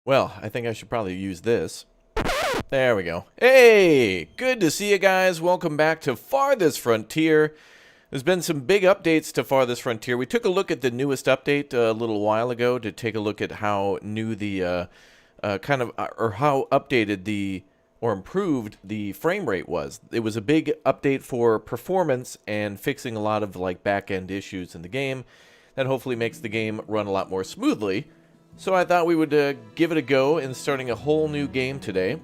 Well, I think I should probably use this. There we go. Hey, good to see you guys. Welcome back to Farthest Frontier. There's been some big updates to Farthest Frontier. We took a look at the newest update a little while ago to take a look at how new the or how updated the or improved the frame rate was. It was a big update for performance and fixing a lot of like back-end issues in the game that hopefully makes the game run a lot more smoothly. So I thought we would give it a go in starting a whole new game today.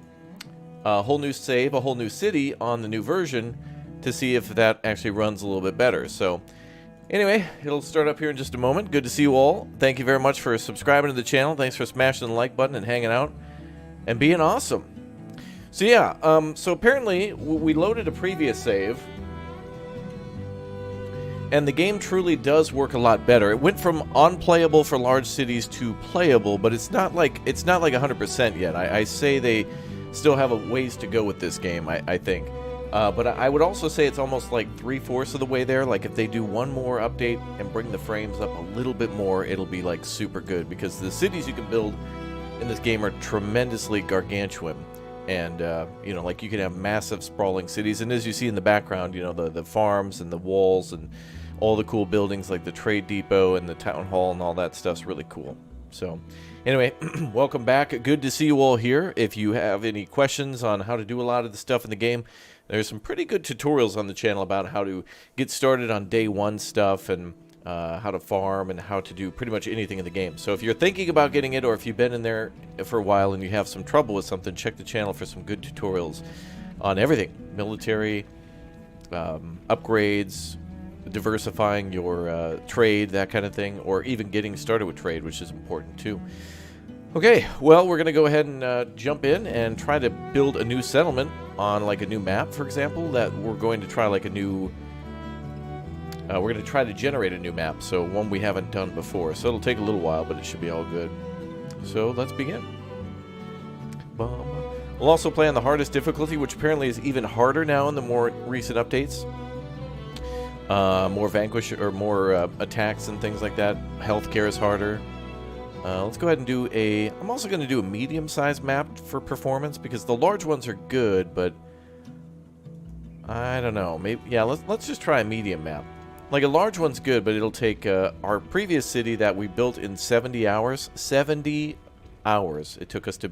A whole new save, a whole new city on the new version to see if that actually runs a little bit better. So anyway, it'll start up here in just a moment. Good to see you all. Thank you very much for subscribing to the channel. Thanks for smashing the like button and hanging out and being awesome. So yeah, so apparently we loaded a previous save, and the game truly does work a lot better. It went from unplayable for large cities to playable, but it's not like 100% yet. I say they still have a ways to go with this game, I think. But I would also say it's almost like 3/4 of the way there. Like if they do one more update and bring the frames up a little bit more, it'll be like super good, because the cities you can build in this game are tremendously gargantuan. And, you know, like you can have massive sprawling cities. And as you see in the background, you know, the farms and the walls and all the cool buildings like the trade depot and the town hall and all that stuff's really cool. So anyway, welcome back. Good to see you all here. If you have any questions on how to do a lot of the stuff in the game, there's some pretty good tutorials on the channel about how to get started on day one stuff and how to farm and how to do pretty much anything in the game. So if you're thinking about getting it, or if you've been in there for a while and you have some trouble with something, check the channel for some good tutorials on everything. Military, upgrades, diversifying your trade, that kind of thing, or even getting started with trade, which is important too. Okay, well, we're going to go ahead and jump in and try to build a new settlement on like a new map, for example, that we're going to try like a new... we're going to try to generate a new map, so one we haven't done before. So it'll take a little while, but it should be all good. So let's begin. We'll also play on the hardest difficulty, which apparently is even harder now in the more recent updates. More vanquish or more attacks and things like that. Healthcare is harder. Let's go ahead and do a... I'm also going to do a medium-sized map for performance, because the large ones are good, but I don't know. Maybe, yeah, let's just try a medium map. Like a large one's good, but it'll take our previous city that we built in 70 hours. 70 hours it took us to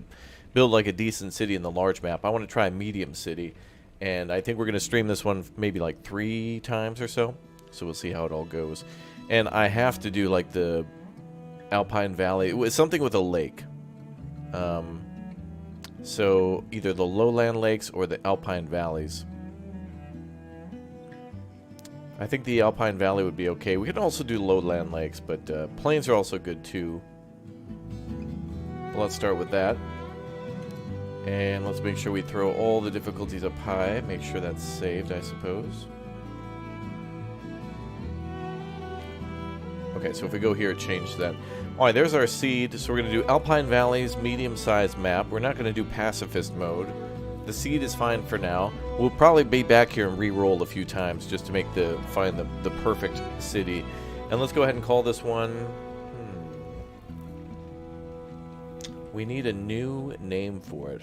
build like a decent city in the large map. I want to try a medium city, and I think we're going to stream this one maybe like 3 times or so. So we'll see how it all goes. And I have to do like the Alpine Valley, something with a lake. So either the lowland lakes or the Alpine Valleys. I think the Alpine Valley would be okay. We can also do lowland lakes, but plains are also good too. Let's start with that. And let's make sure we throw all the difficulties up high. Make sure that's saved, I suppose. Okay, so if we go here, change that. Alright, there's our seed. So we're going to do Alpine Valleys, medium-sized map. We're not going to do pacifist mode. The seed is fine for now. We'll probably be back here and re-roll a few times just to make find the perfect city. And let's go ahead and call this one... We need a new name for it.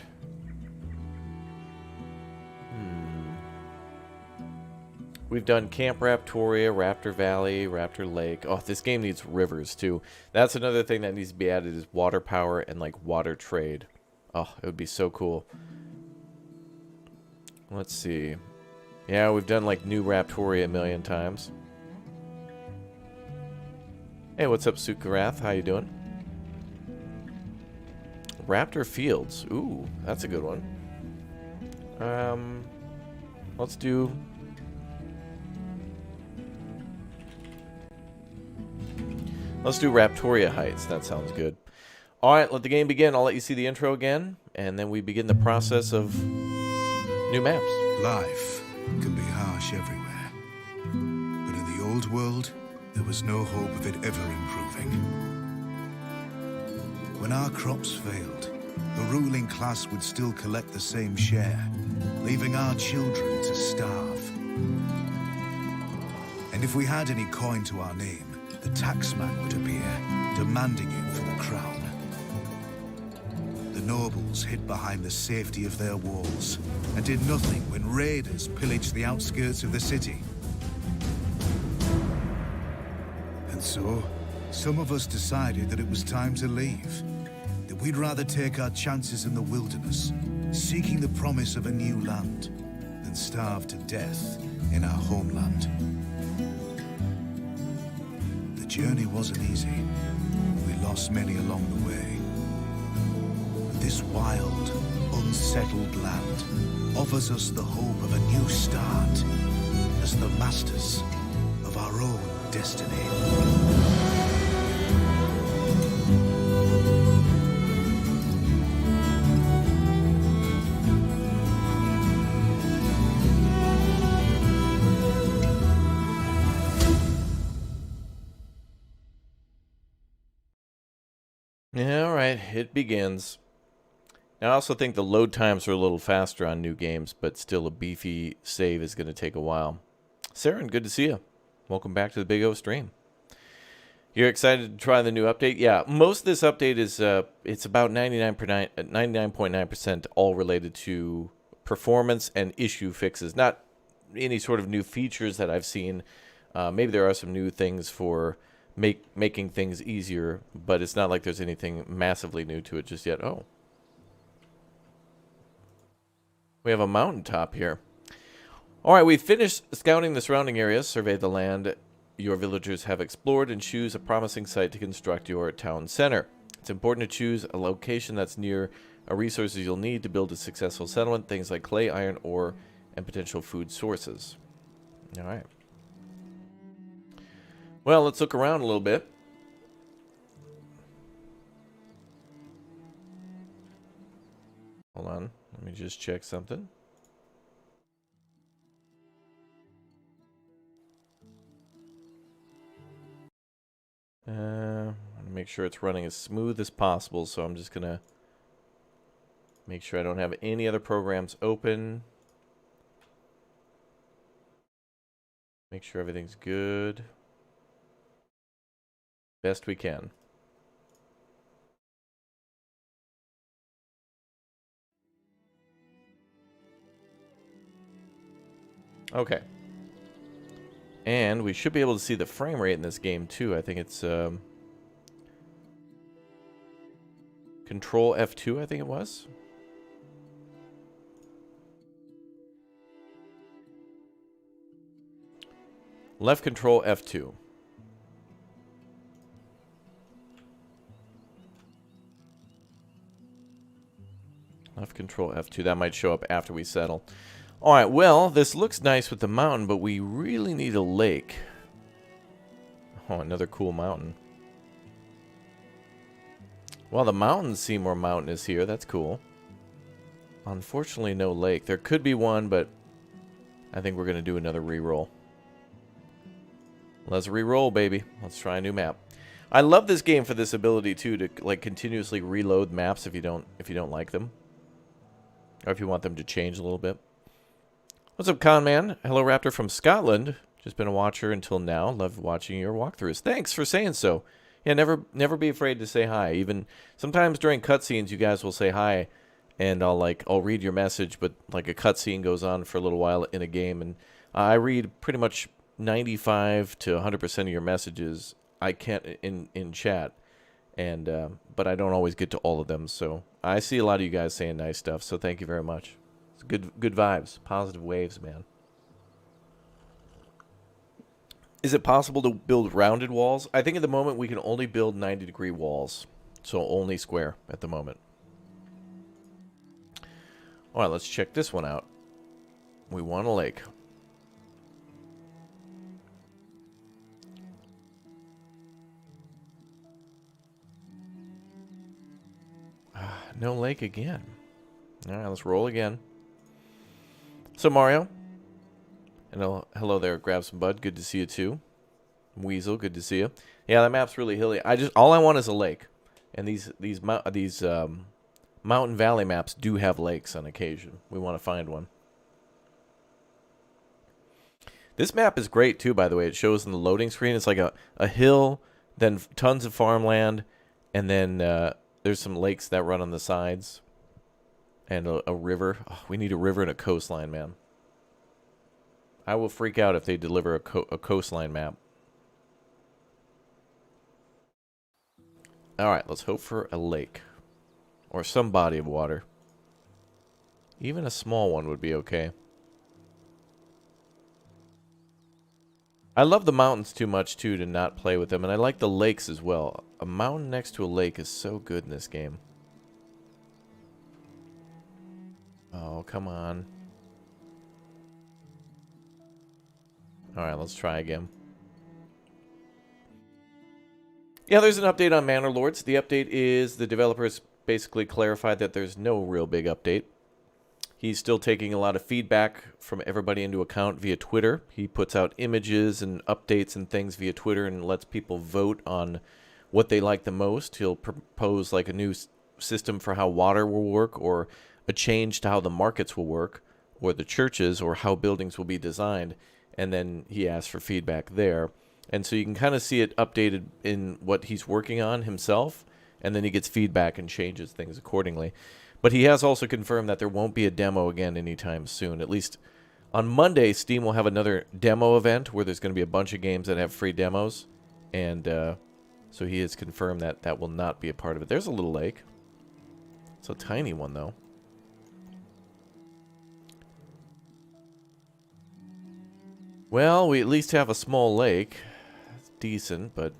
We've done Camp Raptoria, Raptor Valley, Raptor Lake. Oh, this game needs rivers too. That's another thing that needs to be added, is water power and like water trade. Oh, it would be so cool. Let's see. Yeah, we've done like New Raptoria a million times. Hey, what's up, Sukarath? How you doing? Raptor Fields. Ooh, that's a good one. Let's do... Let's do Raptoria Heights. That sounds good. Alright, let the game begin. I'll let you see the intro again, and then we begin the process of new maps. Life can be harsh everywhere. But in the old world, there was no hope of it ever improving. When our crops failed, the ruling class would still collect the same share, leaving our children to starve. And if we had any coin to our name, the taxman would appear, demanding it for the crown. nobles hid behind the safety of their walls and did nothing when raiders pillaged the outskirts of the city. And so, some of us decided that it was time to leave, that we'd rather take our chances in the wilderness, seeking the promise of a new land, than starve to death in our homeland. The journey wasn't easy. We lost many along the way. But this wild, unsettled land offers us the hope of a new start as the masters of our own destiny. Yeah, all right, it begins. Now, I also think the load times are a little faster on new games, but still a beefy save is going to take a while. Saren, good to see you. Welcome back to the Big O stream. You're excited to try the new update? Yeah, most of this update is it's about 99.9% all related to performance and issue fixes, not any sort of new features that I've seen. Maybe there are some new things for making things easier, but it's not like there's anything massively new to it just yet. Oh. We have a mountaintop here. All right, we've finished scouting the surrounding areas, surveyed the land your villagers have explored, and choose a promising site to construct your town center. It's important to choose a location that's near resources you'll need to build a successful settlement, things like clay, iron, ore, and potential food sources. All right. Well, let's look around a little bit. Hold on. Let me just check something. I want to make sure it's running as smooth as possible, so I'm just going to make sure I don't have any other programs open. Make sure everything's good. Best we can. Okay. And we should be able to see the frame rate in this game too. I think it's Control F2, I think it was. Left control F2. Left control F2. That might show up after we settle. All right, well, this looks nice with the mountain, but we really need a lake. Oh, another cool mountain. Well, the mountains seem more mountainous here. That's cool. Unfortunately, no lake. There could be one, but I think we're going to do another reroll. Let's reroll, baby. Let's try a new map. I love this game for this ability too, to like continuously reload maps if you don't like them, or if you want them to change a little bit. What's up, Conman? Hello, Raptor from Scotland. Just been a watcher until now. Love watching your walkthroughs. Thanks for saying so. Yeah, never be afraid to say hi. Even sometimes during cutscenes, you guys will say hi, and I'll read your message, but like a cutscene goes on for a little while in a game, and I read pretty much 95 to 100% of your messages. I can't in chat, and but I don't always get to all of them. So I see a lot of you guys saying nice stuff. So thank you very much. It's good vibes, positive waves, man. Is it possible to build rounded walls? I think at the moment we can only build 90-degree walls, so only square at the moment. All right, let's check this one out. We want a lake. No lake again. All right, let's roll again. So Mario, and hello there, Grab Some Bud. Good to see you too. Weasel, good to see you. Yeah, that map's really hilly. All I want is a lake, and these mountain valley maps do have lakes on occasion. We want to find one. This map is great too, by the way. It shows in the loading screen. It's like a hill, then tons of farmland, and then There's some lakes that run on the sides. And a river. Oh, we need a river and a coastline, man. I will freak out if they deliver a coastline map. Alright, let's hope for a lake. Or some body of water. Even a small one would be okay. I love the mountains too much, too, to not play with them. And I like the lakes as well. A mountain next to a lake is so good in this game. Oh, come on. Alright, let's try again. Yeah, there's an update on Manor Lords. The update is the developers basically clarified that there's no real big update. He's still taking a lot of feedback from everybody into account via Twitter. He puts out images and updates and things via Twitter and lets people vote on what they like the most. He'll propose like a new system for how water will work, or a change to how the markets will work, or the churches, or how buildings will be designed. And then he asks for feedback there. And so you can kind of see it updated in what he's working on himself, and then he gets feedback and changes things accordingly. But he has also confirmed that there won't be a demo again anytime soon. At least on Monday, Steam will have another demo event where there's going to be a bunch of games that have free demos. And so he has confirmed that that will not be a part of it. There's a little lake. It's a tiny one, though. Well, we at least have a small lake. It's decent, but...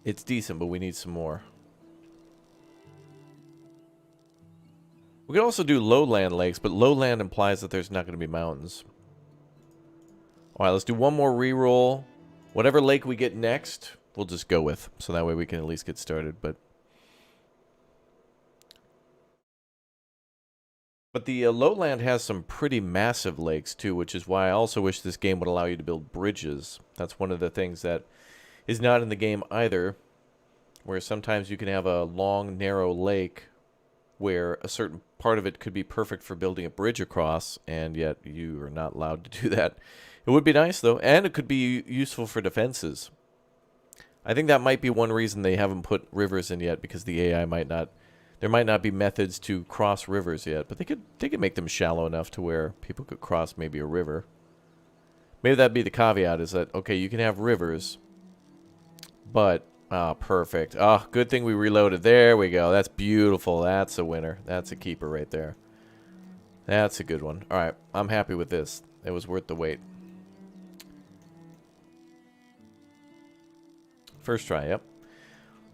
It's decent, but we need some more. We could also do lowland lakes, but lowland implies that there's not going to be mountains. Alright, let's do one more reroll. Whatever lake we get next, we'll just go with. So that way we can at least get started, But the lowland has some pretty massive lakes, too, which is why I also wish this game would allow you to build bridges. That's one of the things that is not in the game either, where sometimes you can have a long, narrow lake where a certain part of it could be perfect for building a bridge across, and yet you are not allowed to do that. It would be nice, though, and it could be useful for defenses. I think that might be one reason they haven't put rivers in yet, because the AI might not... There might not be methods to cross rivers yet, but they could make them shallow enough to where people could cross maybe a river. Maybe that'd be the caveat, is that, okay, you can have rivers, but... Ah, perfect. Ah, good thing we reloaded. There we go. That's beautiful. That's a winner. That's a keeper right there. That's a good one. Alright, I'm happy with this. It was worth the wait. First try, yep.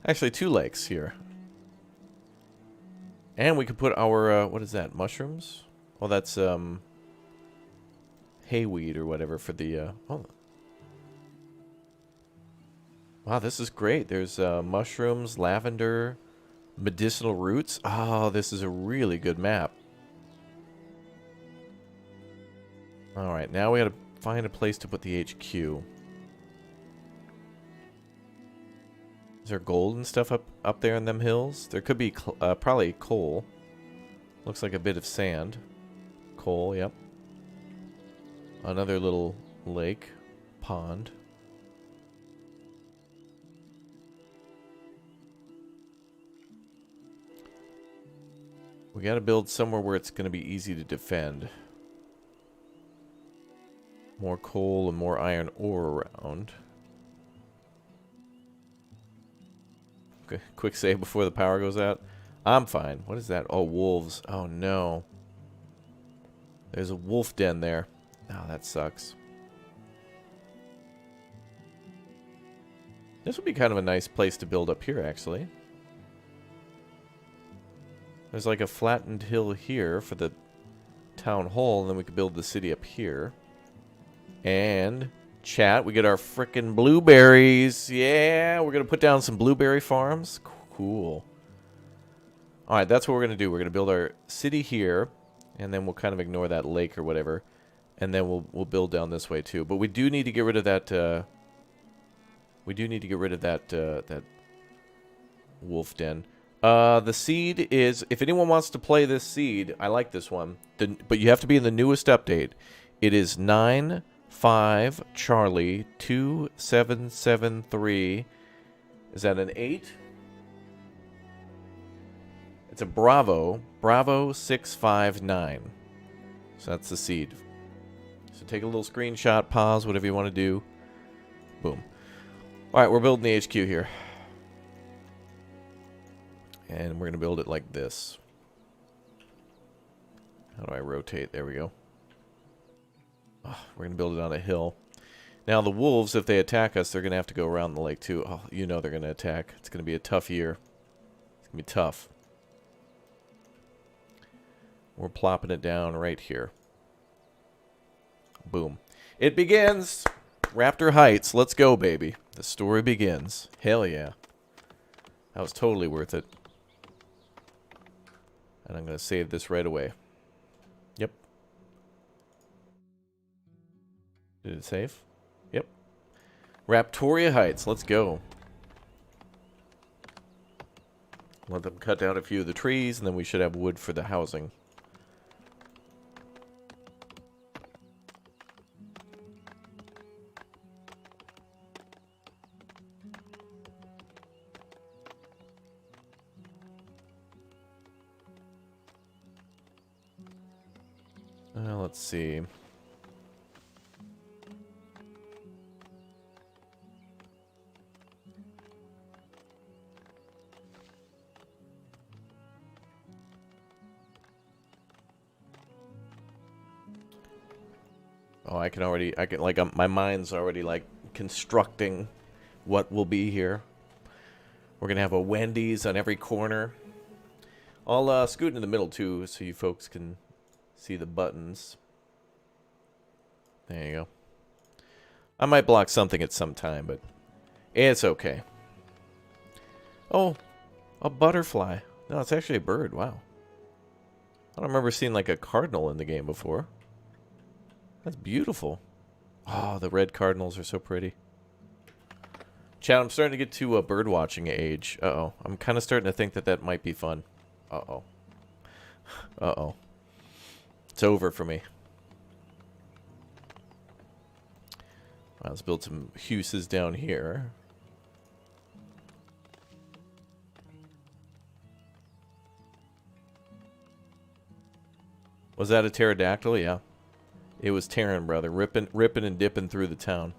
Actually, 2 lakes here. And we could put our, what is that, mushrooms? Well, that's, hayweed or whatever for the, oh. Wow, this is great. There's, mushrooms, lavender, medicinal roots. Oh, this is a really good map. Alright, now we gotta find a place to put the HQ. Is there gold and stuff up there in them hills? There could be probably coal. Looks like a bit of sand. Coal, yep. Another little lake. Pond. We gotta build somewhere where it's gonna be easy to defend. More coal and more iron ore around. Okay, quick save before the power goes out. I'm fine. What is that? Oh, wolves. Oh, no. There's a wolf den there. Oh, that sucks. This would be kind of a nice place to build up here, actually. There's like a flattened hill here for the town hall, and then we could build the city up here. And... chat, we get our frickin' blueberries. Yeah, we're gonna put down some blueberry farms. Cool. Alright, that's what we're gonna do. We're gonna build our city here, and then we'll kind of ignore that lake or whatever. And then we'll build down this way too. But we do need to get rid of that that wolf den. The seed is, if anyone wants to play this seed, I like this one. But you have to be in the newest update. It is 95 Charlie 2773. Is that an 8? It's a Bravo. Bravo 659. So that's the seed. So take a little screenshot, pause, whatever you want to do. Boom. Alright, we're building the HQ here. And we're going to build it like this. How do I rotate? There we go. Oh, we're going to build it on a hill. Now the wolves, if they attack us, they're going to have to go around the lake too. Oh, you know they're going to attack. It's going to be a tough year. It's going to be tough. We're plopping it down right here. Boom. It begins! Raptor Heights. Let's go, baby. The story begins. Hell yeah. That was totally worth it. And I'm going to save this right away. Yep. Did it save? Yep. Raptoria Heights. Let's go. Let them cut down a few of the trees, and then we should have wood for the housing. Let's see. Oh, I can like, my mind's already, like, constructing what will be here. We're gonna have a Wendy's on every corner. I'll scoot in the middle, too, so you folks can see the buttons. There you go. I might block something at some time, but it's okay. Oh, a butterfly. No, it's actually a bird. Wow. I don't remember seeing like a cardinal in the game before. That's beautiful. Oh, the red cardinals are so pretty. Chat, I'm starting to get to a bird watching age. Uh-oh. I'm kind of starting to think that that might be fun. Uh-oh. Uh-oh. It's over for me. Right, let's build some huses down here. Was that a pterodactyl? Yeah. It was tearing, brother. Ripping and dipping through the town.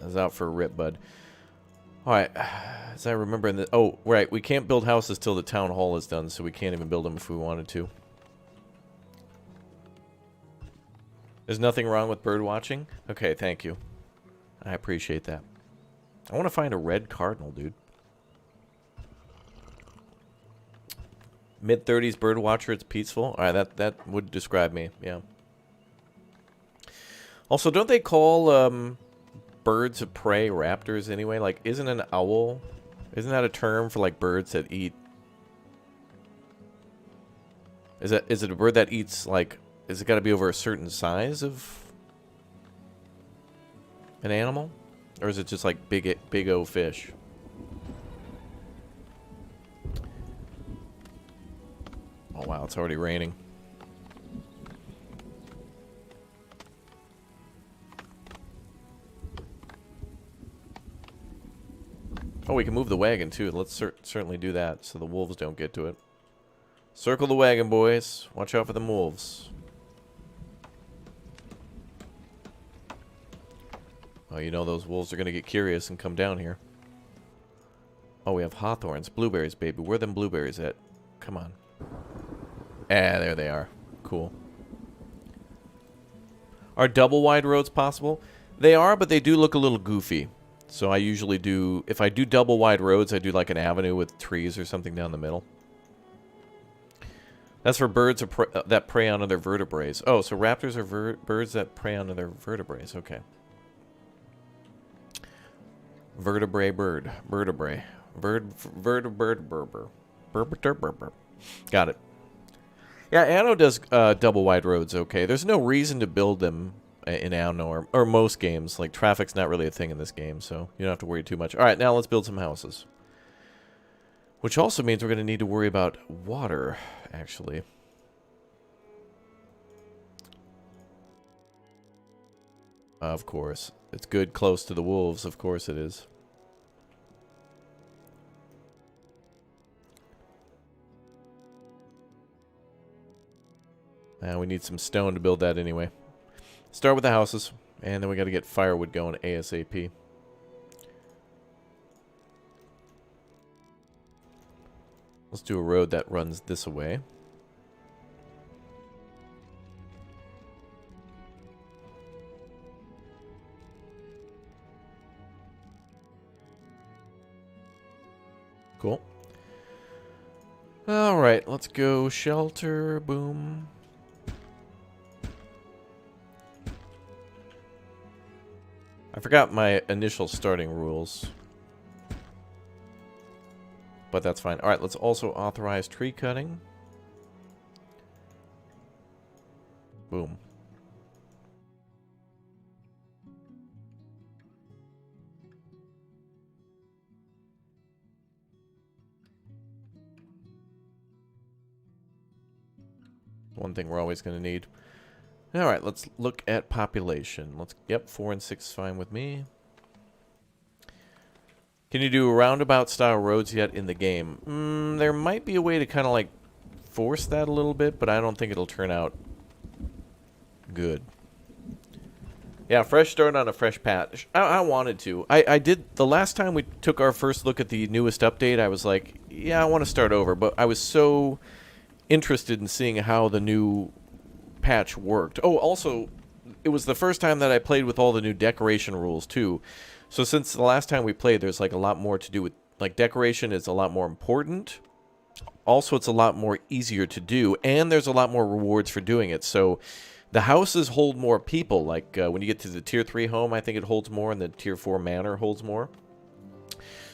I was out for a rip, bud. Alright. As I remember in the... Oh, right. We can't build houses till the town hall is done, so we can't even build them if we wanted to. There's nothing wrong with bird watching? Okay, thank you. I appreciate that. I want to find a red cardinal, dude. Mid-30s bird watcher, it's peaceful. Alright, that would describe me, yeah. Also, don't they call birds of prey raptors anyway? Like, isn't an owl... Isn't that a term for, like, birds that eat... Is it a bird that eats, like... Is it got to be over a certain size of an animal? Or is it just like big O fish? Oh wow, it's already raining. Oh, we can move the wagon too. Let's certainly do that so the wolves don't get to it. Circle the wagon, boys. Watch out for the wolves. Oh, you know those wolves are going to get curious and come down here. Oh, we have hawthorns. Blueberries, baby. Where are them blueberries at? Come on. Ah, there they are. Cool. Are double wide roads possible? They are, but they do look a little goofy. So I usually do... If I do double wide roads, I do like an avenue with trees or something down the middle. That's for birds that prey on other vertebrates. Oh, so raptors are birds that prey on other vertebrates. Okay. Vertebrae bird. Vertebrae. Vertebrate. Got it. Yeah, Anno does double wide roads okay. There's no reason to build them in Anno or most games. Like, traffic's not really a thing in this game, so you don't have to worry too much. Alright, now let's build some houses. Which also means we're going to need to worry about water, actually. Of course. It's good close to the wolves. Of course it is. We need some stone to build that anyway. Start with the houses, and then we got to get firewood going ASAP. Let's do a road that runs this way. Cool. All right, let's go shelter. Boom. I forgot my initial starting rules. But that's fine. All right, let's also authorize tree cutting. Boom. One thing we're always going to need. All right, let's look at population. Yep, 4 and 6 is fine with me. Can you do roundabout style roads yet in the game? There might be a way to kind of like force that a little bit, but I don't think it'll turn out good. Yeah, fresh start on a fresh patch. I wanted to. I did the last time we took our first look at the newest update. I was like, yeah, I want to start over, but I was so interested in seeing how the new patch worked. Oh, also, it was the first time that I played with all the new decoration rules too. So since the last time we played, there's like a lot more to do with, like, decoration is a lot more important. Also, it's a lot more easier to do, and there's a lot more rewards for doing it. So the houses hold more people. Like when you get to the tier 3 home, I think it holds more, and the tier 4 manor holds more.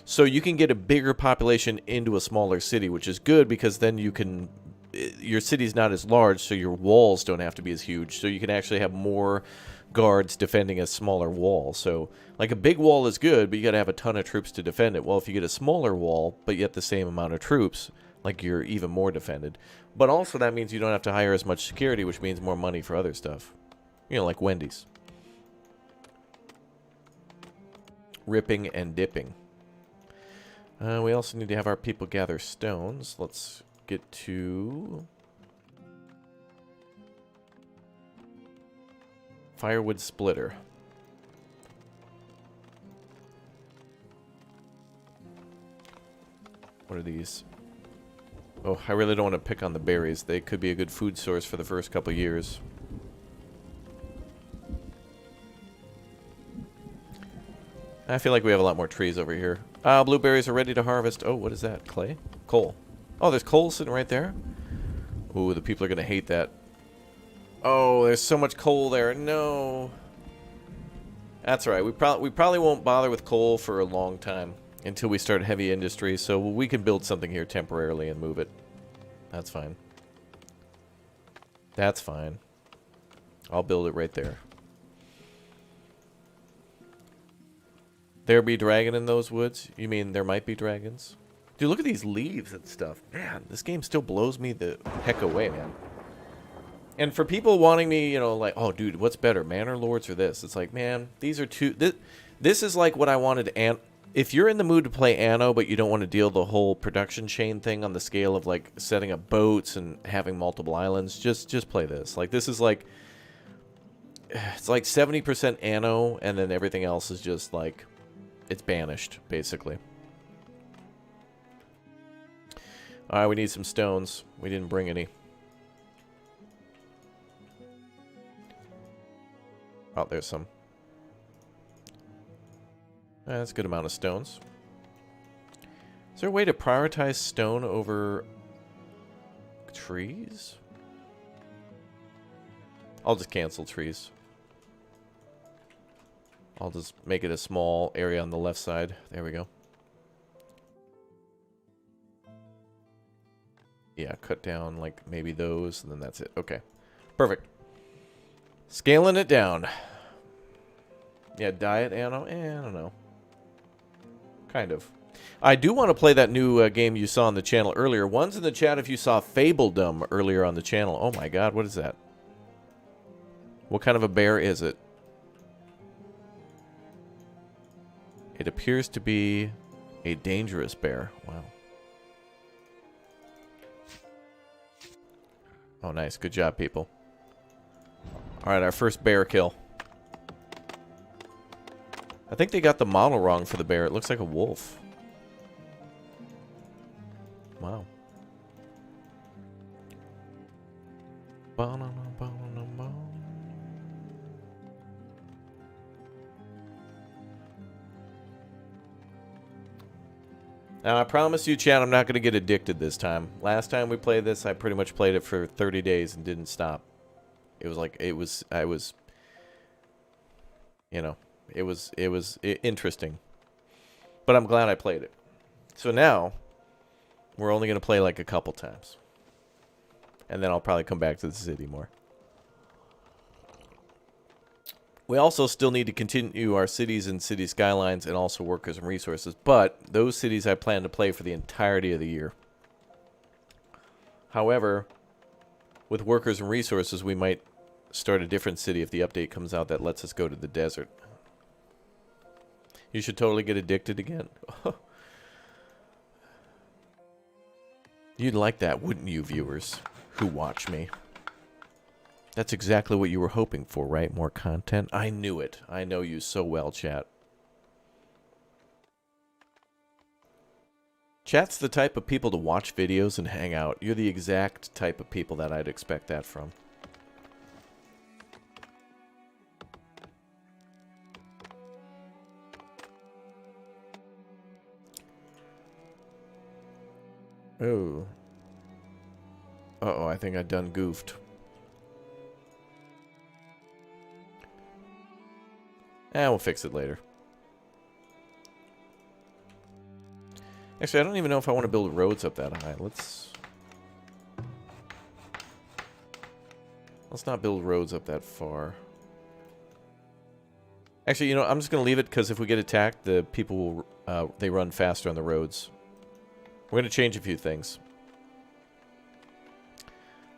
So you can get a bigger population into a smaller city, which is good because then you can, your city's not as large, so your walls don't have to be as huge. So you can actually have more guards defending a smaller wall. So like a big wall is good, but you got to have a ton of troops to defend it. Well, if you get a smaller wall, but yet the same amount of troops, like you're even more defended. But also that means you don't have to hire as much security, which means more money for other stuff. You know, like Wendy's. Ripping and dipping. We also need to have our people gather stones. Let's get to firewood splitter. What are these? Oh, I really don't want to pick on the berries. They could be a good food source for the first couple years. I feel like we have a lot more trees over here. Blueberries are ready to harvest. Oh, what is that? Clay? Coal. Oh, there's coal sitting right there. Ooh, the people are going to hate that. Oh, there's so much coal there. No. That's all right. We probably won't bother with coal for a long time until we start heavy industry, so we can build something here temporarily and move it. That's fine. That's fine. I'll build it right there. There be dragon in those woods? You mean there might be dragons? Dude, look at these leaves and stuff. Man, this game still blows me the heck away, man. And for people wanting me, you know, like, oh, dude, what's better, Manor Lords or this? It's like, man, these are two... This is like what I wanted. And if you're in the mood to play Anno, but you don't want to deal the whole production chain thing on the scale of, like, setting up boats and having multiple islands, just play this. Like, this is like... It's like 70% Anno, and then everything else is just, like... It's banished, basically. Alright, we need some stones. We didn't bring any. Oh, there's some. That's a good amount of stones. Is there a way to prioritize stone over trees? I'll just cancel trees. I'll just make it a small area on the left side. There we go. Yeah, cut down like maybe those, and then that's it. Okay. Perfect. Scaling it down. Yeah, diet Anno? I don't know. Kind of. I do want to play that new game you saw on the channel earlier. One's in the chat if you saw Fabledom earlier on the channel. Oh my god, what is that? What kind of a bear is it? It appears to be a dangerous bear. Wow. Oh, nice. Good job, people. Alright, our first bear kill. I think they got the model wrong for the bear. It looks like a wolf. Wow. Now, I promise you, chat, I'm not going to get addicted this time. Last time we played this, I pretty much played it for 30 days and didn't stop. It was like, you know, it was interesting. But I'm glad I played it. So now, we're only going to play like a couple times. And then I'll probably come back to the city more. We also still need to continue our cities and city skylines and also workers and resources. But those cities I plan to play for the entirety of the year. However, with workers and resources, we might start a different city if the update comes out that lets us go to the desert. You should totally get addicted again. You'd like that, wouldn't you, viewers who watch me? That's exactly what you were hoping for, right? More content? I knew it. I know you so well, chat. Chat's the type of people to watch videos and hang out. You're the exact type of people that I'd expect that from. Oh. Uh-oh, I think I done goofed. We'll fix it later. Actually, I don't even know if I want to build roads up that high. Let's not build roads up that far. Actually, you know, I'm just going to leave it because if we get attacked, the people will, they run faster on the roads. We're going to change a few things.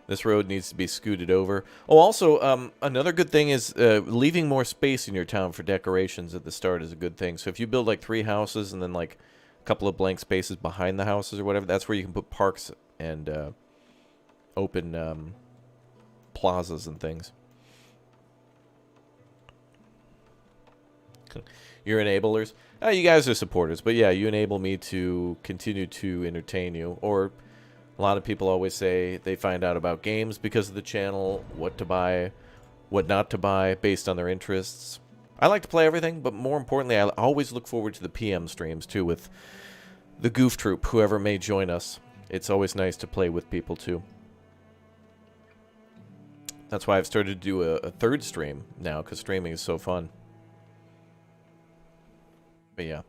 This road needs to be scooted over. Oh, also, another good thing is leaving more space in your town for decorations at the start is a good thing. So if you build like 3 houses and then like a couple of blank spaces behind the houses or whatever, that's where you can put parks and open plazas and things. You're enablers. You guys are supporters, but yeah, you enable me to continue to entertain you. Or a lot of people always say they find out about games because of the channel, what to buy, what not to buy, based on their interests. I like to play everything, but more importantly, I always look forward to the PM streams, too, with the Goof Troop, whoever may join us. It's always nice to play with people, too. That's why I've started to do a 3rd stream now, because streaming is so fun. But yeah.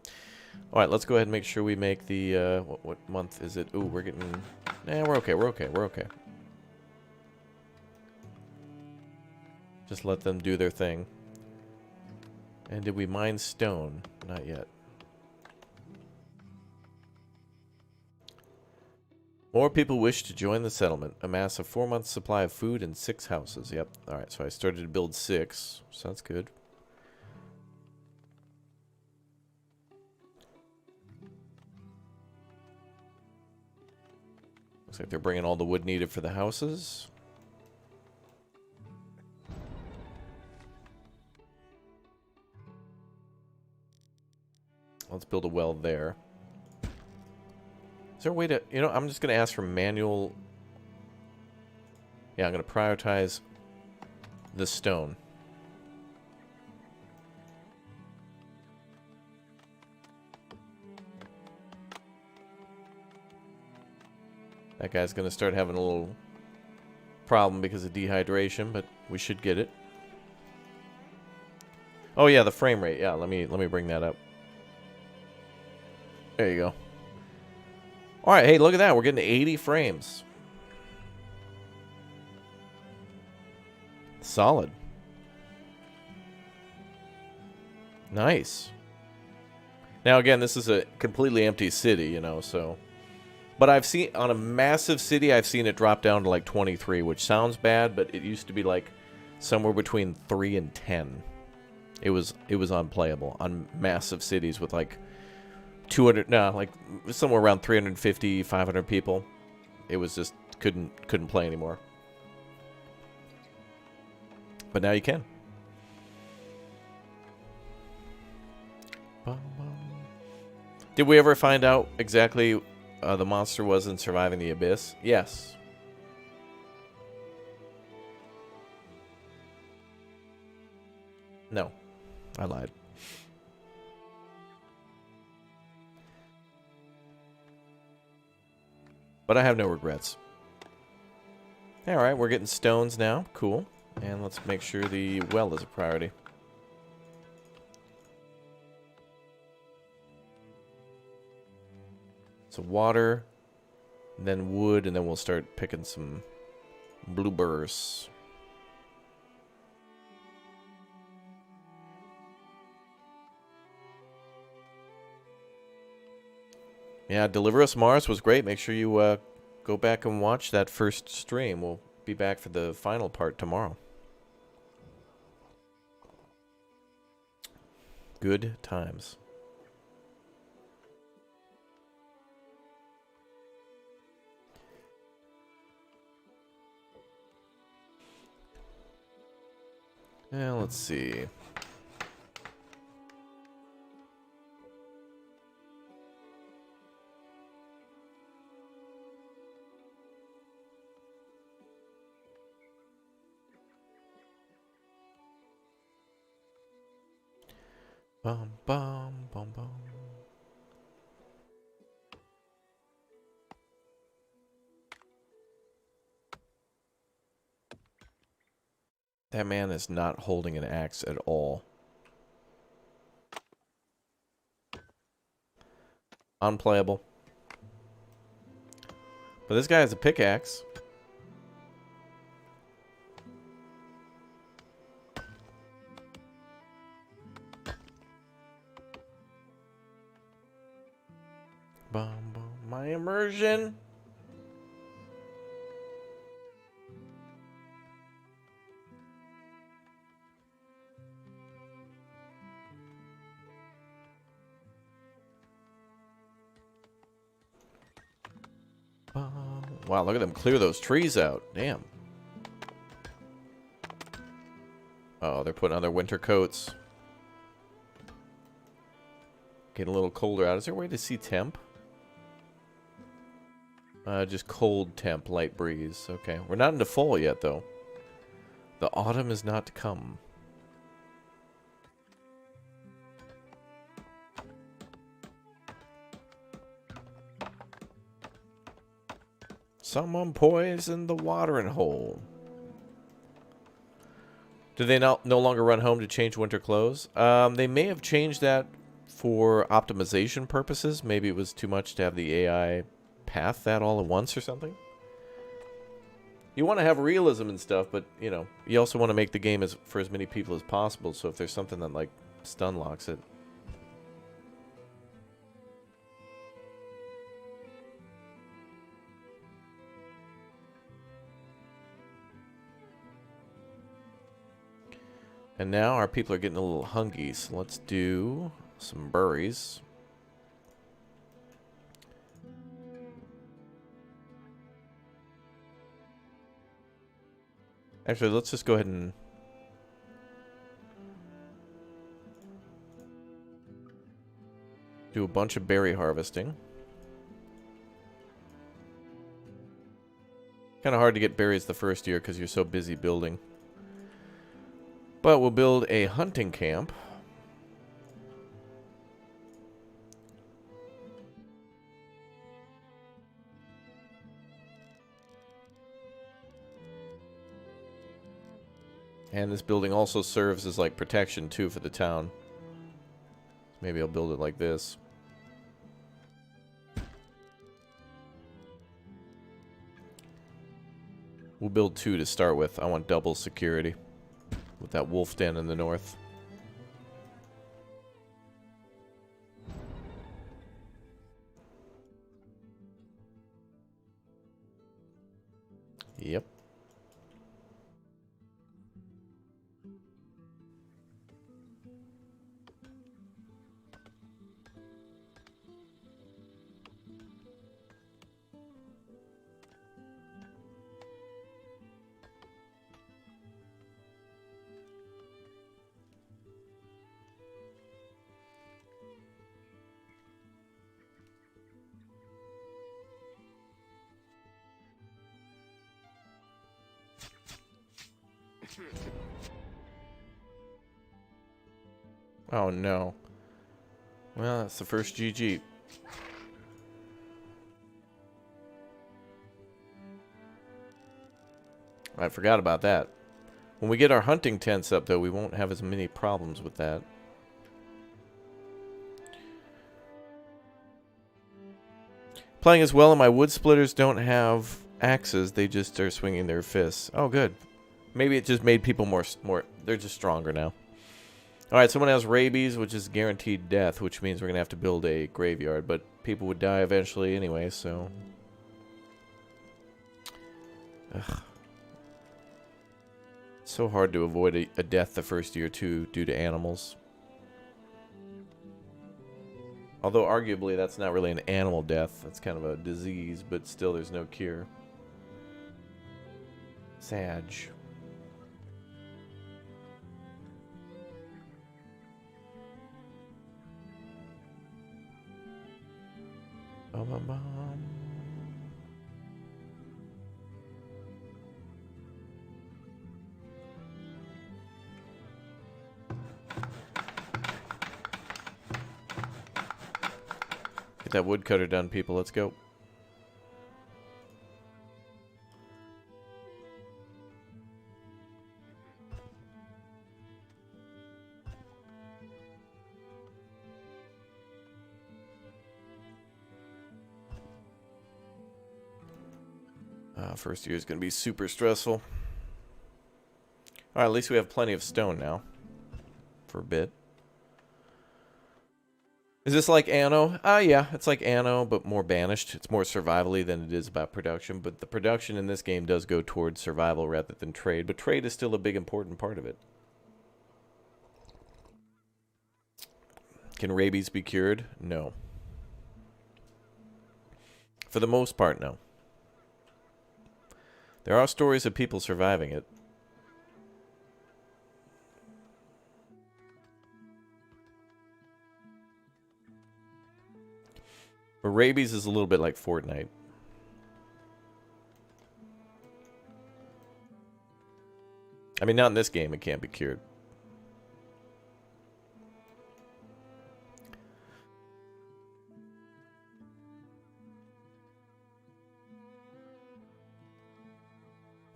Alright, let's go ahead and make sure we make the, what month is it? Ooh, we're getting... Nah, we're okay, we're okay, we're okay. Just let them do their thing. And did we mine stone? Not yet. More people wish to join the settlement. Amass a 4-month supply of food and 6 houses. Yep. Alright, so I started to build 6. So that's good. Looks like they're bringing all the wood needed for the houses. Let's build a well there. Is there a way to... You know, I'm just going to ask for manual... Yeah, I'm going to prioritize the stone. That guy's going to start having a little problem because of dehydration, but we should get it. Oh yeah, the frame rate. Yeah, let me bring that up. There you go. All right, hey, look at that. We're getting 80 frames. Solid. Nice. Now again, this is a completely empty city, you know, so... But I've seen, on a massive city, I've seen it drop down to like 23, which sounds bad, but it used to be like somewhere between 3 and 10. it was unplayable on massive cities with like 200, no, like somewhere around 350, 500 people. It was just couldn't play anymore. But now you can. Did we ever find out exactly the monster was in Surviving the Abyss? Yes. No, I lied. But I have no regrets. Alright, we're getting stones now. Cool. And let's make sure the well is a priority. So water, then wood, and then we'll start picking some bluebirds. Yeah, Deliver Us Mars was great. Make sure you go back and watch that first stream. We'll be back for the final part tomorrow. Good times. Yeah, let's see. Bum, bum, bum, bum. That man is not holding an axe at all. Unplayable. But this guy has a pickaxe. Bum, bum. My immersion. Wow, look at them clear those trees out. Damn. Oh, they're putting on their winter coats. Getting a little colder out. Is there a way to see temp? Just cold temp, light breeze. Okay, we're not into fall yet, though. The autumn is not to come. Someone poisoned the watering hole. Do they no longer run home to change winter clothes? They may have changed that for optimization purposes. Maybe it was too much to have the AI path that all at once or something. You want to have realism and stuff, but, you know, you also want to make the game for as many people as possible. So if there's something that, like, stun locks it. And now our people are getting a little hungry, so let's do some berries. Actually, let's just go ahead and do a bunch of berry harvesting. Kind of hard to get berries the first year because you're so busy building. But we'll build a hunting camp. And this building also serves as like protection too for the town. Maybe I'll build it like this. We'll build 2 to start with. I want double security with that wolf den in the north. Yep. Oh no. Well, that's the first GG. I forgot about that. When we get our hunting tents up, though, we won't have as many problems with that. Playing as well, and my wood splitters don't have axes. They just are swinging their fists. Oh, good. Maybe it just made people more. They're just stronger now. All right, someone has rabies, which is guaranteed death, which means we're gonna have to build a graveyard. But people would die eventually anyway, so. Ugh. It's so hard to avoid a death the first year too, due to animals. Although arguably that's not really an animal death, that's kind of a disease, but still there's no cure. Sag. Bum. Get that woodcutter done, people. Let's go. First year is going to be super stressful. Alright, at least we have plenty of stone now. For a bit. Is this like Anno? Yeah, it's like Anno, but more banished. It's more survivally than it is about production. But the production in this game does go towards survival rather than trade. But trade is still a big important part of it. Can rabies be cured? No. For the most part, no. There are stories of people surviving it. But rabies is a little bit like Fortnite. I mean, not in this game, it can't be cured.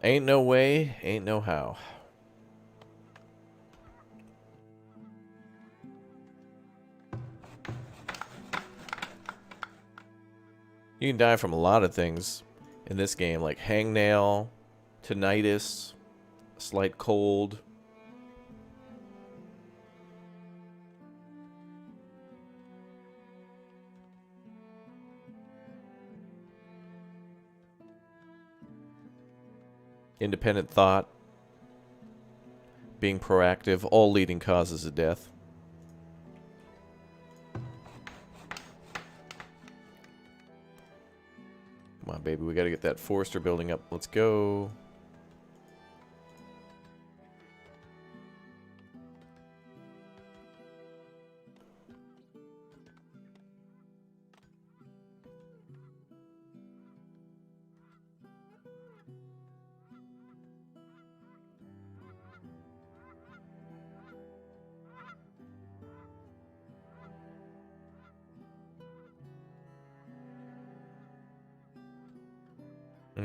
Ain't no way, ain't no how. You can die from a lot of things in this game, like hangnail, tinnitus, slight cold. Independent thought, being proactive, all leading causes of death. Come on, baby, we gotta get that Forester building up. Let's go.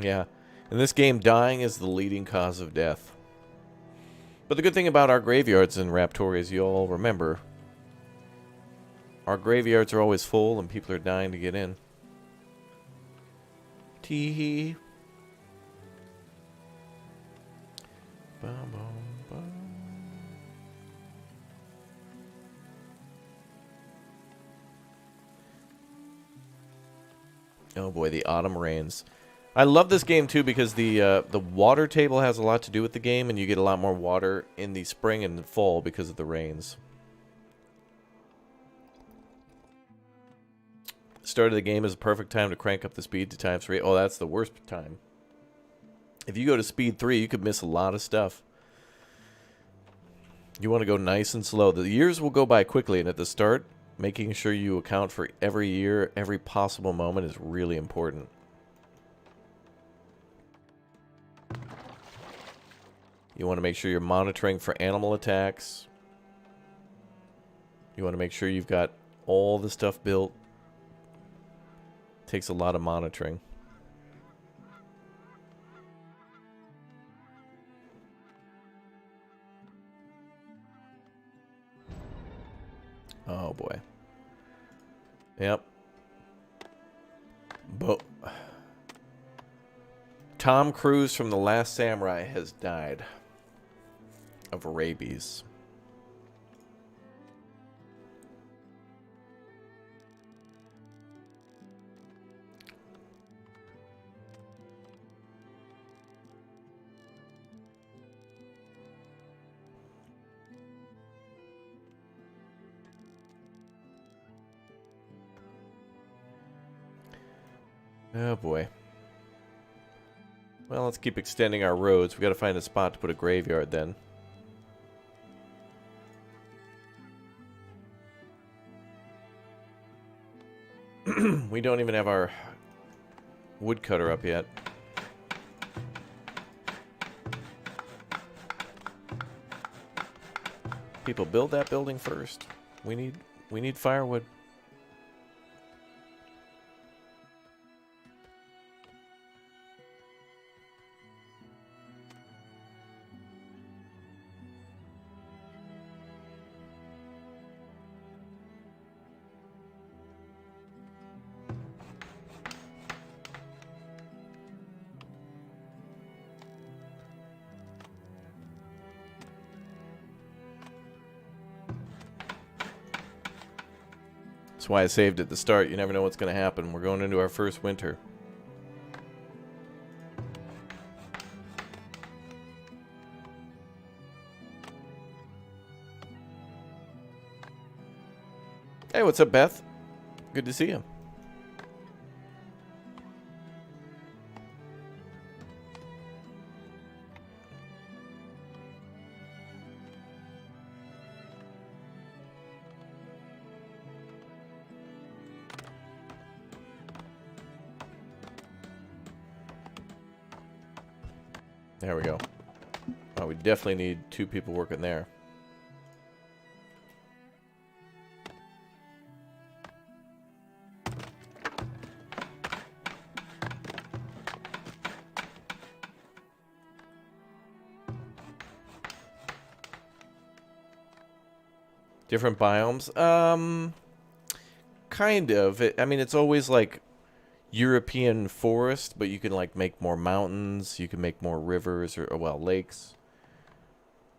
Yeah. In this game, dying is the leading cause of death. But the good thing about our graveyards in Raptoria is you all remember, our graveyards are always full and people are dying to get in. Tee-hee. Oh boy, the autumn rains. I love this game too because the water table has a lot to do with the game, and you get a lot more water in the spring and the fall because of the rains. Start of the game is a perfect time to crank up the speed to ×3. Oh, that's the worst time. If you go to speed 3, you could miss a lot of stuff. You want to go nice and slow. The years will go by quickly, and at the start, making sure you account for every year, every possible moment is really important. You want to make sure you're monitoring for animal attacks. You want to make sure you've got all the stuff built. Takes a lot of monitoring. Oh boy. Yep. Tom Cruise from The Last Samurai has died of rabies. Oh boy. Well, let's keep extending our roads. We got to find a spot to put a graveyard then. We don't even have our woodcutter up yet. People, build that building first. We need firewood. That's why I saved at the start. You never know what's going to happen. We're going into our first winter. Hey, what's up, Beth? Good to see you. There we go. Oh, we definitely need 2 people working there. Different biomes? Kind of. I mean, it's always like European forest, but you can like make more mountains, you can make more rivers or well, lakes.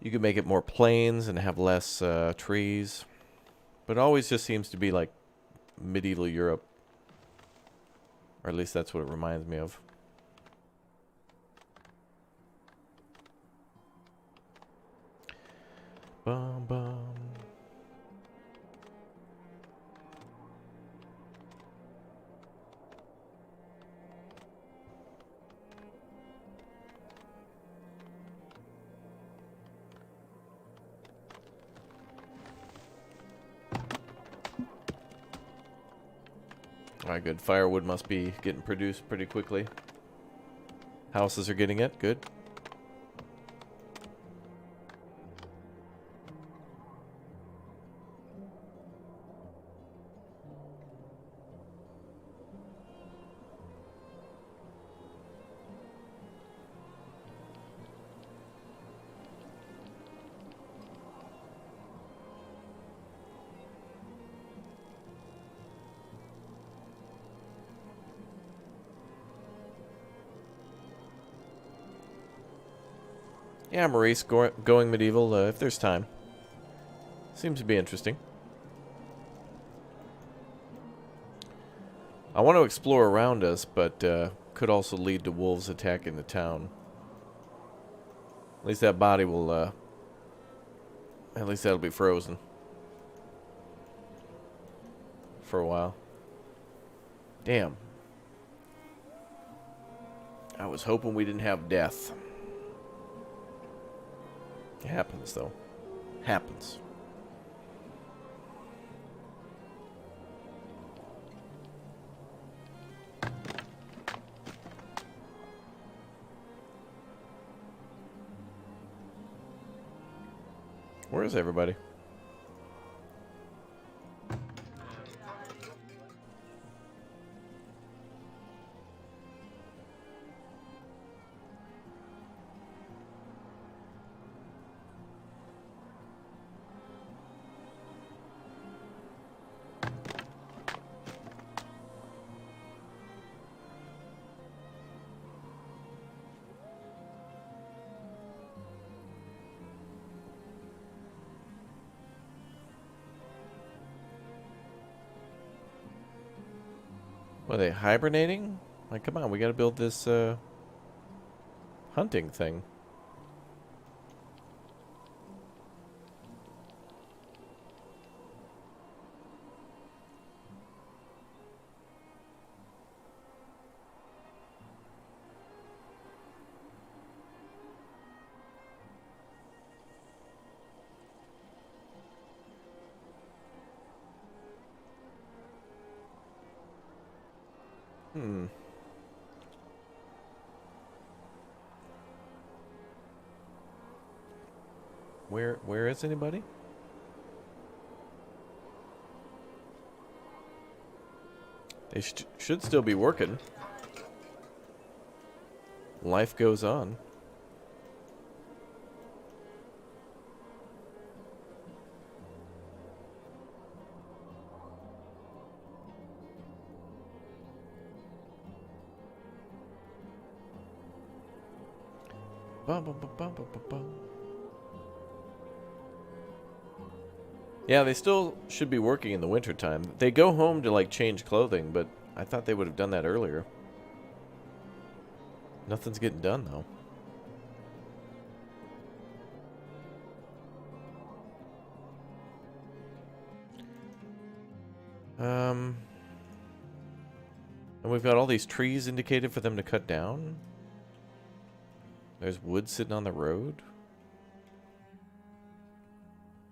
You can make it more plains and have less trees. But it always just seems to be like medieval Europe. Or at least that's what it reminds me of. Bum bum. Alright, good. Firewood must be getting produced pretty quickly. Houses are getting it. Good. Yeah, Maurice, going medieval if there's time. Seems to be interesting. I want to explore around us, but could also lead to wolves attacking the town. At least that body will, at least that'll be frozen. For a while. Damn. I was hoping we didn't have death. It happens, though. Happens. Where is everybody? What, are they hibernating? Like, come on, we gotta build this, hunting thing. Hmm. Where is anybody? They should still be working. Life goes on. Bum, bum, bum, bum, bum, bum, bum. Yeah, they still should be working in the wintertime. They go home to, like, change clothing, but I thought they would have done that earlier. Nothing's getting done, though. And we've got all these trees indicated for them to cut down. There's wood sitting on the road.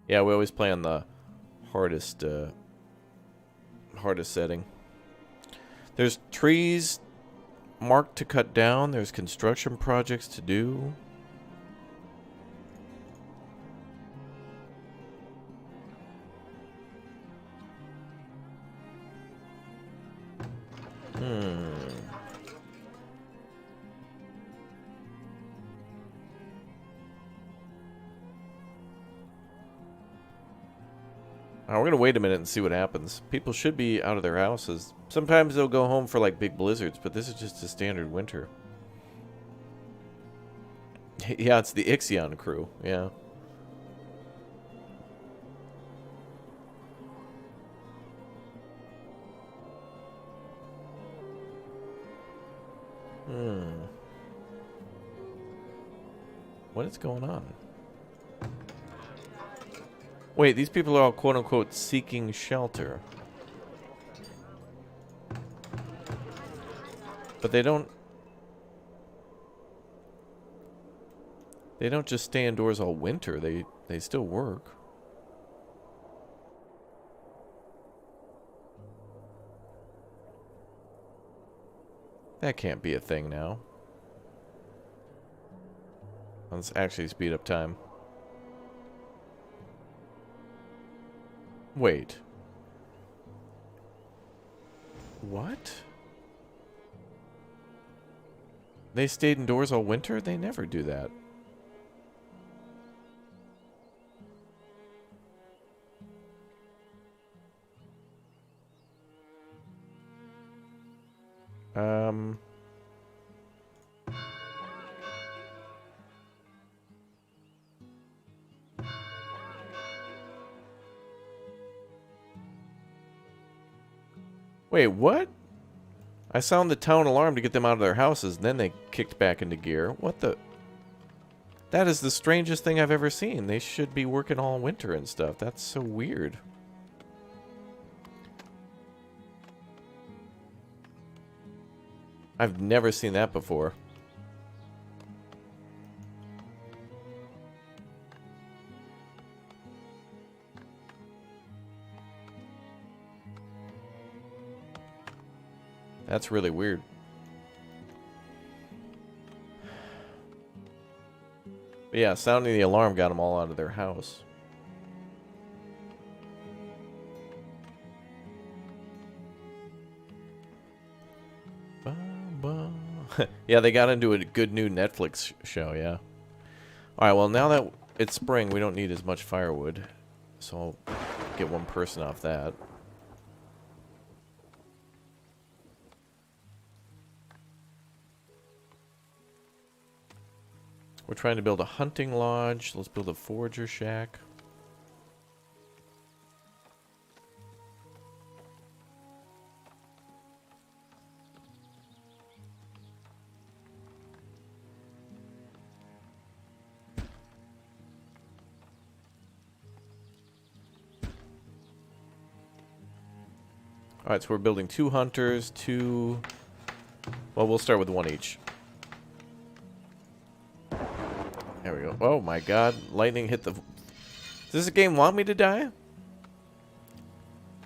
Yeah, we always play on the hardest setting. There's trees marked to cut down. There's construction projects to do. We're gonna wait a minute and see what happens. People should be out of their houses. Sometimes they'll go home for like big blizzards, but this is just a standard winter. Yeah, it's the Ixion crew. Yeah. What is going on? Wait, these people are all quote-unquote seeking shelter. But they don't just stay indoors all winter. They still work. That can't be a thing now. Let's actually speed up time. Wait. What? They stayed indoors all winter? They never do that. Wait, what? I sounded the town alarm to get them out of their houses, and then they kicked back into gear. What the? That is the strangest thing I've ever seen. They should be working all winter and stuff. That's so weird. I've never seen that before. That's really weird. But yeah, sounding the alarm got them all out of their house. Yeah, they got into a good new Netflix show, yeah. Alright, well, now that it's spring, we don't need as much firewood. So I'll get one person off that. We're trying to build a hunting lodge. Let's build a forager shack. Alright, so we're building 2 hunters, 2... Well, we'll start with 1 each. There we go. Oh my god, lightning hit the... Does this game want me to die?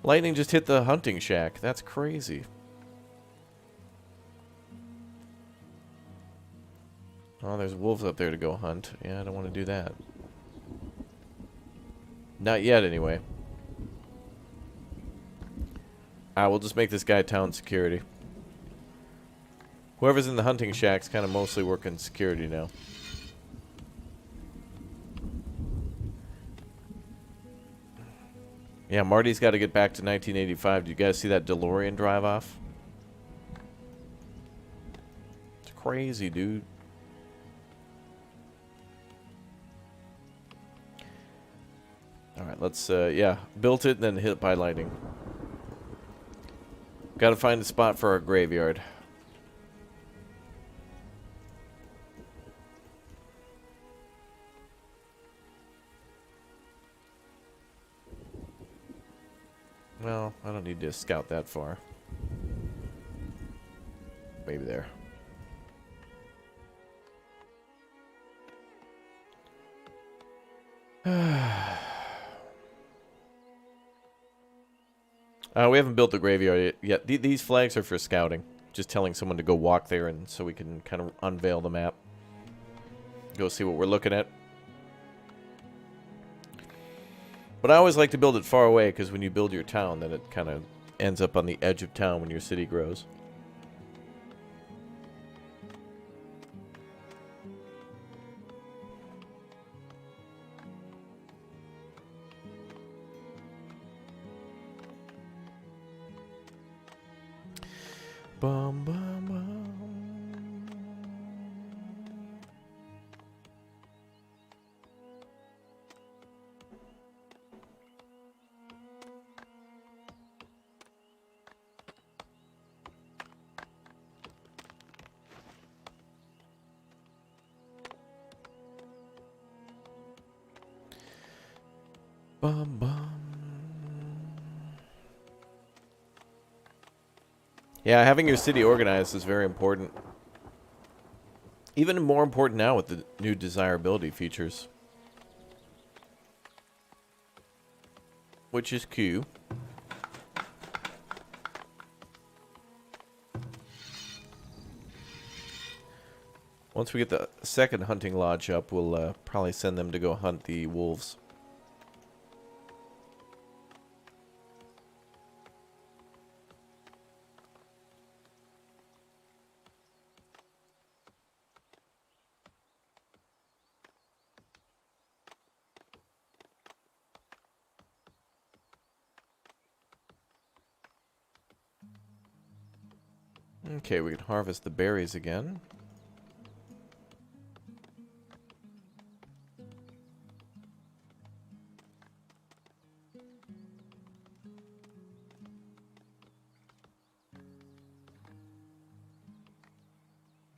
Lightning just hit the hunting shack. That's crazy. Oh, there's wolves up there to go hunt. Yeah, I don't want to do that. Not yet, anyway. We'll just make this guy town security. Whoever's in the hunting shack's kind of mostly working security now. Yeah, Marty's got to get back to 1985. Do you guys see that DeLorean drive off? It's crazy, dude. Alright, let's, yeah, built it and then hit by lightning. Gotta find a spot for our graveyard. Well, I don't need to scout that far. Maybe there. We haven't built the graveyard yet. These flags are for scouting. Just telling someone to go walk there and so we can kind of unveil the map. Go see what we're looking at. But I always like to build it far away because when you build your town, then it kind of ends up on the edge of town when your city grows. Bum, bum, bum. Bum, bum. Yeah, having your city organized is very important. Even more important now with the new desirability features. Which is Q. Once we get the second hunting lodge up, we'll probably send them to go hunt the wolves. Okay, we can harvest the berries again.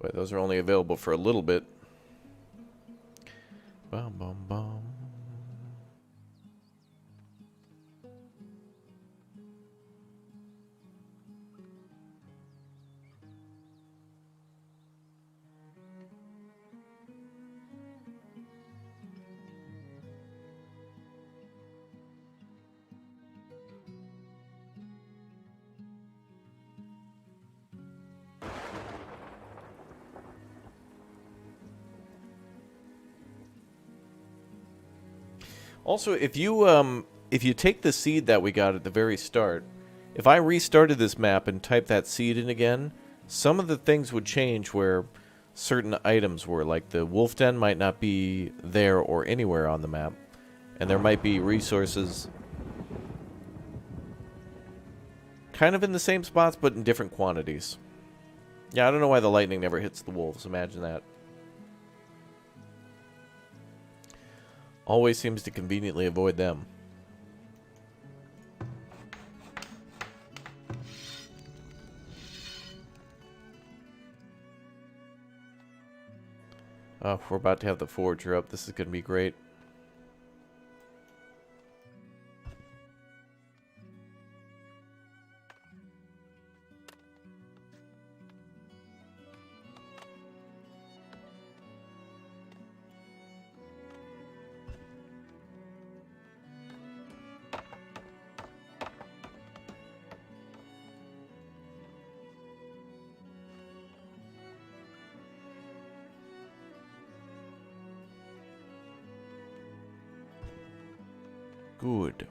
But those are only available for a little bit. Bum, bum, bum. Also, if you take the seed that we got at the very start, if I restarted this map and typed that seed in again, some of the things would change where certain items were. Like the wolf den might not be there or anywhere on the map. And there might be resources kind of in the same spots, but in different quantities. Yeah, I don't know why the lightning never hits the wolves. Imagine that. Always seems to conveniently avoid them. Oh, we're about to have the forger up. This is going to be great. Good.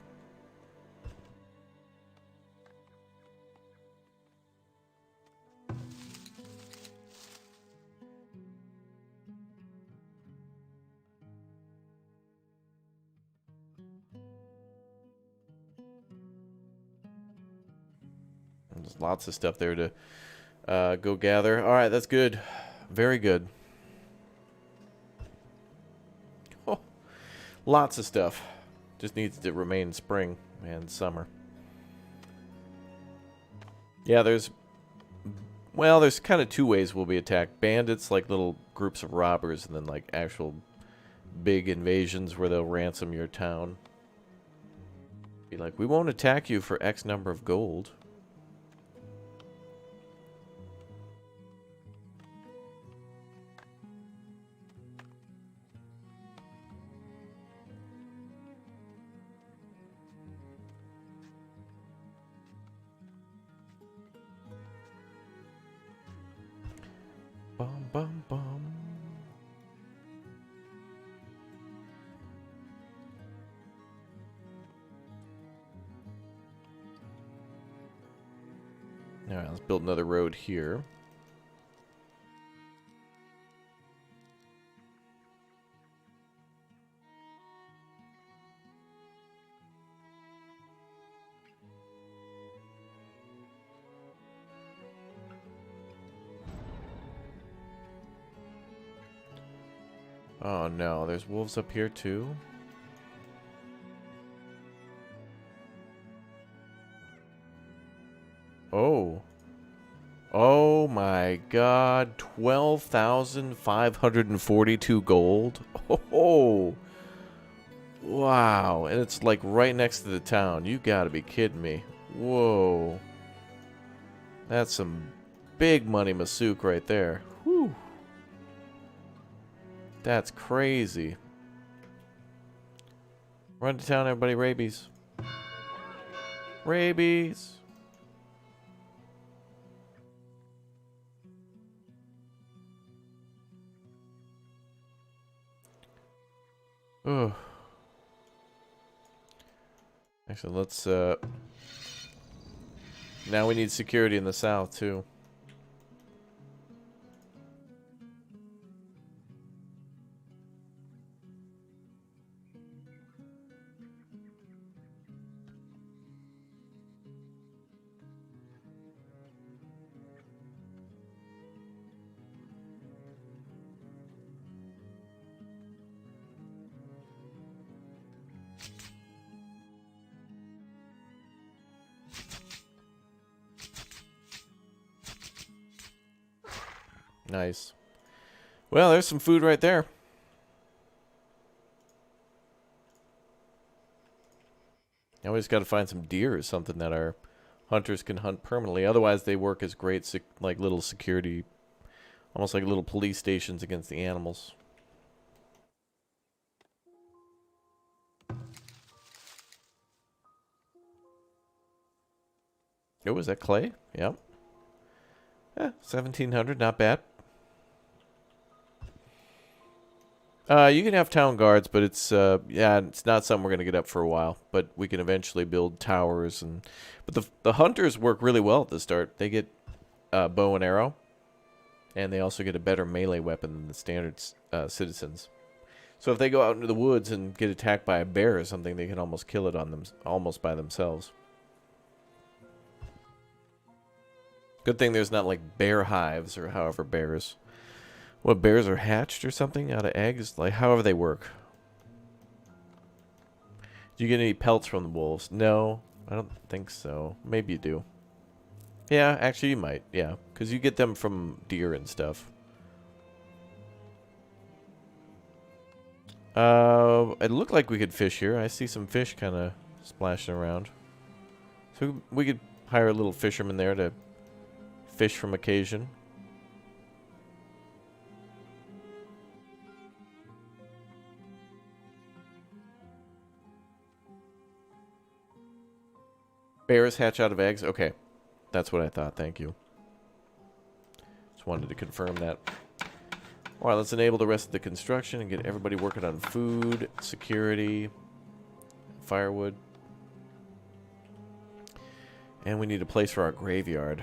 There's lots of stuff there to go gather. All right, that's good. Very good. Oh, lots of stuff. Just needs to remain spring and summer. Yeah, there's kind of two ways we'll be attacked. Bandits, like little groups of robbers, and then like actual big invasions where they'll ransom your town. Be like, we won't attack you for X number of gold. Bum, bum, bum. All right, let's build another road here. Oh no, there's wolves up here too. Oh. Oh my god, 12,542 gold. Oh. Wow, and it's like right next to the town. You gotta be kidding me. Whoa. That's some big money Masook right there. Whew. That's crazy. Run to town, everybody. Rabies. Rabies. Ugh. Actually, let's, now we need security in the south, too. Nice. Well, there's some food right there. Now we just got to find some deer or something that our hunters can hunt permanently. Otherwise, they work as great, like little security, almost like little police stations against the animals. Oh, is that clay? Yep. 1,700, not bad. You can have town guards, but it's yeah, it's not something we're gonna get up for a while. But we can eventually build towers, but the hunters work really well at the start. They get bow and arrow, and they also get a better melee weapon than the standard citizens. So if they go out into the woods and get attacked by a bear or something, they can almost kill it on them almost by themselves. Good thing there's not like bear hives or however bears. What, bears are hatched or something out of eggs? Like however they work. Do you get any pelts from the wolves? No, I don't think so. Maybe you do. Yeah, actually you might. Yeah, because you get them from deer and stuff. It looked like we could fish here. I see some fish kind of splashing around. So we could hire a little fisherman there to fish from occasion. Bears hatch out of eggs? Okay. That's what I thought. Thank you. Just wanted to confirm that. Alright, let's enable the rest of the construction and get everybody working on food, security, firewood. And we need a place for our graveyard.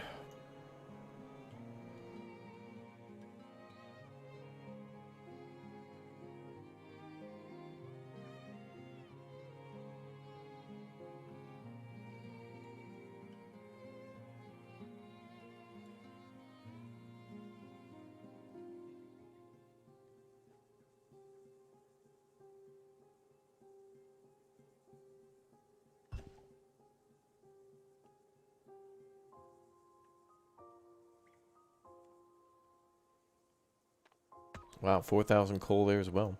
Wow, 4,000 coal there as well.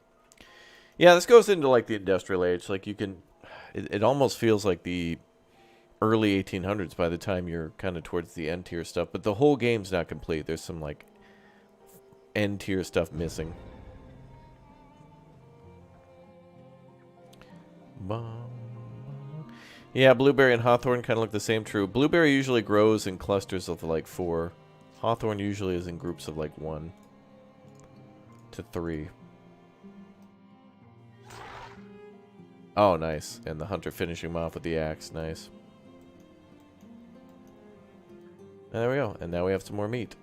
Yeah, this goes into like the industrial age. Like you can, it almost feels like the early 1800s by the time you're kind of towards the end tier stuff. But the whole game's not complete. There's some like end tier stuff missing. Yeah, blueberry and hawthorn kind of look the same. True. Blueberry usually grows in clusters of like 4. Hawthorn usually is in groups of like 1 to 3. Oh, nice. And the hunter finishing him off with the axe. Nice. And there we go. And now we have some more meat.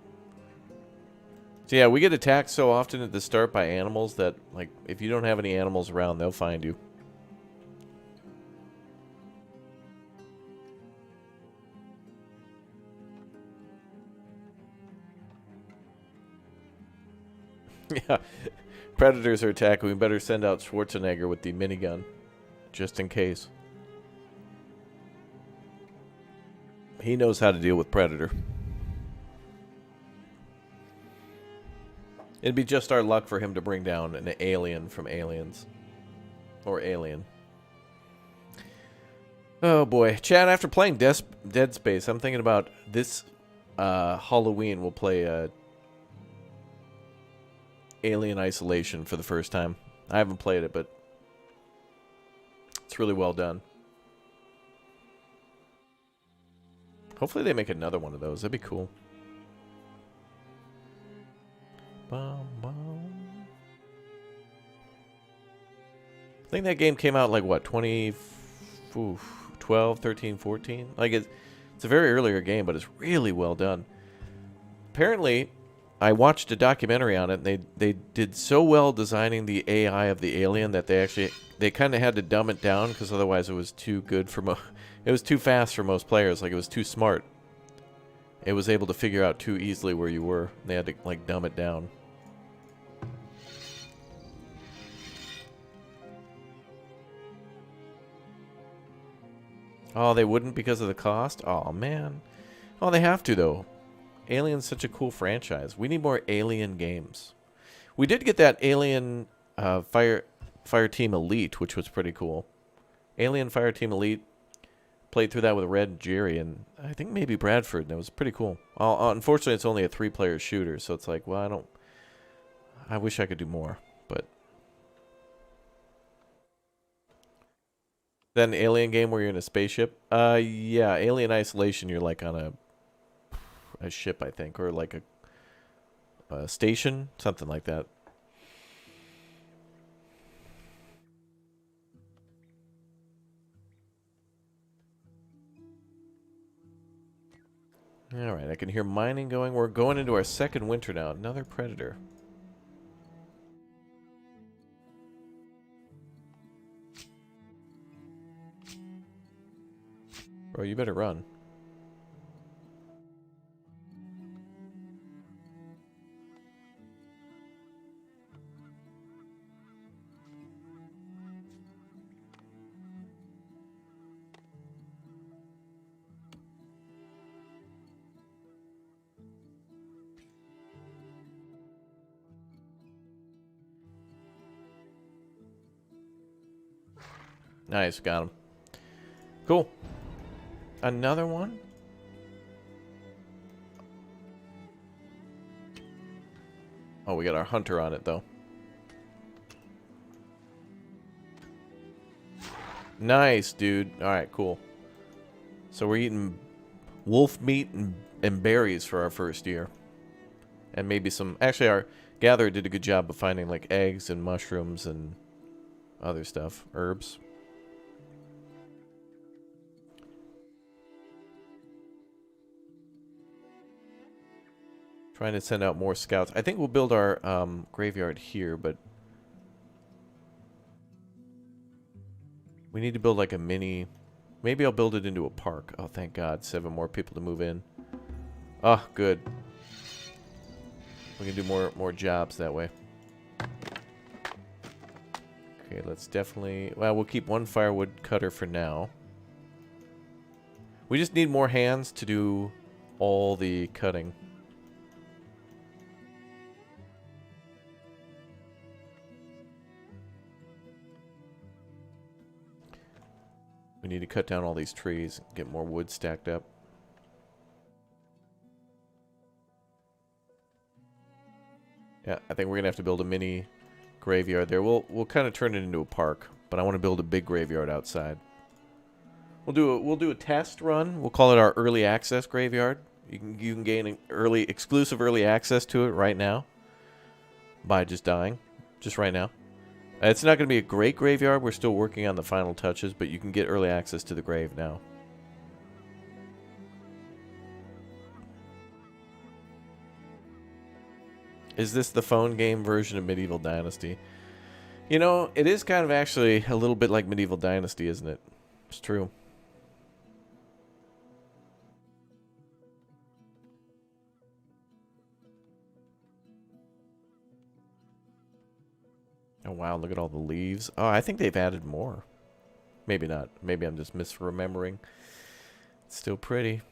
So yeah, we get attacked so often at the start by animals that, like, if you don't have any animals around, they'll find you. Yeah. Predators are attacking. We better send out Schwarzenegger with the minigun. Just in case. He knows how to deal with Predator. It'd be just our luck for him to bring down an alien from Aliens. Or Alien. Oh boy. Chad, after playing Dead Space, I'm thinking about this Halloween we'll play Alien Isolation for the first time. I haven't played it, but it's really well done. Hopefully they make another one of those. That'd be cool. Bum, bum. I think that game came out like what, 2012, 13, 14? Like it's a very earlier game, but it's really well done. Apparently, I watched a documentary on it, and they did so well designing the AI of the alien that they kind of had to dumb it down because otherwise it was too good for it was too fast for most players. Like it was too smart. It was able to figure out too easily where you were. They had to like dumb it down. Oh, they wouldn't because of the cost? Oh man. Oh, they have to though. Alien's such a cool franchise. We need more Alien games. We did get that Alien Fireteam Elite, which was pretty cool. Alien Fireteam Elite. Played through that with Red and Jerry, and I think maybe Bradford, and it was pretty cool. Unfortunately, it's only a 3-player shooter, so it's like, well, I wish I could do more, but... Then Alien game where you're in a spaceship? Yeah, Alien Isolation, you're like on a ship, I think, or like a station, something like that. Alright, I can hear mining going. We're going into our second winter now. Another predator. Bro, you better run. Nice, got him. Cool. Another one? Oh, we got our hunter on it, though. Nice, dude. Alright, cool. So we're eating wolf meat and berries for our first year. And maybe some... Actually, our gatherer did a good job of finding, like, eggs and mushrooms and other stuff. Herbs. Trying to send out more scouts. I think we'll build our graveyard here, but... we need to build, like, a mini... Maybe I'll build it into a park. Oh, thank God. 7 more people to move in. Oh, good. We can do more jobs that way. Okay, let's definitely... Well, we'll keep one firewood cutter for now. We just need more hands to do all the cutting. We need to cut down all these trees, get more wood stacked up. Yeah, I think we're gonna have to build a mini graveyard there. We'll kind of turn it into a park, but I want to build a big graveyard outside. We'll do a test run. We'll call it our early access graveyard. You can gain an exclusive early access to it right now by just dying, just right now. It's not going to be a great graveyard. We're still working on the final touches, but you can get early access to the grave now. Is this the phone game version of Medieval Dynasty? You know, it is kind of actually a little bit like Medieval Dynasty, isn't it? It's true. Oh, wow, look at all the leaves. Oh, I think they've added more. Maybe not. Maybe I'm just misremembering. It's still pretty.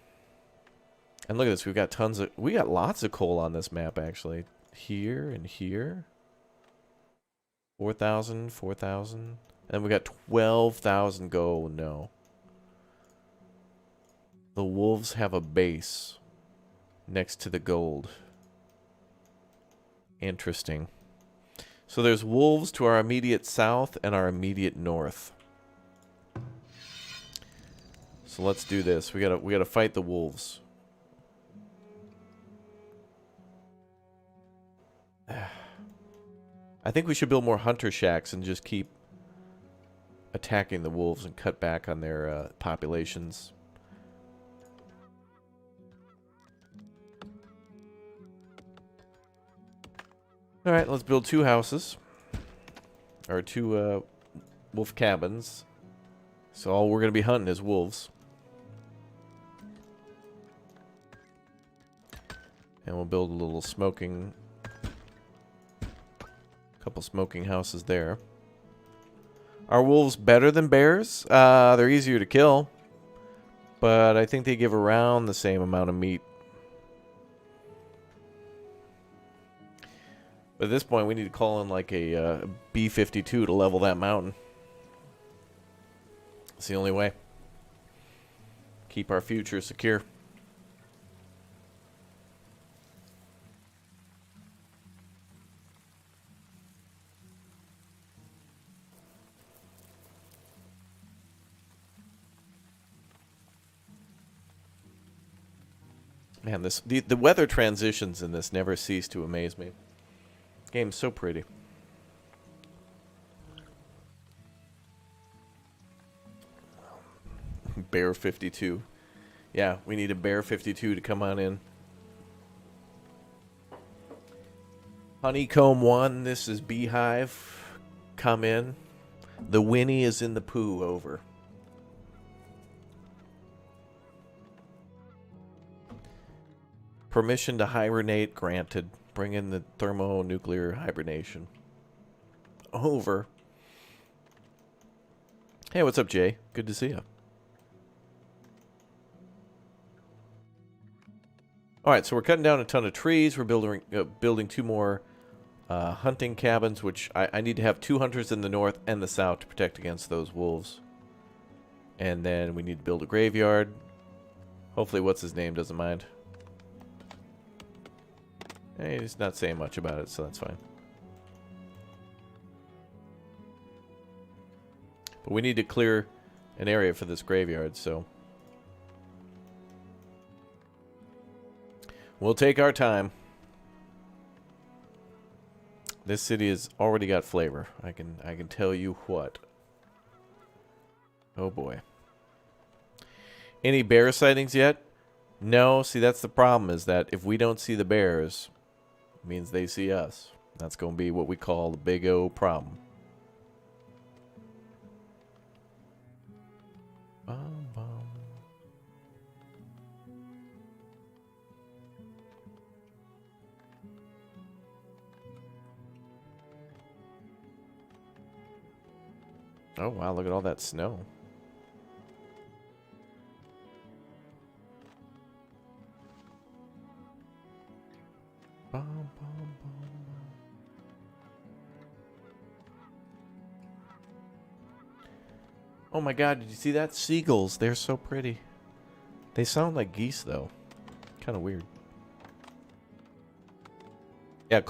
And look at this. We got lots of coal on this map, actually. Here and here. 4,000, 4,000. And we got 12,000 gold. No. The wolves have a base next to the gold. Interesting. So there's wolves to our immediate south and our immediate north. So let's do this. We gotta fight the wolves. I think we should build more hunter shacks and just keep attacking the wolves and cut back on their populations. Alright, let's build 2 houses. Or 2 wolf cabins. So all we're going to be hunting is wolves. And we'll build a little smoking... couple smoking houses there. Are wolves better than bears? They're easier to kill. But I think they give around the same amount of meat. But at this point, we need to call in like a B-52 to level that mountain. It's the only way. Keep our future secure. Man, the weather transitions in this never cease to amaze me. Game's so pretty. Bear 52. Yeah, we need a Bear 52 to come on in. Honeycomb 1, this is Beehive. Come in. The Winnie is in the poo, over. Permission to hibernate granted. Bring in the thermonuclear hibernation. Over. Hey, what's up, Jay? Good to see you. Alright, so we're cutting down a ton of trees. We're building 2 more hunting cabins, which I need to have 2 hunters in the north and the south to protect against those wolves. And then we need to build a graveyard. Hopefully what's-his-name doesn't mind. Hey, he's not saying much about it, so that's fine. But we need to clear an area for this graveyard, so... we'll take our time. This city has already got flavor. I can tell you what. Oh boy. Any bear sightings yet? No. See, that's the problem, is that if we don't see the bears, it means they see us. That's going to be what we call the big O problem. Bum, bum. Oh, wow, look at all that snow. Bum, bum, bum, bum. Oh my god, did you see that? Seagulls, they're so pretty. They sound like geese, though. Kind of weird. Yeah,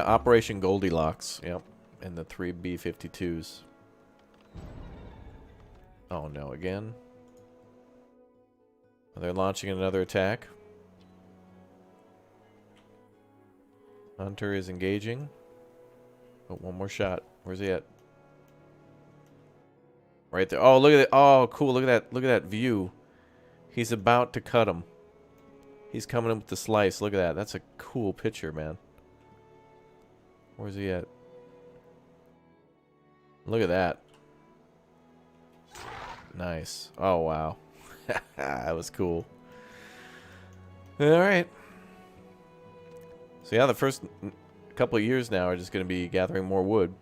Operation Goldilocks. Yep. And the 3 B-52s. Oh no, again? Are they launching another attack? Hunter is engaging. Oh, one more shot. Where's he at? Right there. Oh, look at it. Oh, cool. Look at that. Look at that view. He's about to cut him. He's coming in with the slice. Look at that. That's a cool picture, man. Where's he at? Look at that. Nice. Oh, wow. That was cool. Alright. So yeah, the first couple of years now are just going to be gathering more wood.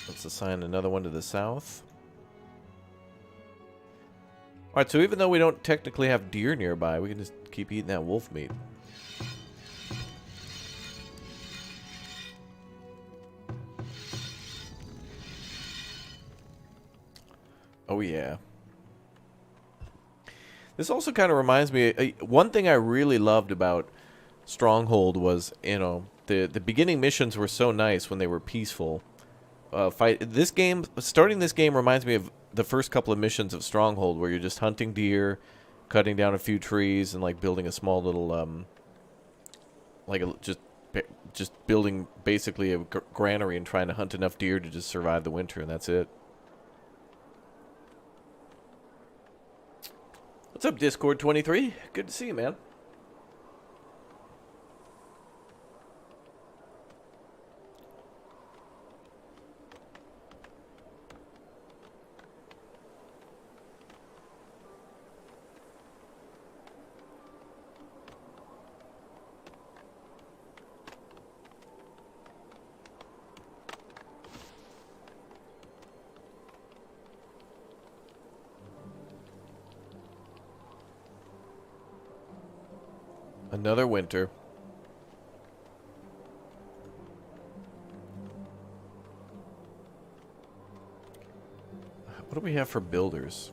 Let's assign another one to the south. Alright, so even though we don't technically have deer nearby, we can just keep eating that wolf meat. Oh yeah. This also kind of reminds me, one thing I really loved about Stronghold was, you know, the beginning missions were so nice when they were peaceful. Starting this game reminds me of the first couple of missions of Stronghold, where you're just hunting deer, cutting down a few trees, and like building a small little just building basically a granary and trying to hunt enough deer to just survive the winter, and that's it. What's up, Discord 23? Good to see you, man. Another winter. What do we have for builders?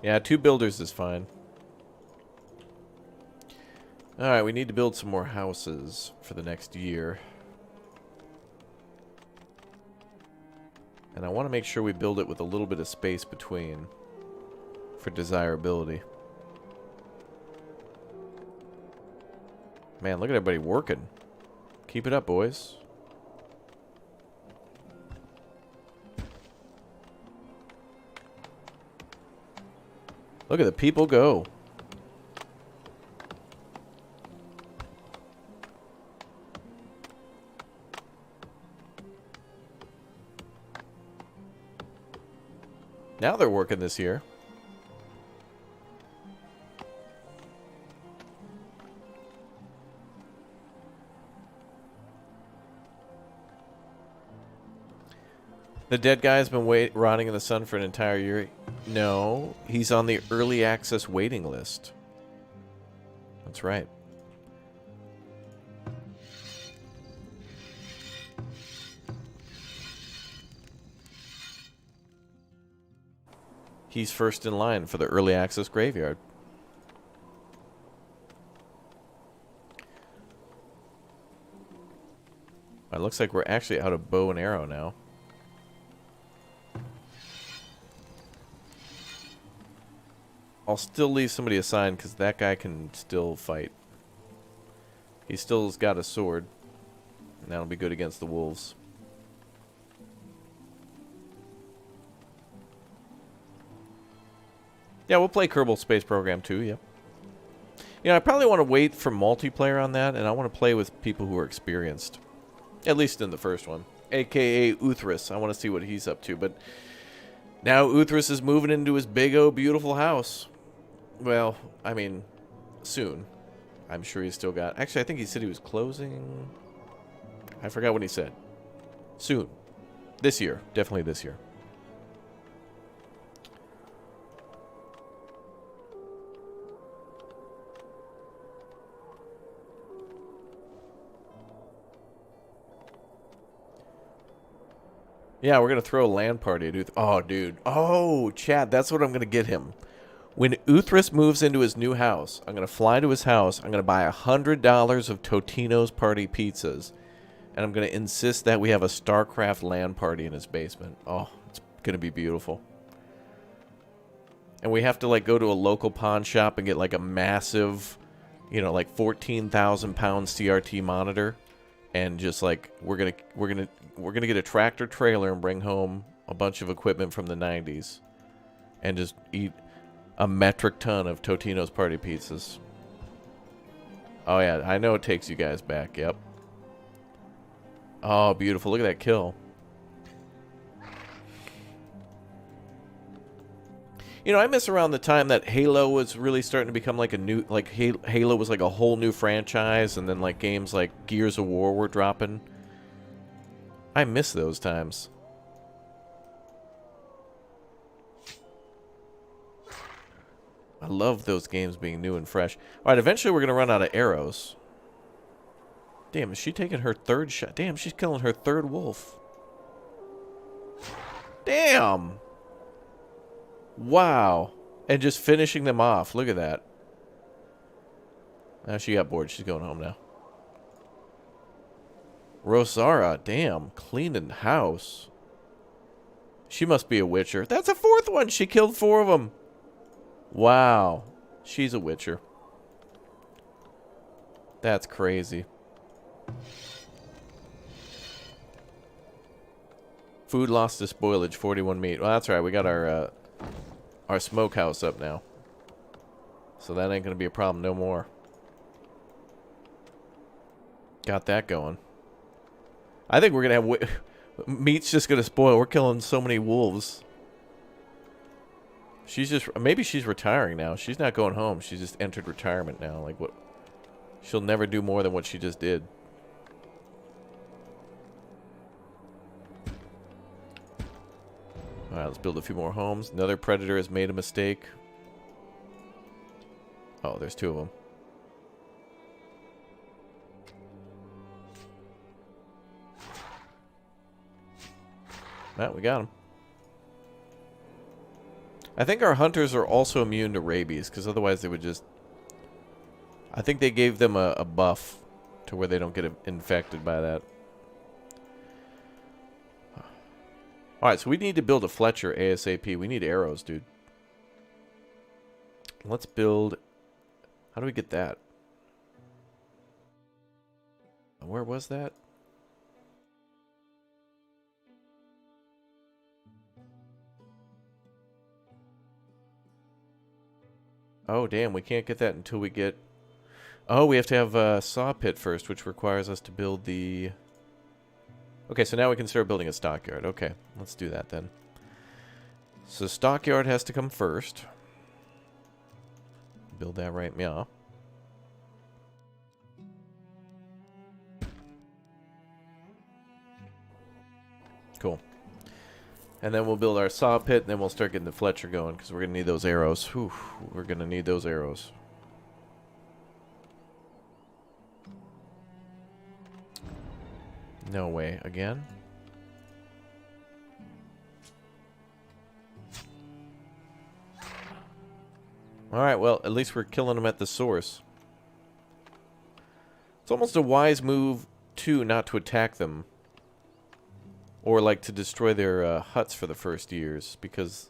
Yeah, 2 builders is fine. Alright, we need to build some more houses for the next year. And I want to make sure we build it with a little bit of space between for desirability. Man, look at everybody working. Keep it up, boys. Look at the people go. Now they're working this year. The dead guy's been rotting in the sun for an entire year. No, he's on the early access waiting list. That's right. He's first in line for the early access graveyard. It looks like we're actually out of bow and arrow now. I'll still leave somebody assigned because that guy can still fight. He still's got a sword. And that'll be good against the wolves. Yeah, we'll play Kerbal Space Program 2, yep. You know, I probably want to wait for multiplayer on that, and I want to play with people who are experienced. At least in the first one. A.K.A. Uthris. I want to see what he's up to, but now Uthris is moving into his big, beautiful house. Well, I mean, soon. I'm sure he's still got... Actually, I think he said he was closing... I forgot what he said. Soon. This year. Definitely this year. Yeah, we're going to throw a LAN party at Uthris. Oh, dude. Oh, Chad, that's what I'm going to get him. When Uthris moves into his new house, I'm going to fly to his house. I'm going to buy $100 of Totino's Party pizzas. And I'm going to insist that we have a StarCraft LAN party in his basement. Oh, it's going to be beautiful. And we have to, like, go to a local pawn shop and get, like, a massive, you know, like 14,000-pound CRT monitor. And just, like, we're gonna get a tractor trailer and bring home a bunch of equipment from the 90s. And just eat a metric ton of Totino's Party pizzas. Oh, yeah. I know it takes you guys back. Yep. Oh, beautiful. Look at that kill. You know, I miss around the time that Halo was really starting to become like a new... Like, Halo was like a whole new franchise. And then, like, games like Gears of War were dropping. I miss those times. I love those games being new and fresh. Alright, eventually we're going to run out of arrows. Damn, is she taking her third shot? Damn, she's killing her third wolf. Damn! Wow. And just finishing them off. Look at that. Now she got bored. She's going home now. Rosara, damn. Cleaning house. She must be a witcher. That's a fourth one! She killed 4 of them. Wow. She's a witcher. That's crazy. Food lost to spoilage, 41 meat. Well, that's right. We got our smokehouse up now. So that ain't going to be a problem no more. Got that going. I think we're going to have... Meat's just going to spoil. We're killing so many wolves. She's just... Maybe she's retiring now. She's not going home. She's just entered retirement now. Like, what... She'll never do more than what she just did. Alright, let's build a few more homes. Another predator has made a mistake. Oh, there's 2 of them. Well, we got them. I think our hunters are also immune to rabies, because otherwise they would just... I think they gave them a buff to where they don't get infected by that. Alright, so we need to build a Fletcher ASAP. We need arrows, dude. Let's build... How do we get that? Where was that? Oh, damn, we can't get that until we get... Oh, we have to have a saw pit first, which requires us to build the... Okay, so now we can start building a stockyard. Okay, let's do that then. So stockyard has to come first. Build that right, yeah. Cool. And then we'll build our saw pit, and then we'll start getting the Fletcher going, because we're going to need those arrows. Whew, we're going to need those arrows. No way. Again? Alright, well, at least we're killing them at the source. It's almost a wise move, too, not to attack them. Or, like, to destroy their huts for the first years. Because,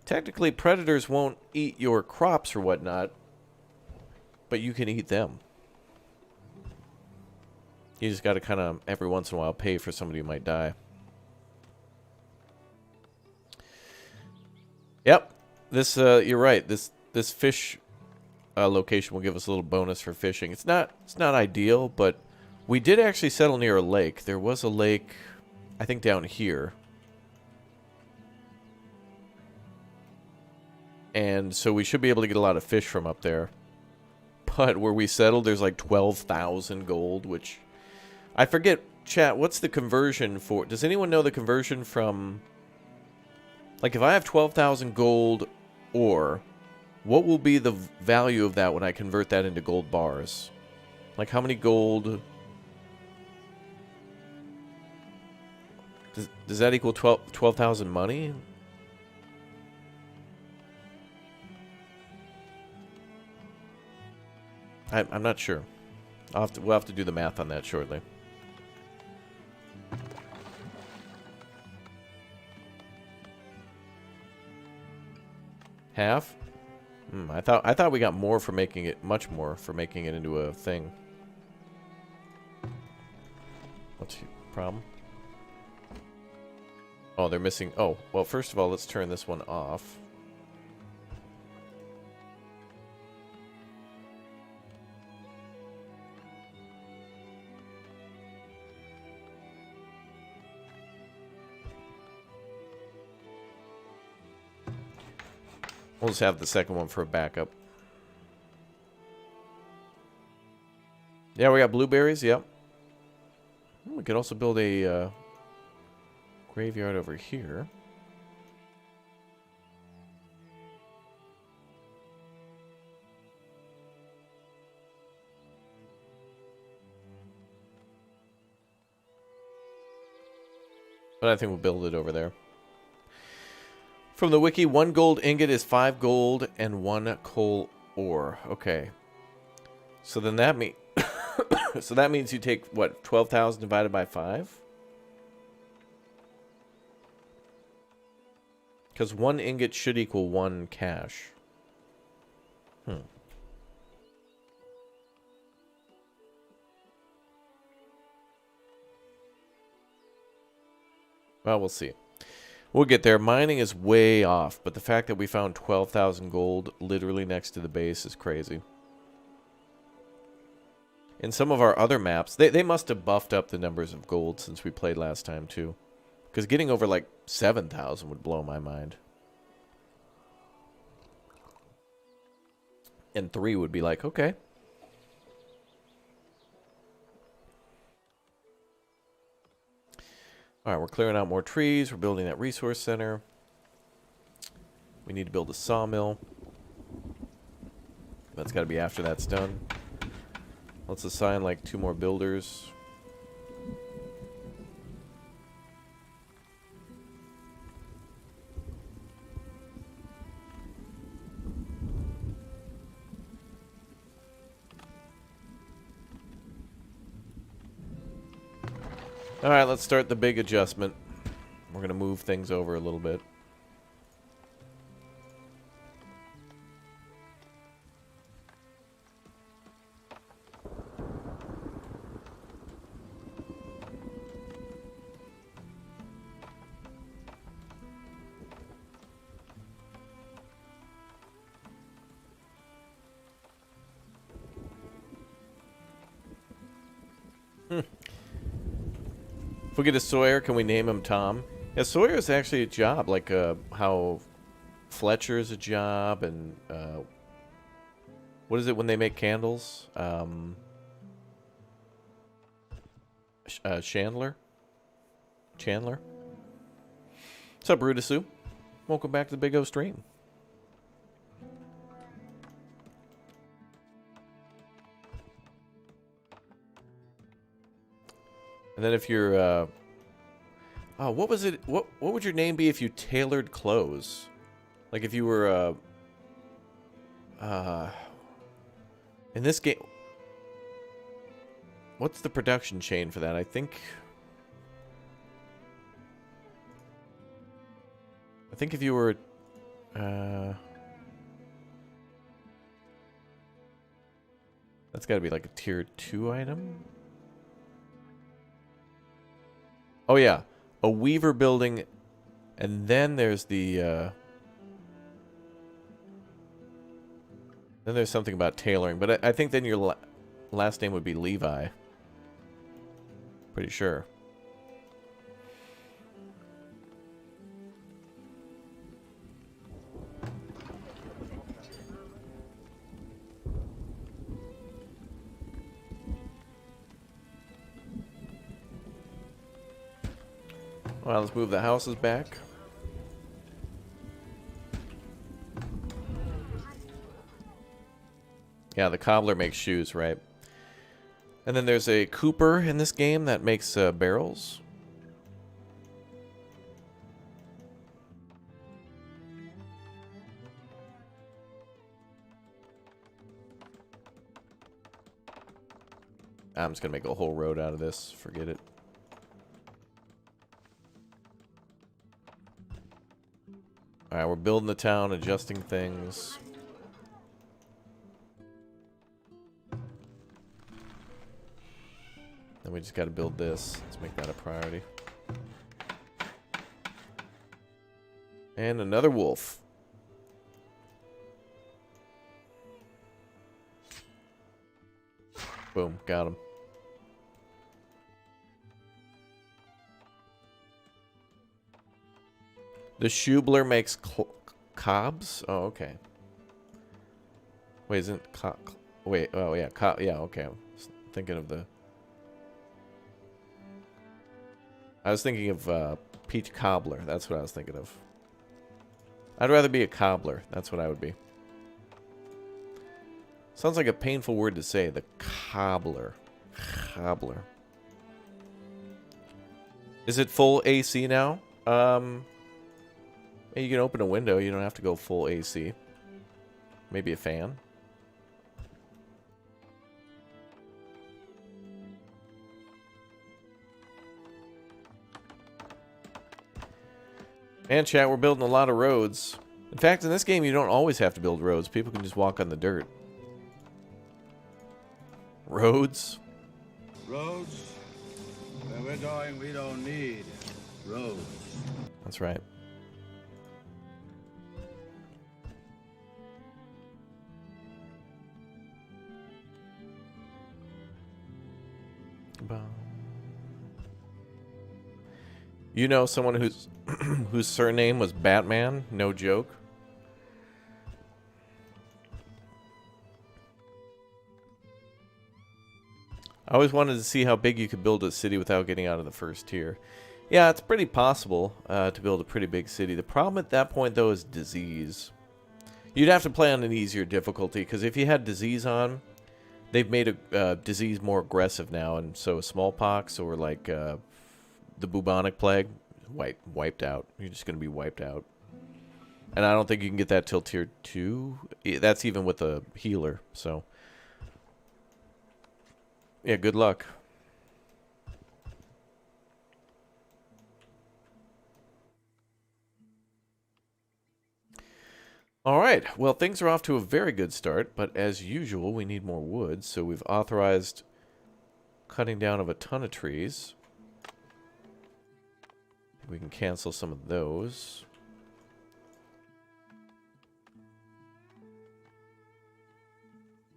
technically, predators won't eat your crops or whatnot. But you can eat them. You just gotta kind of, every once in a while, pay for somebody who might die. Yep. This, you're right. This fish location will give us a little bonus for fishing. It's not ideal, but we did actually settle near a lake. There was a lake, I think, down here. And so we should be able to get a lot of fish from up there. But where we settled, there's like 12,000 gold, which... I forget, chat, what's the conversion for... Does anyone know the conversion from... Like, if I have 12,000 gold ore, what will be the value of that when I convert that into gold bars? Like, how many gold... Does that equal 12,000 money? I'm not sure. We'll have to do the math on that shortly. Half? I thought we got more for making it, much more for making it into a thing. What's the problem? Oh, they're missing... Oh, well, first of all, let's turn this one off. We'll just have the second one for a backup. Yeah, we got blueberries, yep. We could also build a graveyard over here. But I think we'll build it over there. From the wiki, 1 gold ingot is 5 gold and 1 coal ore. Okay. So then that means... so that means you take, what, 12,000 divided by 5? Because 1 ingot should equal 1 cash. Well, we'll see. We'll get there. Mining is way off, but the fact that we found 12,000 gold literally next to the base is crazy. In some of our other maps, they must have buffed up the numbers of gold since we played last time, too. Because getting over, like, 7,000 would blow my mind. And 3 would be like, okay. Alright, we're clearing out more trees. We're building that resource center. We need to build a sawmill. That's got to be after that's done. Let's assign like 2 more builders. Alright, let's start the big adjustment. We're going to move things over a little bit. If we get a Sawyer, can we name him Tom? Yeah, Sawyer is actually a job, like how Fletcher is a job, and what is it when they make candles? Chandler? Chandler? What's up, Brutusu? Welcome back to the Big O stream. And then if you're, oh, what was it? What would your name be if you tailored clothes? Like if you were, in this game, what's the production chain for that? I think if you were, that's got to be like a tier 2 item. Oh yeah, a weaver building, and then there's the, then there's something about tailoring, but I think then your last name would be Levi. Pretty sure. Well, let's move the houses back. Yeah, the cobbler makes shoes, right? And then there's a cooper in this game that makes barrels. I'm just gonna make a whole road out of this. Forget it. Alright, we're building the town, adjusting things. Then we just gotta build this. Let's make that a priority. And another wolf. Boom, got him. The Schubler makes cobs? Oh, okay. Wait, isn't wait, oh yeah, yeah, okay. I was thinking of the... I was thinking of peach cobbler. That's what I was thinking of. I'd rather be a cobbler. That's what I would be. Sounds like a painful word to say. The cobbler. Cobbler. Is it full AC now? You can open a window. You don't have to go full AC. Maybe a fan. And chat, we're building a lot of roads. In fact, in this game, you don't always have to build roads. People can just walk on the dirt. Roads? Roads? Where we're going, we don't need roads. That's right. You know someone whose whose surname was Batman? No joke. I always wanted to see how big you could build a city without getting out of the first tier. Yeah, it's pretty possible to build a pretty big city. The problem at that point, though, is disease. You'd have to play on an easier difficulty, because if you had disease on, they've made a disease more aggressive now, and so smallpox or like the bubonic plague, wiped out. You're just going to be wiped out. And I don't think you can get that till tier 2. That's even with a healer, so... Yeah, good luck. Alright, well, things are off to a very good start, but as usual, we need more wood, so we've authorized cutting down of a ton of trees. We can cancel some of those.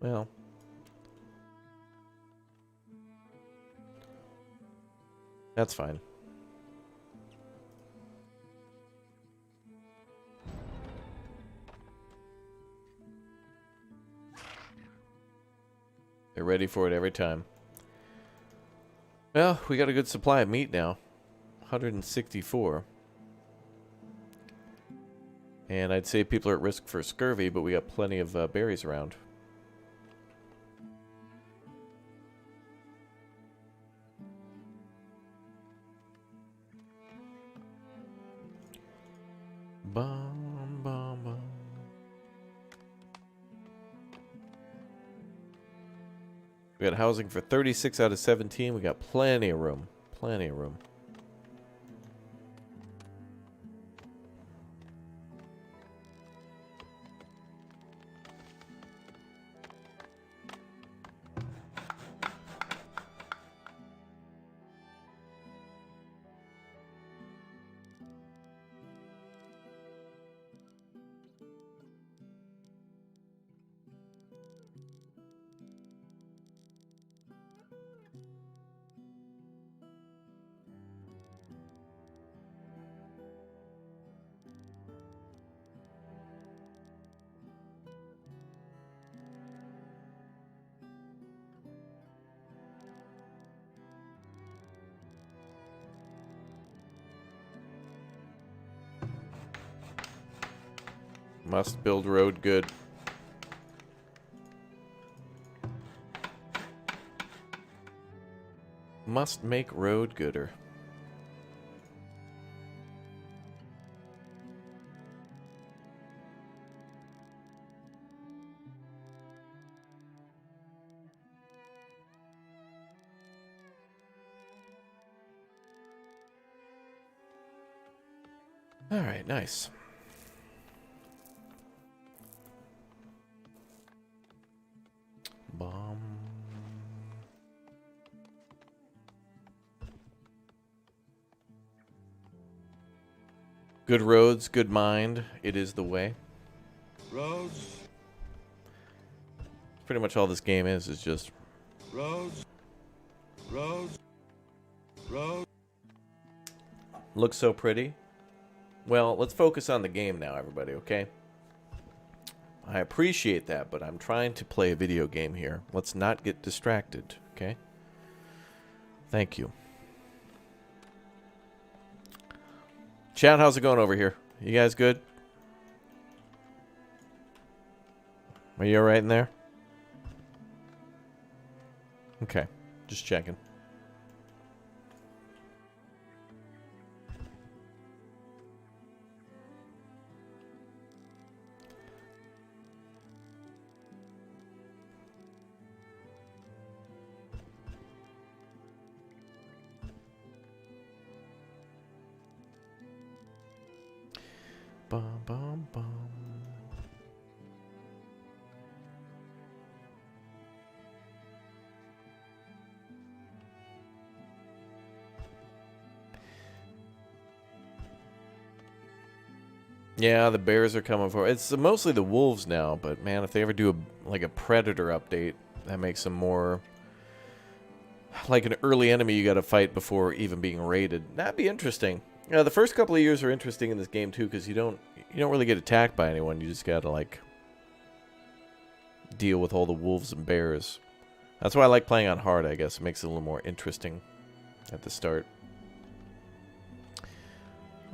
Well... That's fine. ready for it every time. Well, we got a good supply of meat now. 164. And I'd say people are at risk for scurvy, but we got plenty of berries around. Bum, bum, bum. We got housing for 36 out of 17. We got plenty of room. Plenty of room. Must build road good. Must make road gooder. All right, nice. Bomb. Good roads, good mind. It is the way. Roads, Pretty much all this game is just roads, roads, roads. looks so pretty. Well, let's focus on the game now, everybody, okay? I appreciate that, but I'm trying to play a video game here. Let's not get distracted, okay? Thank you. Chat, how's it going over here? You guys good? Are you alright in there? Okay, just checking. Bum, bum, bum. Yeah, the bears are coming for it. It's mostly the wolves now, but man, if they ever do like a predator update, that makes them more like an early enemy you got to fight before even being raided. That'd be interesting. Yeah, the first couple of years are interesting in this game too, because you don't really get attacked by anyone. You just gotta like deal with all the wolves and bears. That's why I like playing on hard. I guess it makes it a little more interesting at the start.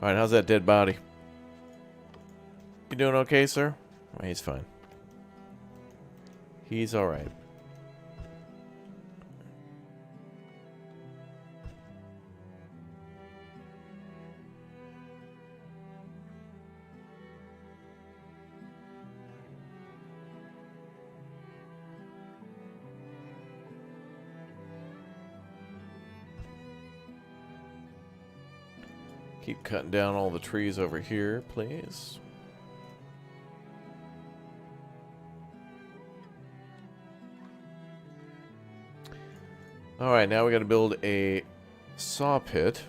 All right, how's that dead body? You doing okay, sir? Oh, he's fine. He's all right. Keep cutting down all the trees over here, please. All right, now we got to build a saw pit.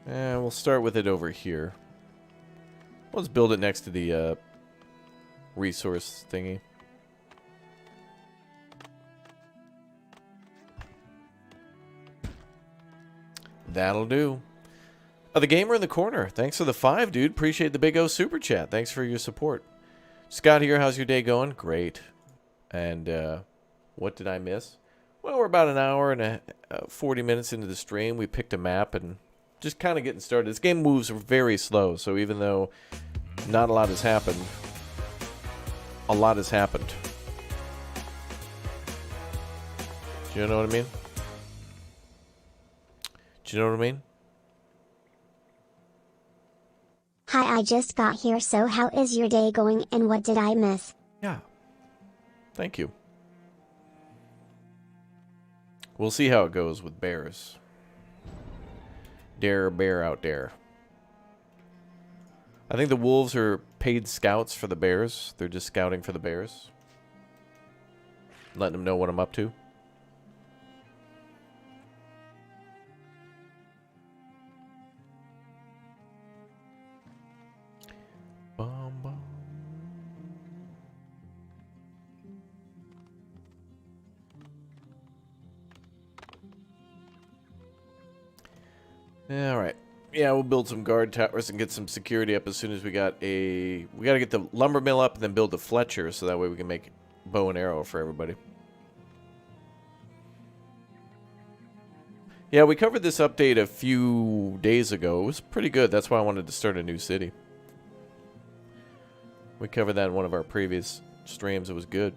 And we'll start with it over here. Let's build it next to the resource thingy. That'll do. The gamer in the corner. Thanks for the 5, dude. Appreciate the big O super chat. Thanks for your support. Scott here. How's your day going? Great. And what did I miss? Well, we're about an hour and 40 minutes into the stream. We picked a map and just kind of getting started. This game moves very slow, so even though not a lot has happened, a lot has happened. Do you know what I mean? Do you know what I mean? Hi, I just got here, so how is your day going and what did I miss? Yeah. Thank you. We'll see how it goes with bears. Dare bear out there. I think the wolves are paid scouts for the bears. They're just scouting for the bears. Letting them know what I'm up to. Bum, bum. Yeah, all right. Yeah, we'll build some guard towers and get some security up as soon as we got a... We got to get the lumber mill up and then build the Fletcher so that way we can make bow and arrow for everybody. Yeah, we covered this update a few days ago. It was pretty good. That's why I wanted to start a new city. We covered that in one of our previous streams. It was good.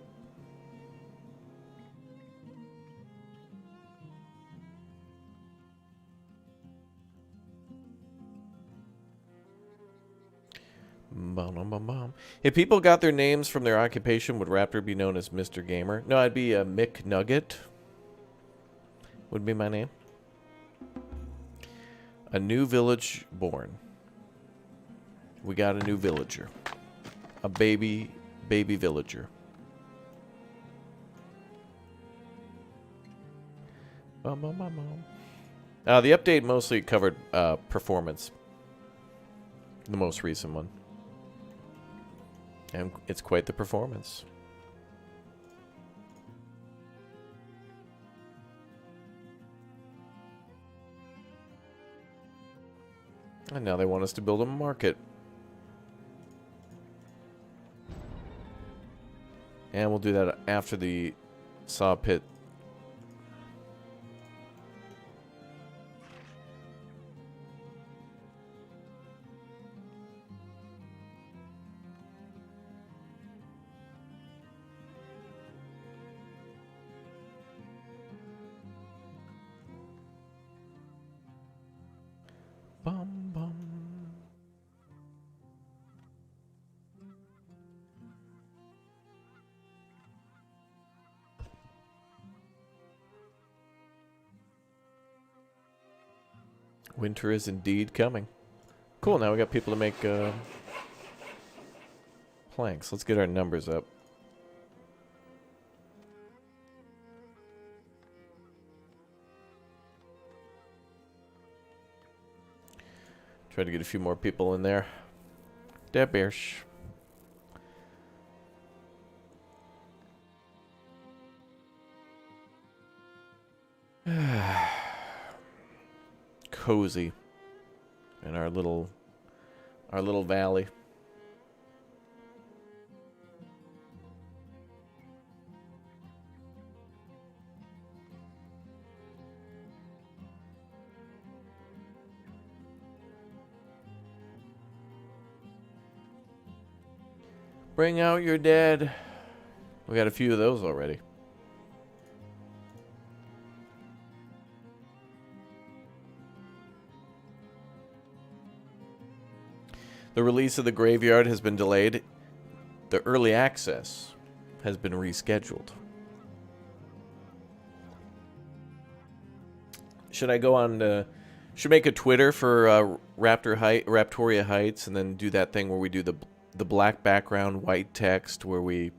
If people got their names from their occupation, would Raptor be known as Mr. Gamer? No, I'd be a Mick Nugget. Would be my name. A new village born. We got a new villager. A baby villager. The update mostly covered performance. The most recent one. And it's quite the performance. And now they want us to build a market. And we'll do that after the saw pit. Bum, bum. Winter is indeed coming. Cool, now we got people to make planks. Let's get our numbers up. Try to get a few more people in there. Der Bärsch. Cozy in our little valley. Bring out your dead. We got a few of those already. The release of the graveyard has been delayed. The early access has been rescheduled. Should I go on should make a Twitter for Raptoria Heights and then do that thing where we do the black background, white text, where we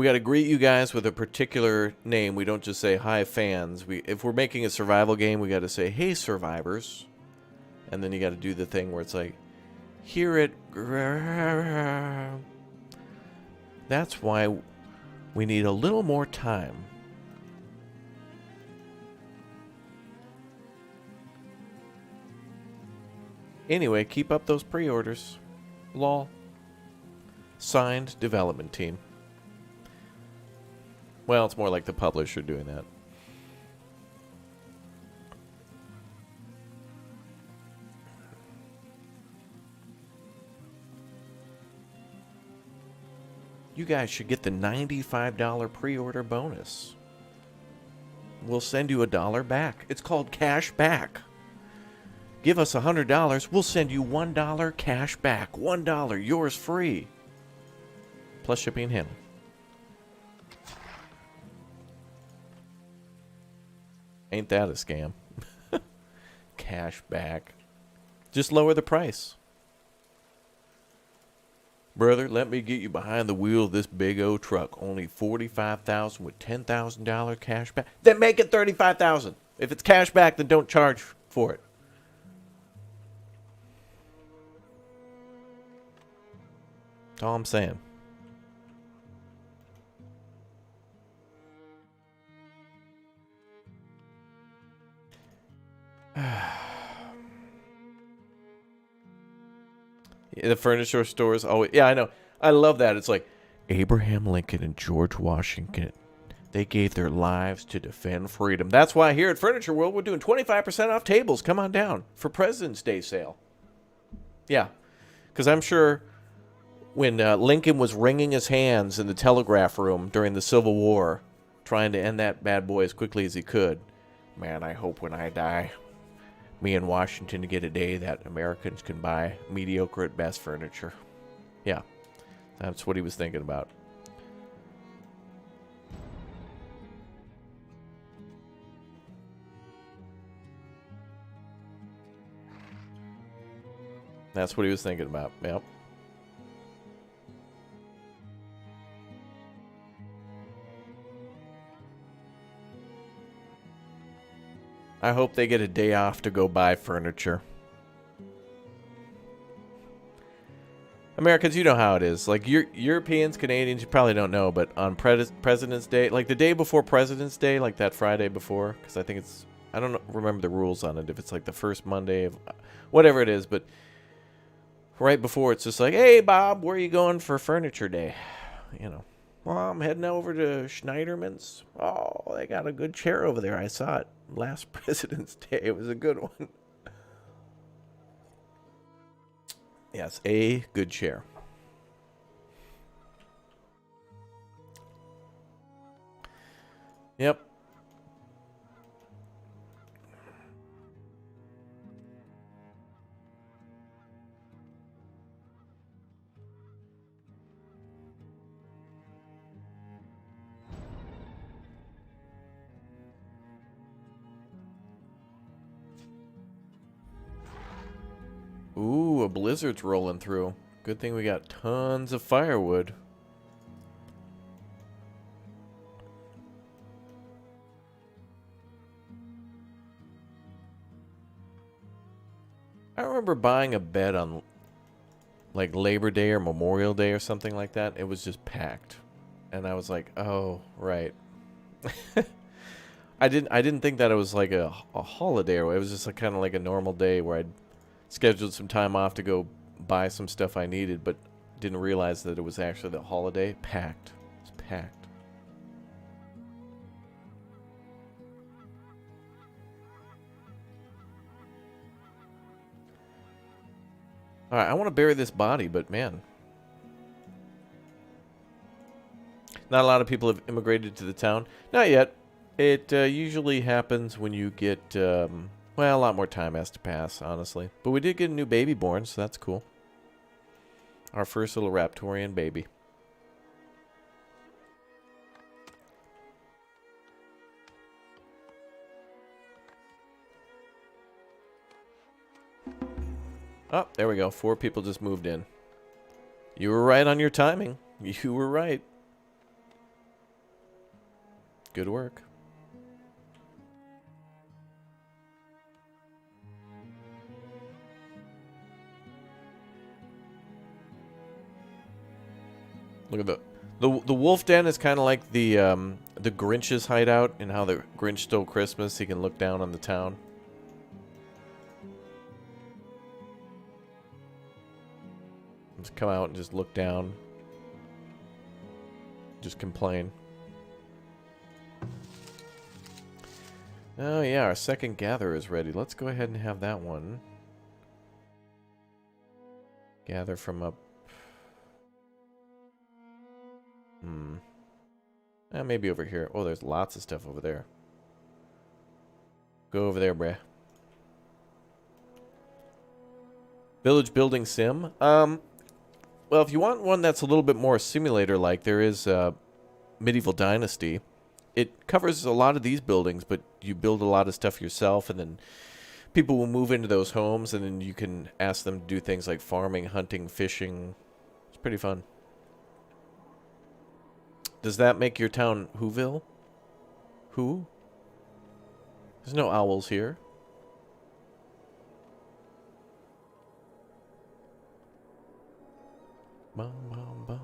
got to greet you guys with a particular name. We don't just say hi fans. If we're making a survival game, we got to say hey survivors. And then you got to do the thing where it's like, hear it. That's why we need a little more time. Anyway, keep up those pre-orders. Lol. Signed, development team. Well, it's more like the publisher doing that. You guys should get the $95 pre-order bonus. We'll send you $1 back. It's called cash back. Give us $100, we'll send you $1 cash back. $1, yours free. Plus shipping and handling. Ain't that a scam? Cash back. Just lower the price. Brother, let me get you behind the wheel of this big old truck. Only $45,000 with $10,000 cash back. Then make it $35,000. If it's cash back, then don't charge for it. That's all I'm saying. The furniture stores always... Yeah, I know. I love that. It's like Abraham Lincoln and George Washington. They gave their lives to defend freedom. That's why here at Furniture World, we're doing 25% off tables. Come on down for President's Day sale. Yeah, because I'm sure when Lincoln was wringing his hands in the telegraph room during the Civil War, trying to end that bad boy as quickly as he could, man, I hope when I die, me and Washington get a day that Americans can buy mediocre at best furniture. Yeah, that's what he was thinking about. That's what he was thinking about. Yep. I hope they get a day off to go buy furniture. Americans, you know how it is. Like, Europeans, Canadians, you probably don't know, but on President's Day, like the day before President's Day, like that Friday before, because I think it's, I don't remember the rules on it, if it's like the first Monday of, whatever it is, but right before, it's just like, hey, Bob, where are you going for Furniture Day? You know, well, I'm heading over to Schneiderman's. Oh, they got a good chair over there. I saw it last President's Day. It was a good one. Yes, a good chair. Yep. Ooh, a blizzard's rolling through. Good thing we got tons of firewood. I remember buying a bed on like Labor Day or Memorial Day or something like that. It was just packed. And I was like, oh, right. I didn't think that it was like a holiday, or it was just like kind of like a normal day where I'd scheduled some time off to go buy some stuff I needed, but didn't realize that it was actually the holiday. Packed. It's packed. Alright, I want to bury this body, but man. Not a lot of people have immigrated to the town. Not yet. It usually happens when you get... well, a lot more time has to pass, honestly. But we did get a new baby born, so that's cool. Our first little Raptorian baby. Oh, there we go. 4 people just moved in. You were right on your timing. You were right. Good work. Look at the wolf den is kind of like the Grinch's hideout, and how the Grinch stole Christmas. He can look down on the town. Just come out and just look down. Just complain. Oh yeah, our second gatherer is ready. Let's go ahead and have that one. Gather from up... maybe over here. Oh, there's lots of stuff over there. Go over there, bruh. Village building sim. Well, if you want one that's a little bit more simulator-like, there is Medieval Dynasty. It covers a lot of these buildings, but you build a lot of stuff yourself, and then people will move into those homes, and then you can ask them to do things like farming, hunting, fishing. It's pretty fun. Does that make your town Whoville? Who? There's no owls here. Bum, bum, bum.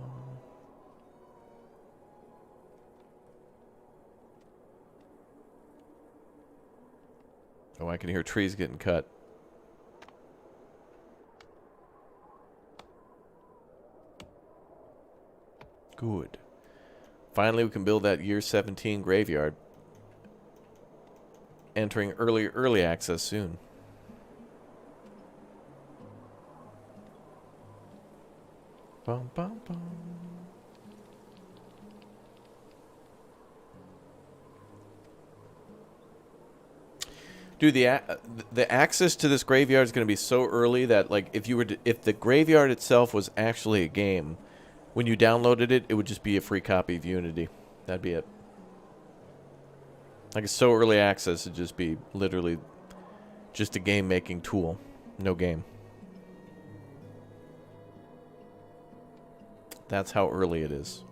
Oh, I can hear trees getting cut. Good. Finally, we can build that year 17 graveyard. Entering early access soon. Bum, bum, bum. Dude, the access to this graveyard is going to be so early that, like, if the graveyard itself was actually a game, when you downloaded it, it would just be a free copy of Unity. That'd be it. Like, it's so early access, it'd just be literally just a game-making tool. No game. That's how early it is.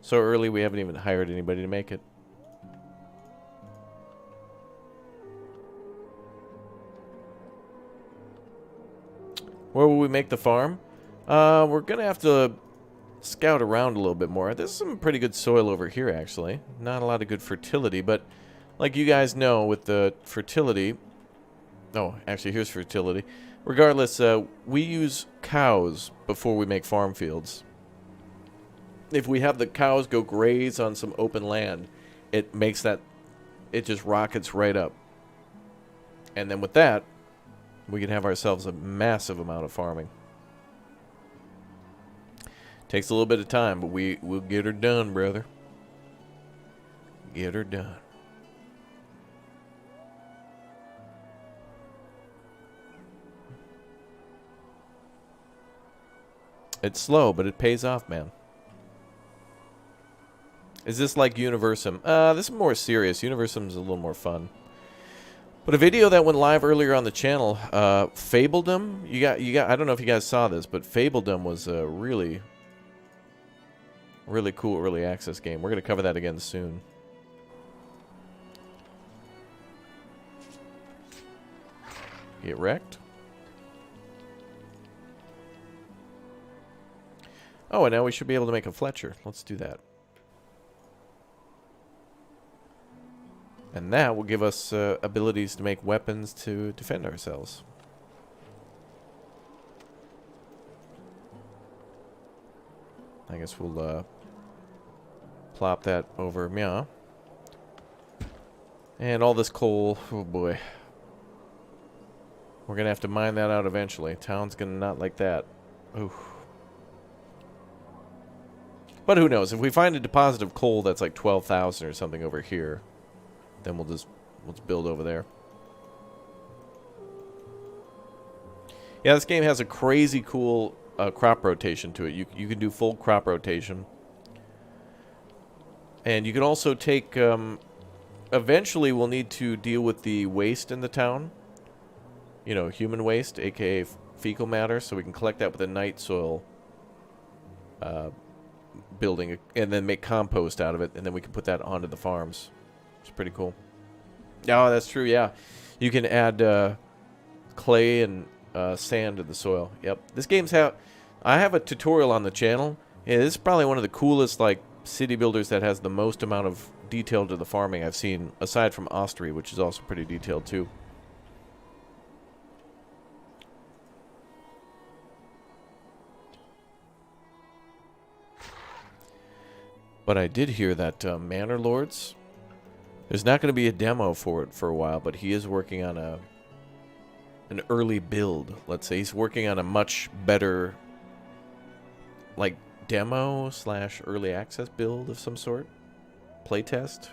So early, we haven't even hired anybody to make it. Where will we make the farm? We're going to have to scout around a little bit more. There's some pretty good soil over here, actually. Not a lot of good fertility, but like you guys know, with the fertility... Oh, actually, here's fertility. Regardless, we use cows before we make farm fields. If we have the cows go graze on some open land, it makes that... It just rockets right up. And then with that, we can have ourselves a massive amount of farming. Takes a little bit of time, but we'll get her done, brother. Get her done. It's slow, but it pays off, man. Is this like Universum? This is more serious. Universum is a little more fun. But a video that went live earlier on the channel, Fabledom. You got. I don't know if you guys saw this, but Fabledom was a really cool early access game. We're gonna cover that again soon. Get wrecked. Oh, and now we should be able to make a Fletcher. Let's do that. And that will give us abilities to make weapons to defend ourselves. I guess we'll plop that over. Yeah. And all this coal. Oh boy. We're going to have to mine that out eventually. Town's going to not like that. Oof. But who knows? If we find a deposit of coal that's like 12,000 or something over here, then let's build over there. Yeah, this game has a crazy cool crop rotation to it. You can do full crop rotation. And you can also take... eventually we'll need to deal with the waste in the town. You know, human waste, aka fecal matter, so we can collect that with a night soil building, and then make compost out of it, and then we can put that onto the farms. It's pretty cool. Oh, that's true, yeah. You can add clay and sand to the soil. Yep. This game's I have a tutorial on the channel. Yeah, this is probably one of the coolest, like, city builders that has the most amount of detail to the farming I've seen, aside from Austria, which is also pretty detailed, too. But I did hear that Manor Lords, there's not going to be a demo for it for a while, but he is working on an early build. Let's say he's working on a much better, like, demo / early access build of some sort. Playtest,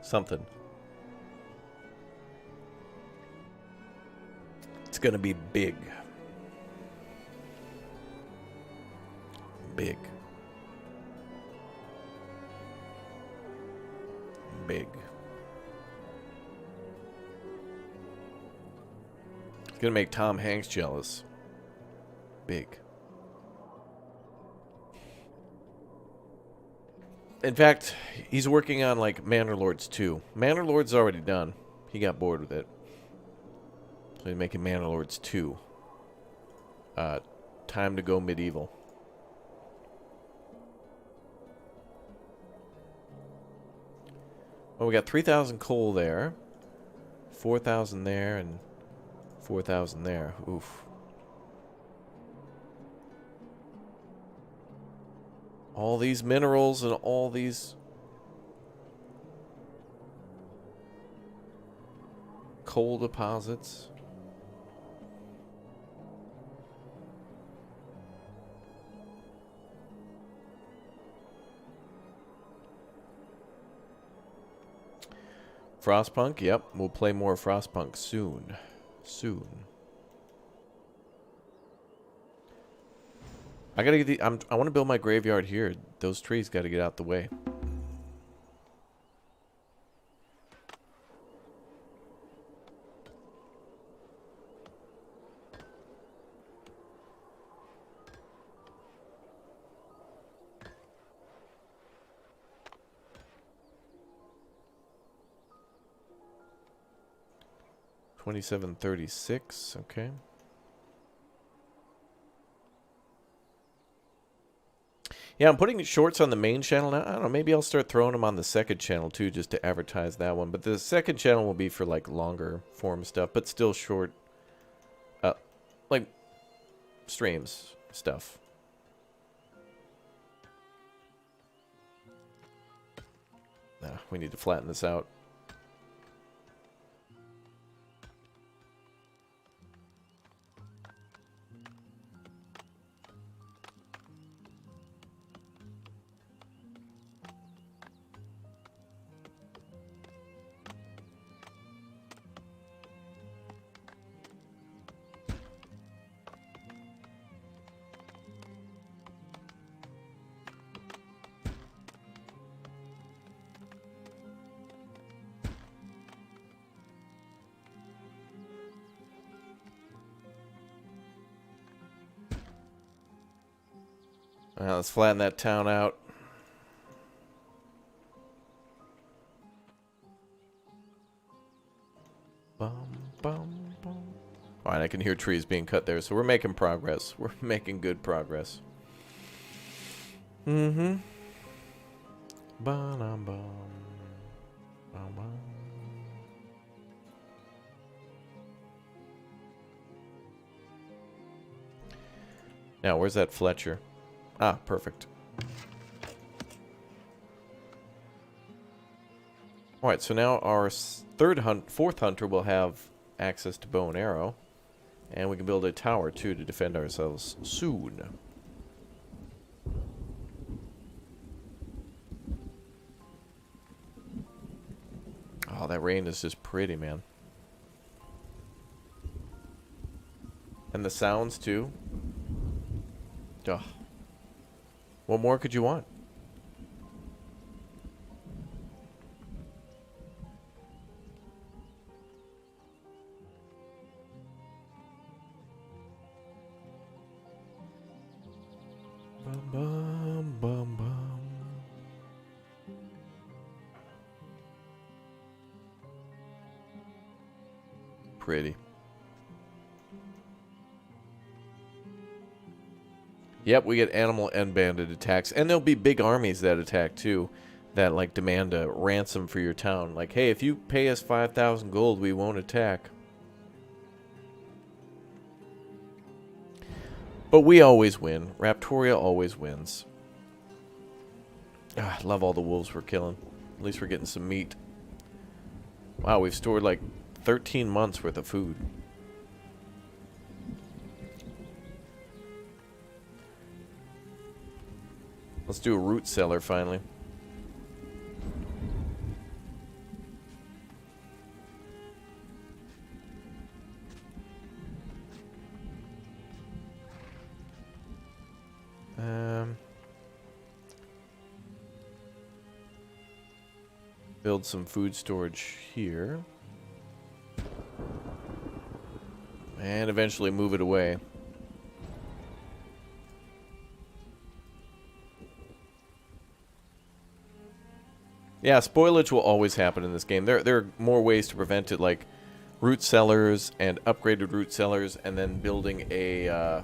something. It's going to be big. Big. Big. It's gonna make Tom Hanks jealous. Big. In fact, he's working on like Manor Lords 2. Manor Lords already done. He got bored with it. So he's making Manor Lords 2. Time to go medieval. Well, we got 3,000 coal there, 4,000 there, and 4,000 there. Oof. All these minerals and all these coal deposits. Frostpunk, yep. We'll play more Frostpunk soon. Soon. I gotta get the. I want to build my graveyard here. Those trees got to get out the way. $27.36. Okay. Yeah, I'm putting shorts on the main channel now. I don't know, maybe I'll start throwing them on the second channel too, just to advertise that one. But the second channel will be for like longer form stuff, but still short, like streams stuff. We need to flatten this out. Let's flatten that town out. Bum, bum, bum. Alright, I can hear trees being cut there, so we're making progress. We're making good progress. Mm-hmm. Ba-dum, bum. Bum, bum. Now, where's that Fletcher? Ah, perfect. Alright, so now our fourth hunter will have access to bow and arrow. And we can build a tower, too, to defend ourselves soon. Oh, that rain is just pretty, man. And the sounds, too. Ugh. What more could you want? Bum, bum, bum, bum. Pretty. Yep, we get animal and bandit attacks. And there'll be big armies that attack, too. That, like, demand a ransom for your town. Like, hey, if you pay us 5,000 gold, we won't attack. But we always win. Raptoria always wins. Ah, I love all the wolves we're killing. At least we're getting some meat. Wow, we've stored like 13 months worth of food. Let's do a root cellar finally. Build some food storage here. And eventually move it away. Yeah, spoilage will always happen in this game. There are more ways to prevent it, like root cellars and upgraded root cellars, and then building a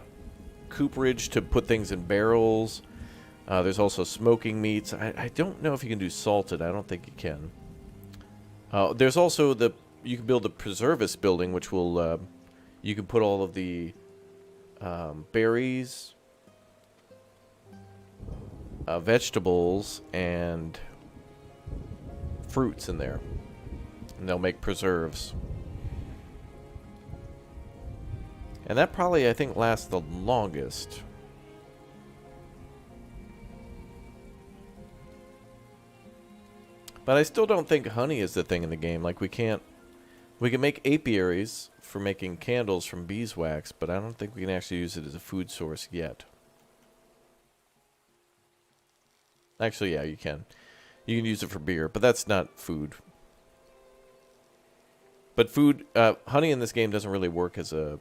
cooperage to put things in barrels. There's also smoking meats. I don't know if you can do salted. I don't think you can. There's also you can build a preservist building, which will you can put all of the berries, vegetables, and fruits in there, and they'll make preserves. And that probably, I think, lasts the longest. But I still don't think honey is the thing in the game. Like, we can make apiaries for making candles from beeswax, but I don't think we can actually use it as a food source yet. Actually, yeah, you can. You can use it for beer, but that's not food. But honey in this game doesn't really work as a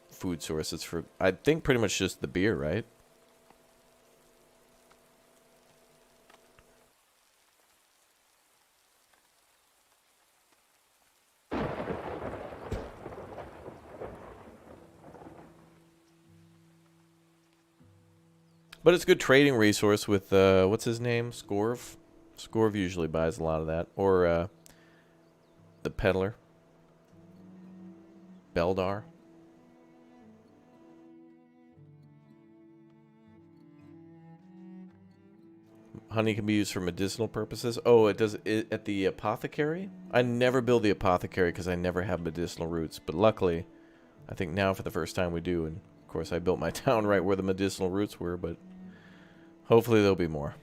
food source. It's for, I think, pretty much just the beer, right? But it's a good trading resource with, what's his name? Scorv? Scorv usually buys a lot of that. Or, the peddler. Beldar. Honey can be used for medicinal purposes. Oh, it does it at the apothecary? I never build the apothecary because I never have medicinal roots. But luckily, I think now for the first time we do. And, of course, I built my town right where the medicinal roots were, but hopefully there'll be more.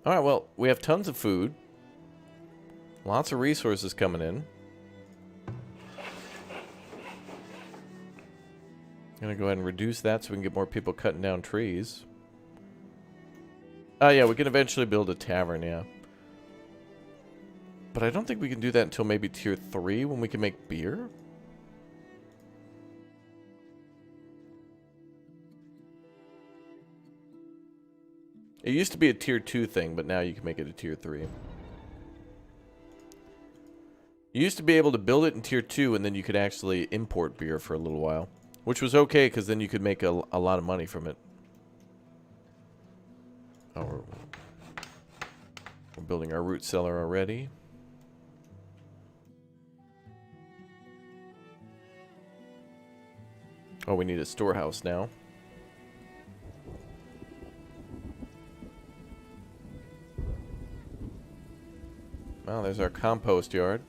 Alright, well, we have tons of food. Lots of resources coming in. I'm gonna go ahead and reduce that so we can get more people cutting down trees. Oh yeah, we can eventually build a tavern, yeah. But I don't think we can do that until maybe tier 3 when we can make beer. It used to be a tier 2 thing, but now you can make it a tier 3. You used to be able to build it in tier 2 and then you could actually import beer for a little while. Which was okay because then you could make a lot of money from it. Oh, we're building our root cellar already. Oh, we need a storehouse now. Well, there's our compost yard.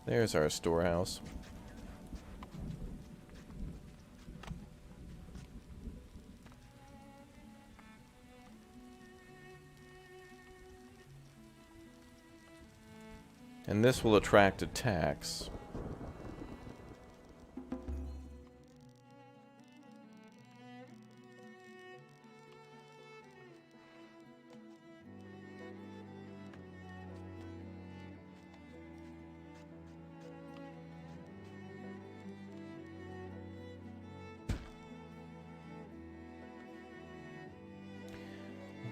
There's our storehouse. And this will attract attacks.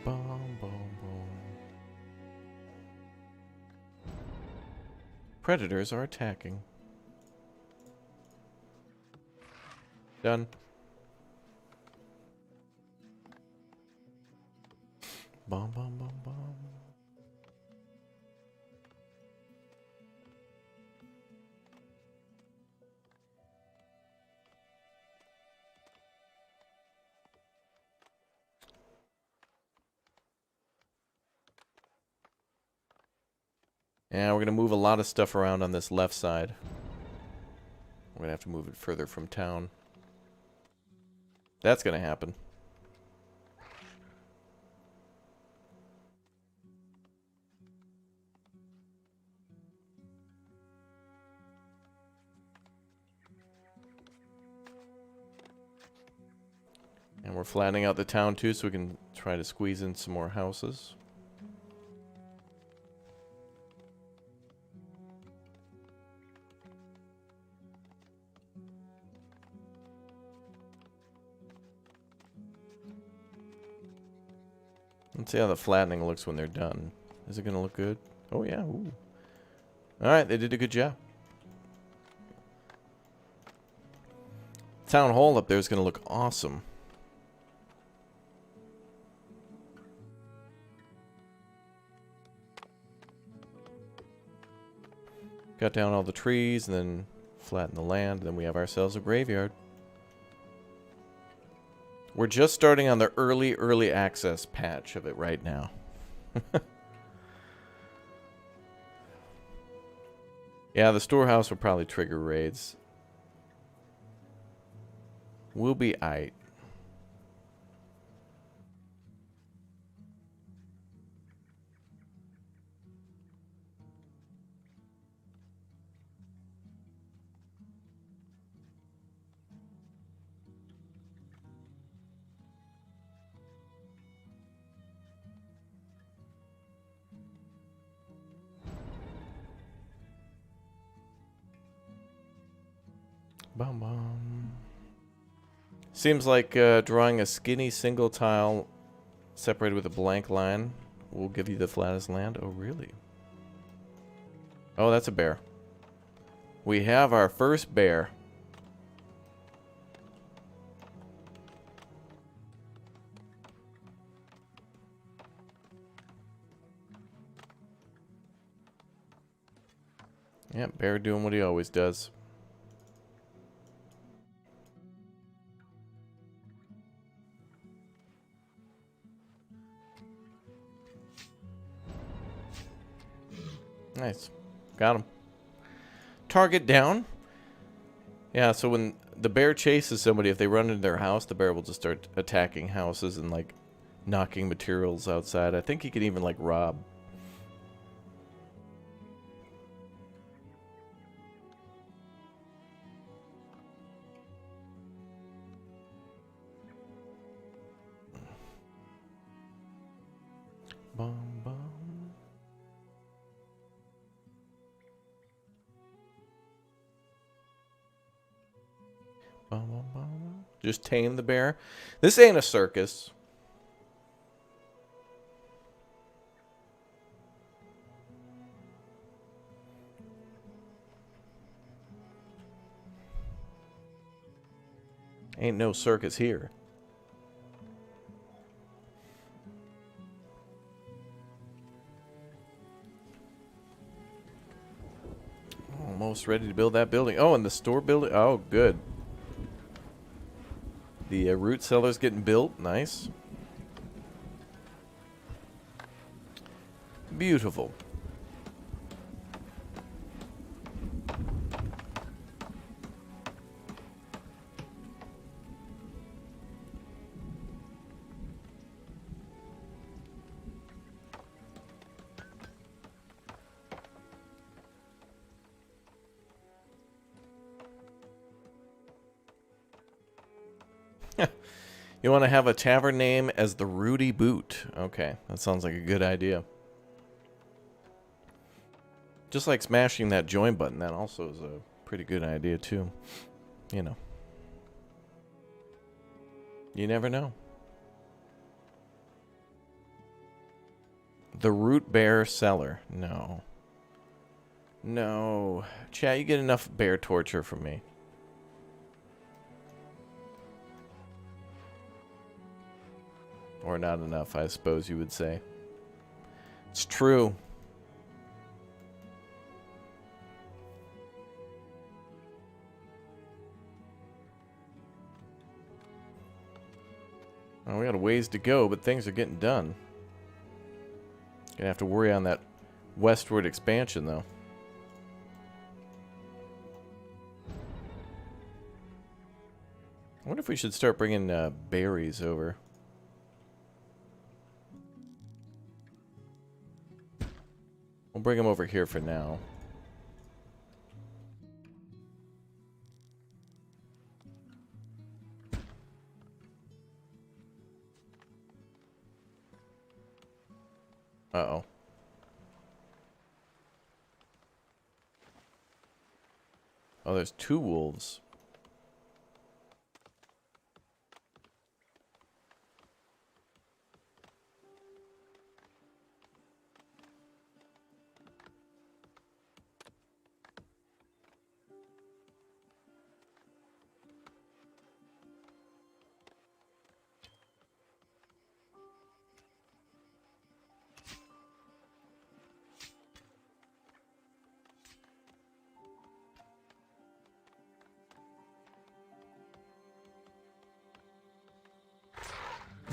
Boom, boom, boom. Predators are attacking. Done. Bum, bum, bum, bum. Yeah, we're going to move a lot of stuff around on this left side. We're going to have to move it further from town. That's going to happen. And we're flattening out the town too, so we can try to squeeze in some more houses. Let's see how the flattening looks when they're done. Is it going to look good? Oh, yeah. Ooh. All right, they did a good job. Town hall up there is going to look awesome. Cut down all the trees and then flatten the land. Then we have ourselves a graveyard. We're just starting on the early access patch of it right now. Yeah, the storehouse will probably trigger raids. We'll be aight. Bum bum. Seems like drawing a skinny single tile separated with a blank line will give you the flattest land. Oh, really? Oh, that's a bear. We have our first bear. Yep, bear doing what he always does. Nice. Got him. Target down. Yeah, so when the bear chases somebody, if they run into their house, the bear will just start attacking houses and, like, knocking materials outside. I think he can even, like, rob. Bum, bum. Bum, bum, bum. Just tame the bear. This ain't a circus. Ain't no circus here. Almost ready to build that building. Oh, and the store building. Oh, good. The root cellar's getting built. Nice. Beautiful. You want to have a tavern name as the Rudy Boot. Okay, that sounds like a good idea. Just like smashing that join button, that also is a pretty good idea too. You know. You never know. The Root Bear Cellar. No. No. Chat, you get enough bear torture from me. Or not enough, I suppose you would say. It's true. Well, we got a ways to go, but things are getting done. Gonna have to worry on that westward expansion, though. I wonder if we should start bringing berries over. We'll bring them over here for now. Uh-oh. Oh, there's 2 wolves.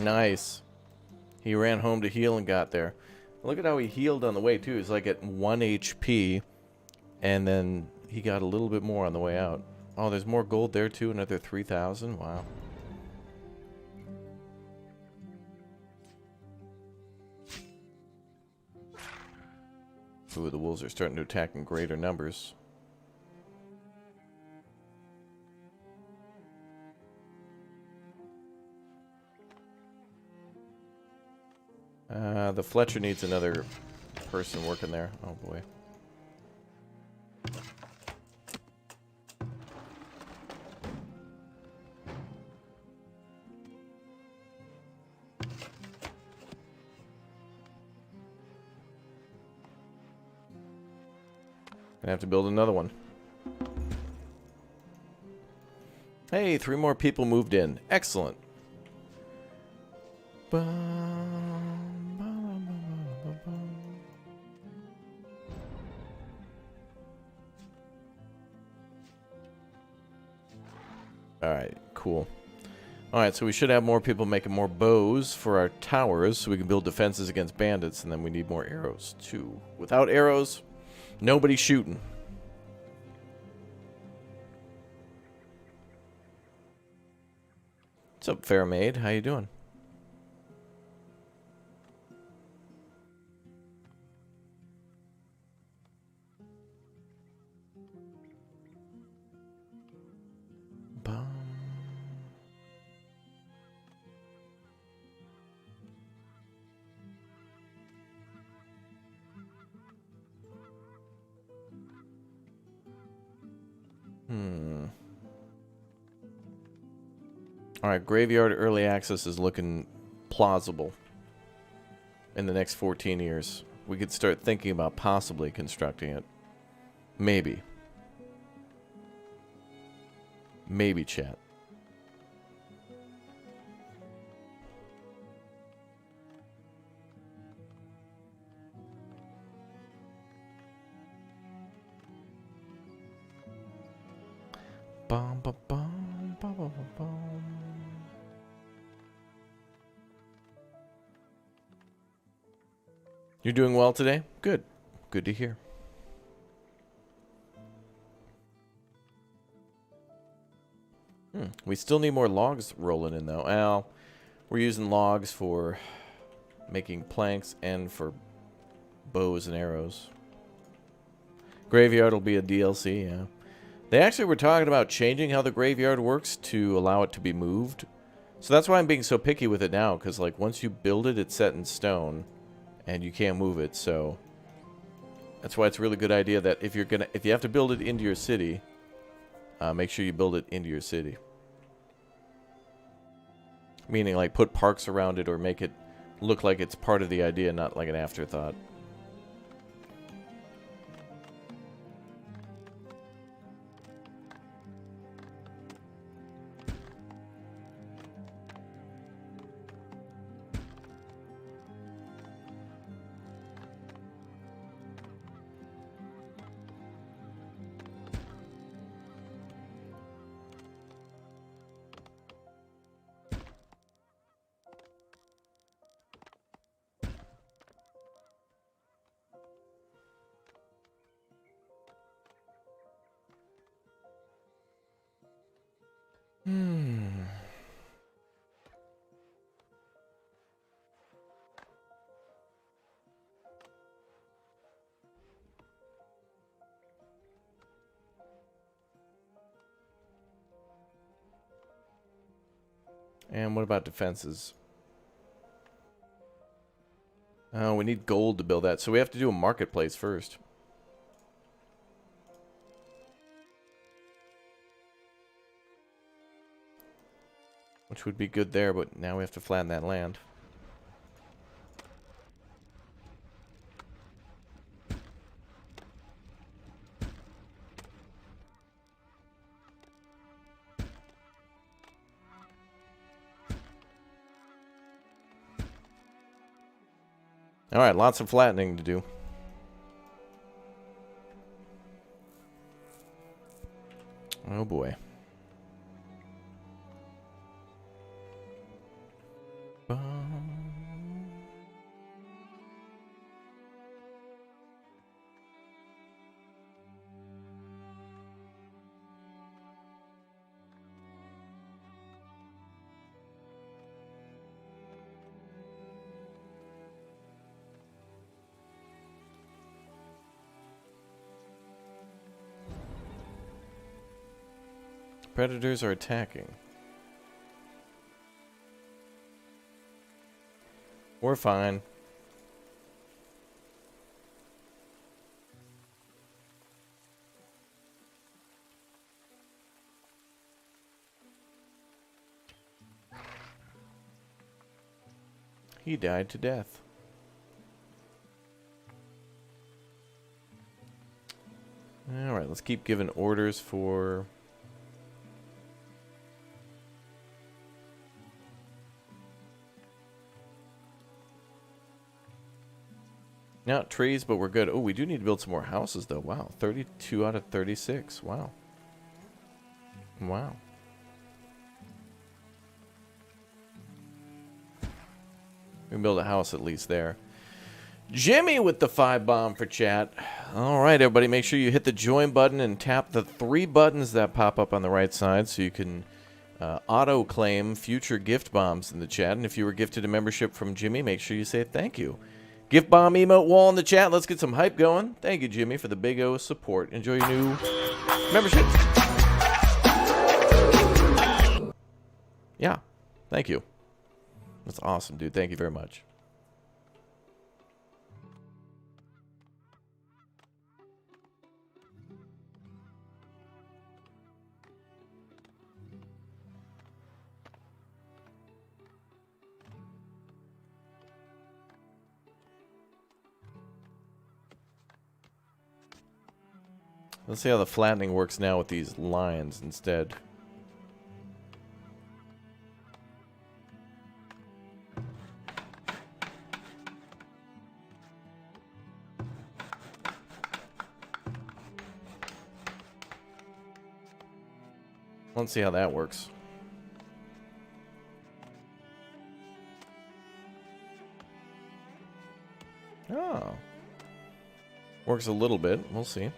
Nice. He ran home to heal and got there. Look at how he healed on the way, too. He's like at 1 HP, and then he got a little bit more on the way out. Oh, there's more gold there, too. Another 3,000. Wow. Ooh, the wolves are starting to attack in greater numbers. The Fletcher needs another person working there. Oh boy. Gonna have to build another one. Hey, 3 more people moved in. Excellent. Alright, cool. Alright, so we should have more people making more bows for our towers so we can build defenses against bandits, and then we need more arrows, too. Without arrows, nobody's shooting. What's up, Fairmaid? How you doing? Alright, Graveyard Early Access is looking plausible in the next 14 years. We could start thinking about possibly constructing it. Maybe. Maybe, chat. Bum, ba, bum, ba, ba, ba, bum. You're doing well today? Good. Good to hear. We still need more logs rolling in, though. Well, we're using logs for making planks and for bows and arrows. Graveyard will be a DLC, yeah. They actually were talking about changing how the graveyard works to allow it to be moved. So that's why I'm being so picky with it now, because like once you build it, it's set in stone. And you can't move it, so that's why it's a really good idea that if you have to build it into your city, make sure you build it into your city. Meaning, like, put parks around it or make it look like it's part of the idea, not like an afterthought. And what about defenses? Oh, we need gold to build that, so we have to do a marketplace first. Which would be good there, but now we have to flatten that land. Alright, lots of flattening to do. Oh boy. Predators are attacking. We're fine. He died to death. Alright, let's keep giving orders for... Not trees, but we're good. Oh, we do need to build some more houses, though. Wow, 32 out of 36. Wow. Wow. We can build a house at least there. Jimmy with the 5 bomb for chat. All right, everybody, make sure you hit the join button and tap the 3 buttons that pop up on the right side so you can auto-claim future gift bombs in the chat. And if you were gifted a membership from Jimmy, make sure you say thank you. Gift bomb emote wall in the chat. Let's get some hype going. Thank you, Jimmy, for the big O support. Enjoy your new membership. Yeah, thank you. That's awesome, dude. Thank you very much. Let's see how the flattening works now with these lines instead. Let's see how that works. Oh. Works a little bit. We'll see.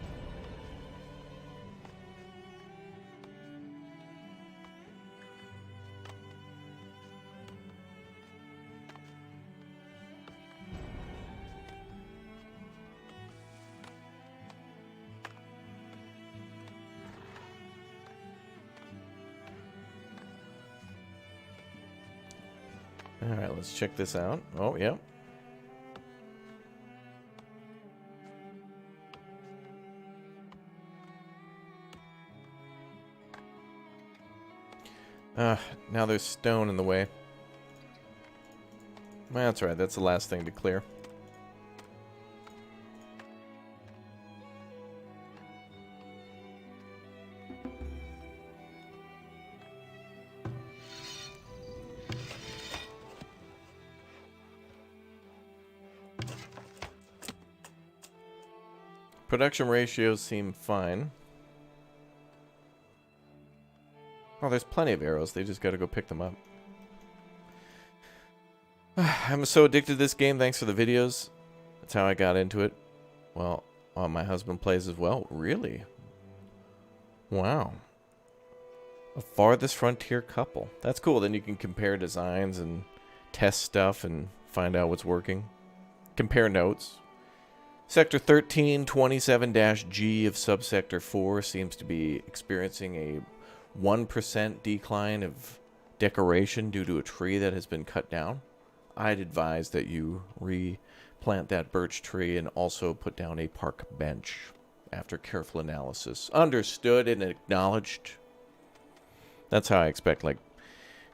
Alright, let's check this out. Oh, yeah. Now there's stone in the way. Well, that's right, that's the last thing to clear. Production ratios seem fine. Oh, there's plenty of arrows. They just gotta go pick them up. I'm so addicted to this game thanks for the videos. That's how I got into it. Well, my husband plays as well. Really? Wow. A farthest frontier couple. That's cool. Then you can compare designs and test stuff and find out what's working. Compare notes. Sector 1327-G of subsector 4 seems to be experiencing a 1% decline of decoration due to a tree that has been cut down. I'd advise that you replant that birch tree and also put down a park bench after careful analysis. Understood and acknowledged. That's how I expect, like,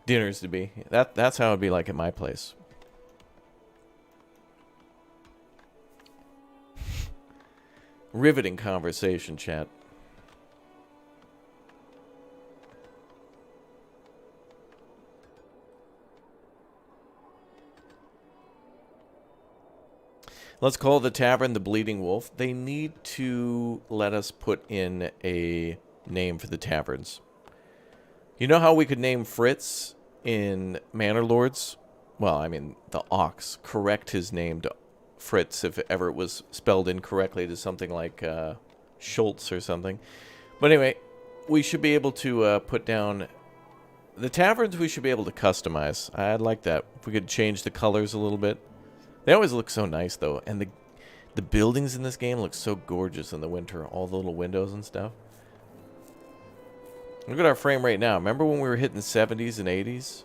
dinners to be. That's how it'd be like at my place. Riveting conversation, chat. Let's call the tavern the Bleeding Wolf. They need to let us put in a name for the taverns. You know how we could name Fritz in Manor Lords? Well, I mean, the Ox. Correct his name to Fritz if ever it was spelled incorrectly to something like Schultz or something. But anyway, we should be able to put down... The taverns we should be able to customize. I'd like that. If we could change the colors a little bit. They always look so nice, though. And the buildings in this game look so gorgeous in the winter. All the little windows and stuff. Look at our frame rate now. Remember when we were hitting 70s and 80s?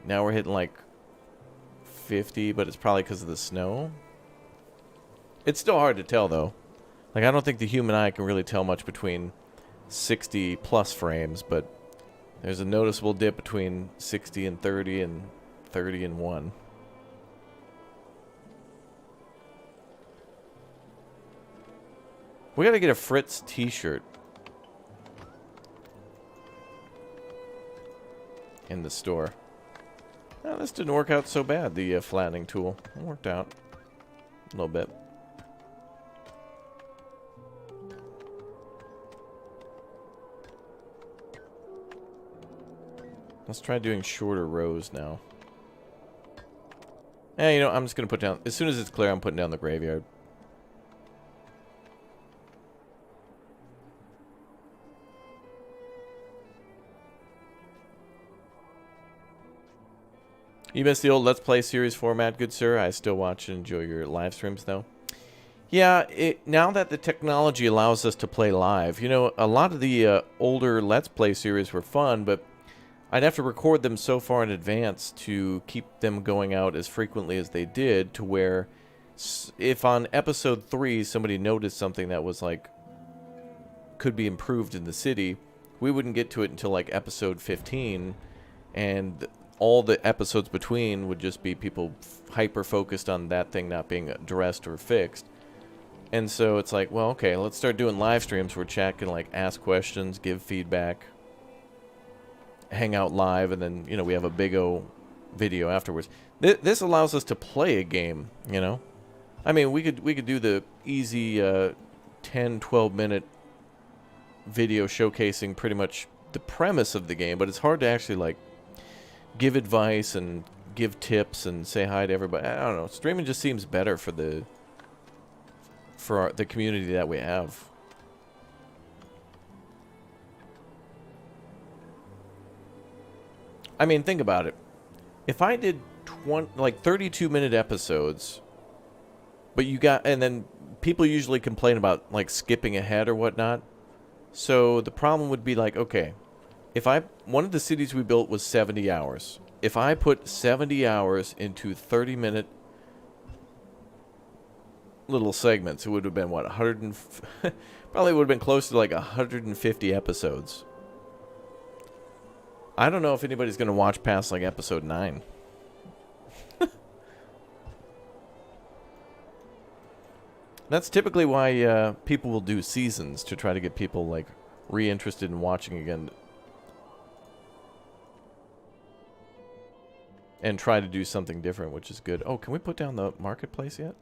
Now we're hitting like 50, but it's probably because of the snow. It's still hard to tell, though. Like, I don't think the human eye can really tell much between 60 plus frames, but there's a noticeable dip between 60 and 30 and 30 and 1. We gotta get a Fritz t-shirt in the store. Oh, this didn't work out so bad, the flattening tool. It worked out a little bit. Let's try doing shorter rows now. You know, I'm just gonna put down, as soon as it's clear, I'm putting down the graveyard. You missed the old Let's Play series format, good sir. I still watch and enjoy your live streams, though. Yeah, now that the technology allows us to play live, you know, a lot of the older Let's Play series were fun, but I'd have to record them so far in advance to keep them going out as frequently as they did, to where if on episode 3 somebody noticed something that was like, could be improved in the city, we wouldn't get to it until like episode 15, and all the episodes between would just be people hyper-focused on that thing not being addressed or fixed. And so it's like, well, okay, let's start doing live streams where chat can, like, ask questions, give feedback, hang out live, and then, you know, we have a big O video afterwards. This allows us to play a game, you know? I mean, we could do the easy 10, 12-minute video showcasing pretty much the premise of the game, but it's hard to actually, like, give advice and give tips and say hi to everybody. I don't know. Streaming just seems better for the community that we have. I mean, think about it. If I did 32-minute episodes, but and then people usually complain about like skipping ahead or whatnot. So the problem would be like, okay, if one of the cities we built was 70 hours. If I put 70 hours into 30-minute little segments, it would have been, what, probably would have been close to like 150 episodes. I don't know if anybody's going to watch past like episode 9. That's typically why people will do seasons, to try to get people like re-interested in watching again. And try to do something different, which is good. Oh, can we put down the marketplace yet?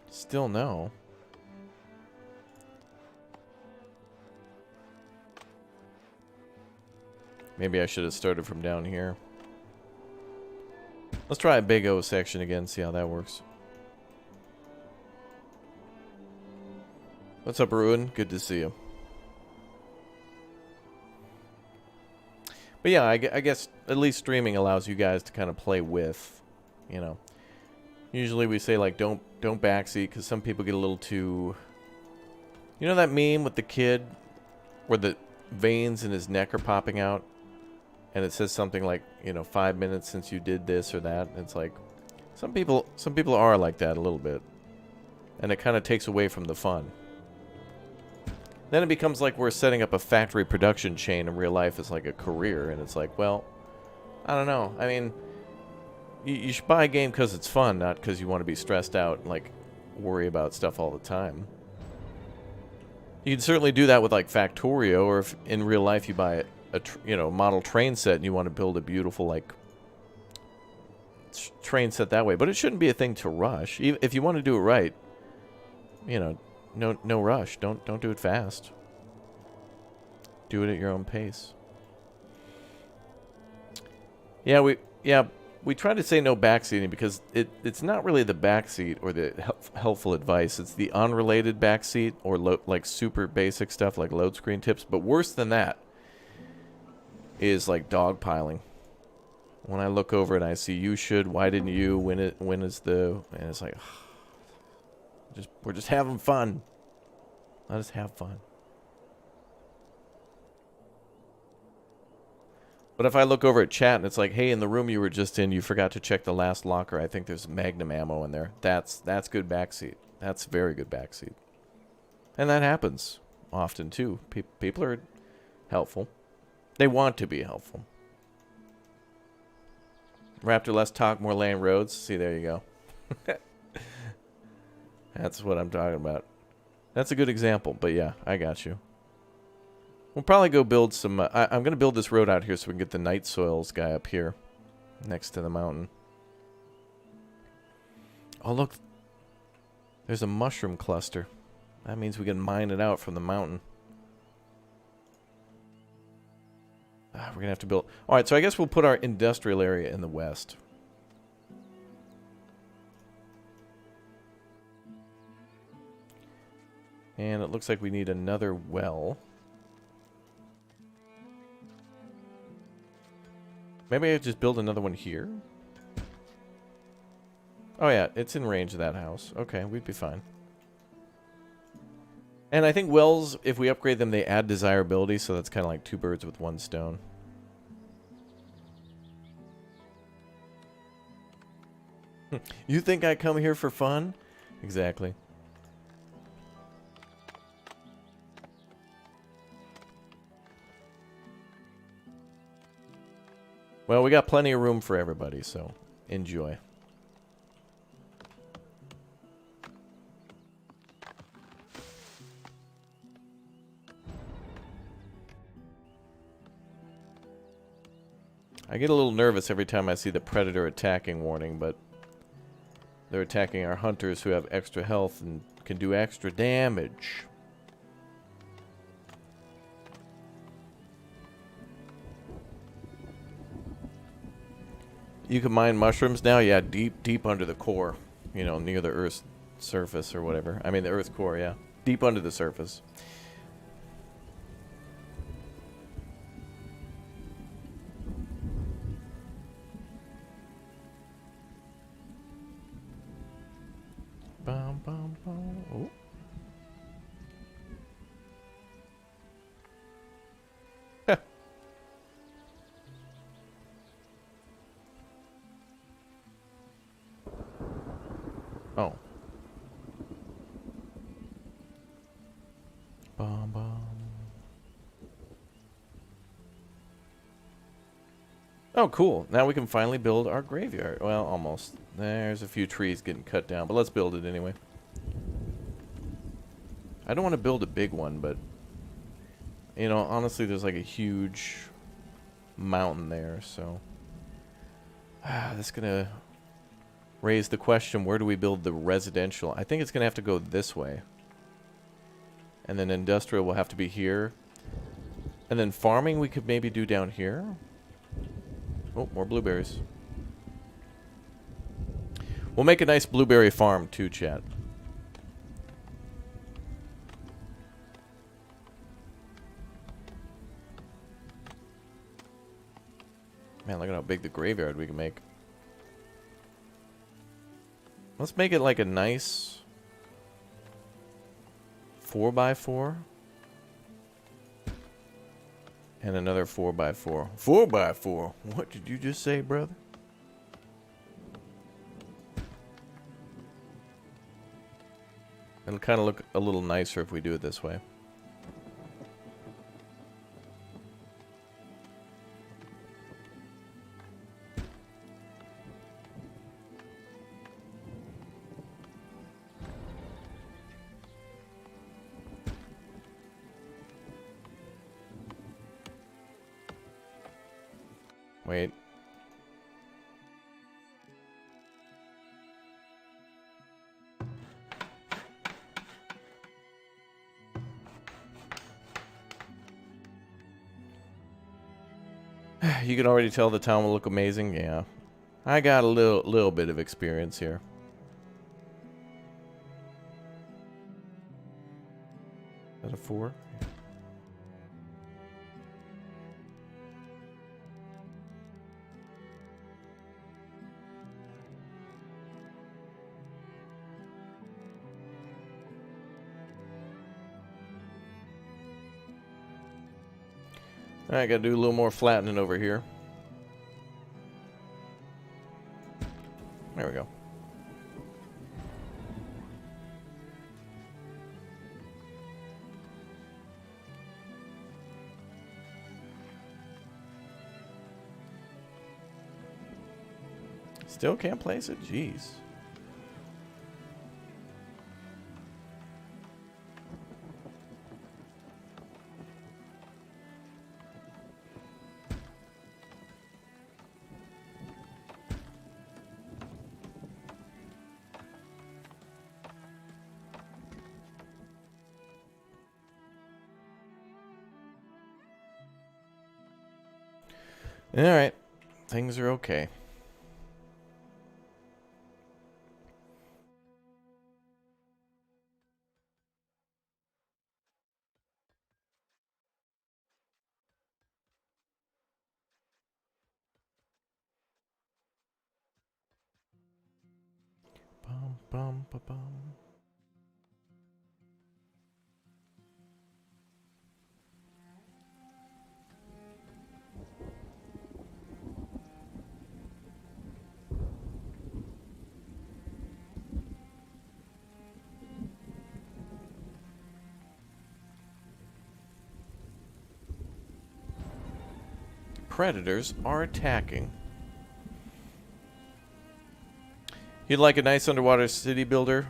Still no. Maybe I should have started from down here. Let's try a big O section again, see how that works. What's up, Ruin? Good to see you. But yeah, I guess at least streaming allows you guys to kind of play with, you know. Usually we say, like, don't backseat, because some people get a little too... You know that meme with the kid where the veins in his neck are popping out? And it says something like, you know, 5 minutes since you did this or that. And it's like, some people are like that a little bit. And it kind of takes away from the fun. Then it becomes like we're setting up a factory production chain in real life as like a career. And it's like, well, I don't know. I mean, you should buy a game because it's fun, not because you want to be stressed out and like worry about stuff all the time. You can certainly do that with like Factorio, or if in real life you buy a model train set and you want to build a beautiful like train set that way. But it shouldn't be a thing to rush. Even if you want to do it right, you know, no rush. Don't do it fast. Do it at your own pace. Yeah, we try to say no backseating because it's not really the backseat or the helpful advice. It's the unrelated backseat or like super basic stuff like load screen tips. But worse than that is like dogpiling. When I look over and I see you should, why didn't you, when is the, and it's like, we're just having fun. Let us have fun. But if I look over at chat and it's like, hey, in the room you were just in, you forgot to check the last locker. I think there's Magnum ammo in there. That's good backseat. That's very good backseat. And that happens often too. People are helpful. They want to be helpful. Raptor, less talk, more lane roads. See, there you go. That's what I'm talking about. That's a good example, but yeah, I got you. We'll probably go build some... I'm going to build this road out here so we can get the night soils guy up here next to the mountain. Oh, look. There's a mushroom cluster. That means we can mine it out from the mountain. We're going to have to build... Alright, so I guess we'll put our industrial area in the west. And it looks like we need another well. Maybe I just build another one here? Oh yeah, it's in range of that house. Okay, we'd be fine. And I think wells, if we upgrade them, they add desirability, so that's kind of like two birds with one stone. You think I come here for fun? Exactly. Well, we got plenty of room for everybody, so enjoy. I get a little nervous every time I see the predator attacking warning, but they're attacking our hunters who have extra health and can do extra damage. You can mine mushrooms now? Yeah, deep under the core. You know, near the Earth's surface or whatever. I mean, the Earth's core, yeah. Deep under the surface. Bum, bum, bum. Oh. Oh. Bum, bum. Oh, cool. Now we can finally build our graveyard. Well, almost. There's a few trees getting cut down, but let's build it anyway. I don't want to build a big one, but... You know, honestly, there's like a huge mountain there, so... That's gonna raise the question, where do we build the residential? I think it's gonna have to go this way. And then industrial will have to be here. And then farming we could maybe do down here. Oh, more blueberries. We'll make a nice blueberry farm too, chat. Man, look at how big the graveyard we can make. Let's make it like a nice 4x4. And another 4x4. 4x4? What did you just say, brother? It'll kind of look a little nicer if we do it this way. Wait. You can already tell the town will look amazing. Yeah. I got a little bit of experience here. Is that a 4? Alright, gotta do a little more flattening over here. There we go. Still can't place it? Jeez. Alright. Things are okay. Bum, bum, ba, bum. Predators are attacking. You'd like a nice underwater city builder?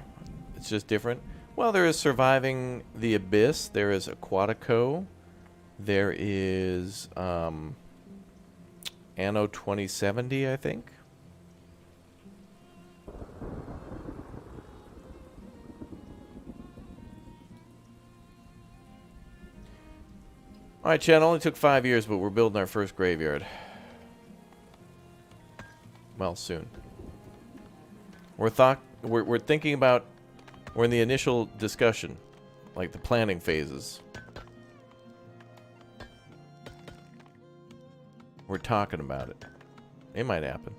It's just different. Well, there is Surviving the Abyss. There is Aquatico. There is Anno 2070, I think. Alright, Chad, it only took 5 years, but we're building our first graveyard. Well, soon. We're thinking about... We're in the initial discussion. Like the planning phases. We're talking about it. It might happen.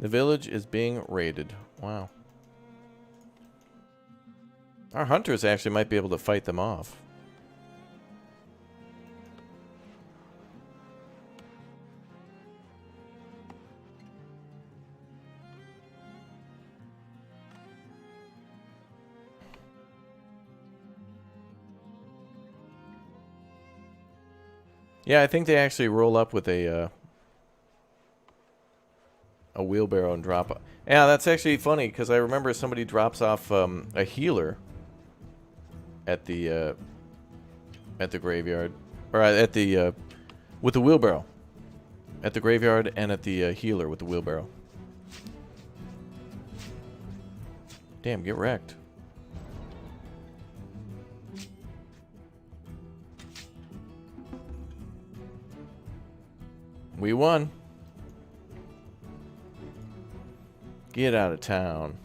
The village is being raided. Wow. Our hunters actually might be able to fight them off. Yeah, I think they actually roll up with a wheelbarrow and drop. Yeah, that's actually funny because I remember somebody drops off a healer at the graveyard, or at the with the wheelbarrow at the graveyard, and at the healer with the wheelbarrow. Damn, get wrecked. We won. Get out of town.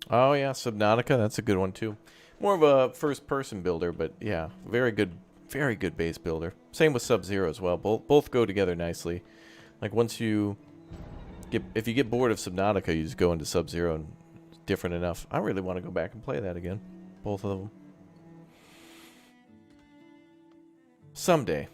Oh yeah, Subnautica, that's a good one too. More of a first-person builder, but yeah, very good base builder. Same with Sub-Zero as well. Both go together nicely. Like once you if you get bored of Subnautica, you just go into Sub-Zero and it's different enough. I really want to go back and play that again. Both of them. Someday.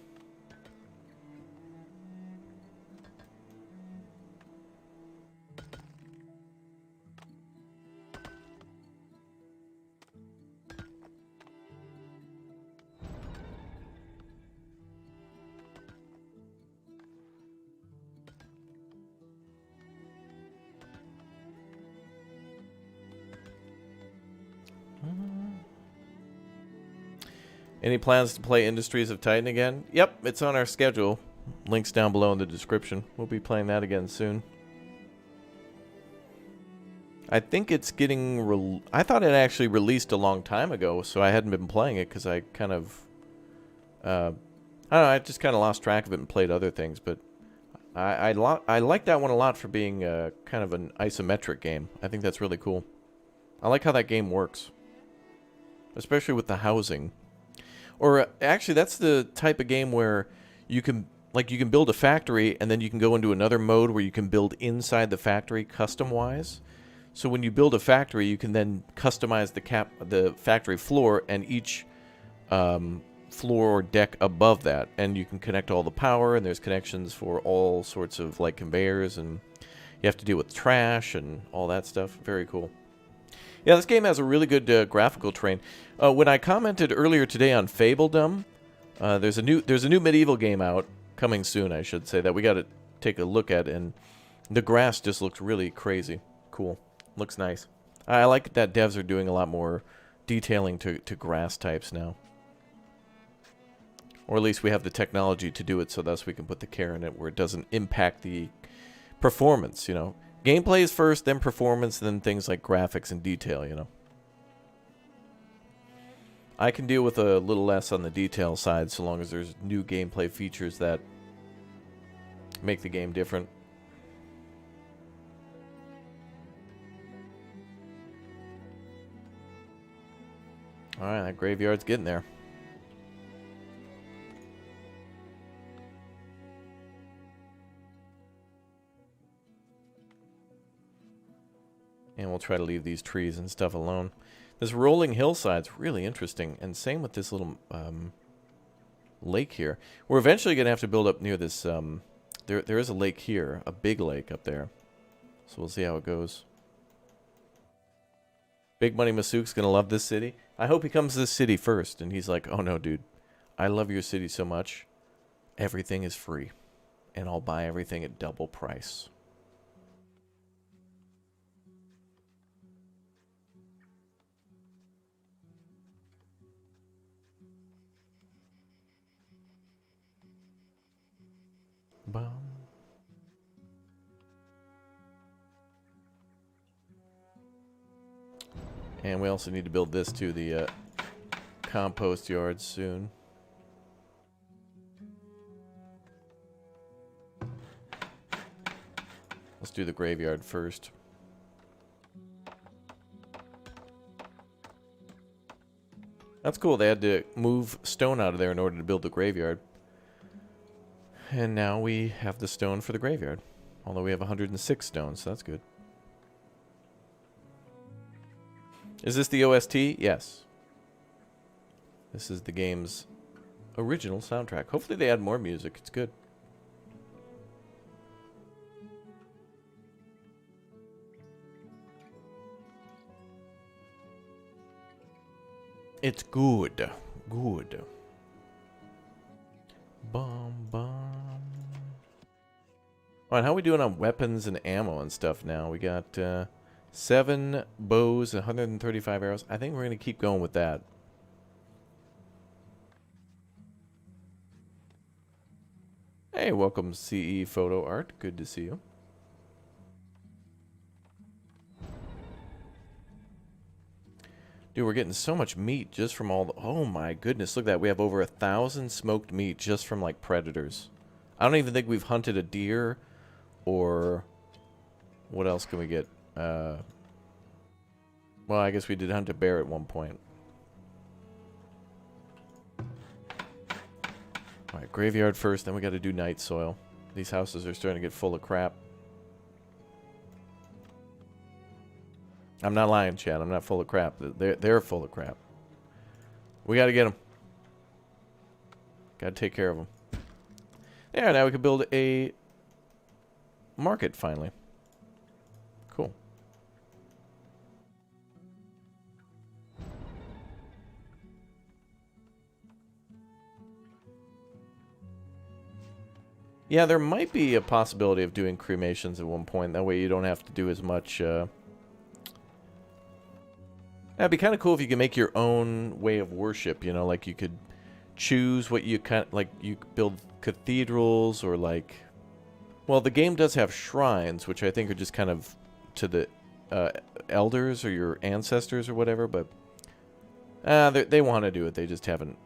Any plans to play Industries of Titan again? Yep, it's on our schedule. Links down below in the description. We'll be playing that again soon. I think it's getting... I thought it actually released a long time ago, so I hadn't been playing it because I kind of... I don't know, I just kind of lost track of it and played other things, but I like that one a lot for being kind of an isometric game. I think that's really cool. I like how that game works. Especially with the housing. Or actually, that's the type of game where you can build a factory and then you can go into another mode where you can build inside the factory custom-wise. So when you build a factory, you can then customize the factory floor and each floor or deck above that, and you can connect all the power, and there's connections for all sorts of like conveyors, and you have to deal with trash and all that stuff. Very cool. Yeah, this game has a really good graphical terrain. When I commented earlier today on Fabledom, there's a new medieval game out, coming soon, I should say, that we got to take a look at, and the grass just looks really crazy. Cool. Looks nice. I like that devs are doing a lot more detailing to grass types now. Or at least we have the technology to do it, so thus we can put the care in it where it doesn't impact the performance, you know. Gameplay is first, then performance, then things like graphics and detail, you know. I can deal with a little less on the detail side so long as there's new gameplay features that make the game different. Alright, that graveyard's getting there. And we'll try to leave these trees and stuff alone. This rolling hillside's really interesting, and same with this little lake here. We're eventually going to have to build up near this... there is a lake here, a big lake up there. So we'll see how it goes. Big Money Masuk's going to love this city. I hope he comes to this city first, and he's like, oh no, dude. I love your city so much. Everything is free. And I'll buy everything at double price. Bum. And we also need to build this too, the compost yard soon. Let's do the graveyard first. That's cool. They had to move stone out of there in order to build the graveyard. And now we have the stone for the graveyard. Although we have 106 stones, so that's good. Is this the OST? Yes. This is the game's original soundtrack. Hopefully they add more music. It's good. It's good. Good. Bum, bum. Alright, how are we doing on weapons and ammo and stuff now? We got 7 bows, 135 arrows. I think we're going to keep going with that. Hey, welcome CE Photo Art. Good to see you. Dude, we're getting so much meat just from all the... Oh my goodness, look at that. We have over 1,000 smoked meat just from, like, predators. I don't even think we've hunted a deer or... What else can we get? Well, I guess we did hunt a bear at one point. Alright, graveyard first, then we gotta do night soil. These houses are starting to get full of crap. I'm not lying, Chad. I'm not full of crap. They're full of crap. We gotta get them. Gotta take care of them. Yeah, now we can build a market, finally. Cool. Yeah, there might be a possibility of doing cremations at one point. That way you don't have to do as much... That'd be kind of cool if you could make your own way of worship, you know, like you could choose what you kind of, like you could build cathedrals or like, well, the game does have shrines, which I think are just kind of to the elders or your ancestors or whatever, but they want to do it. They just haven't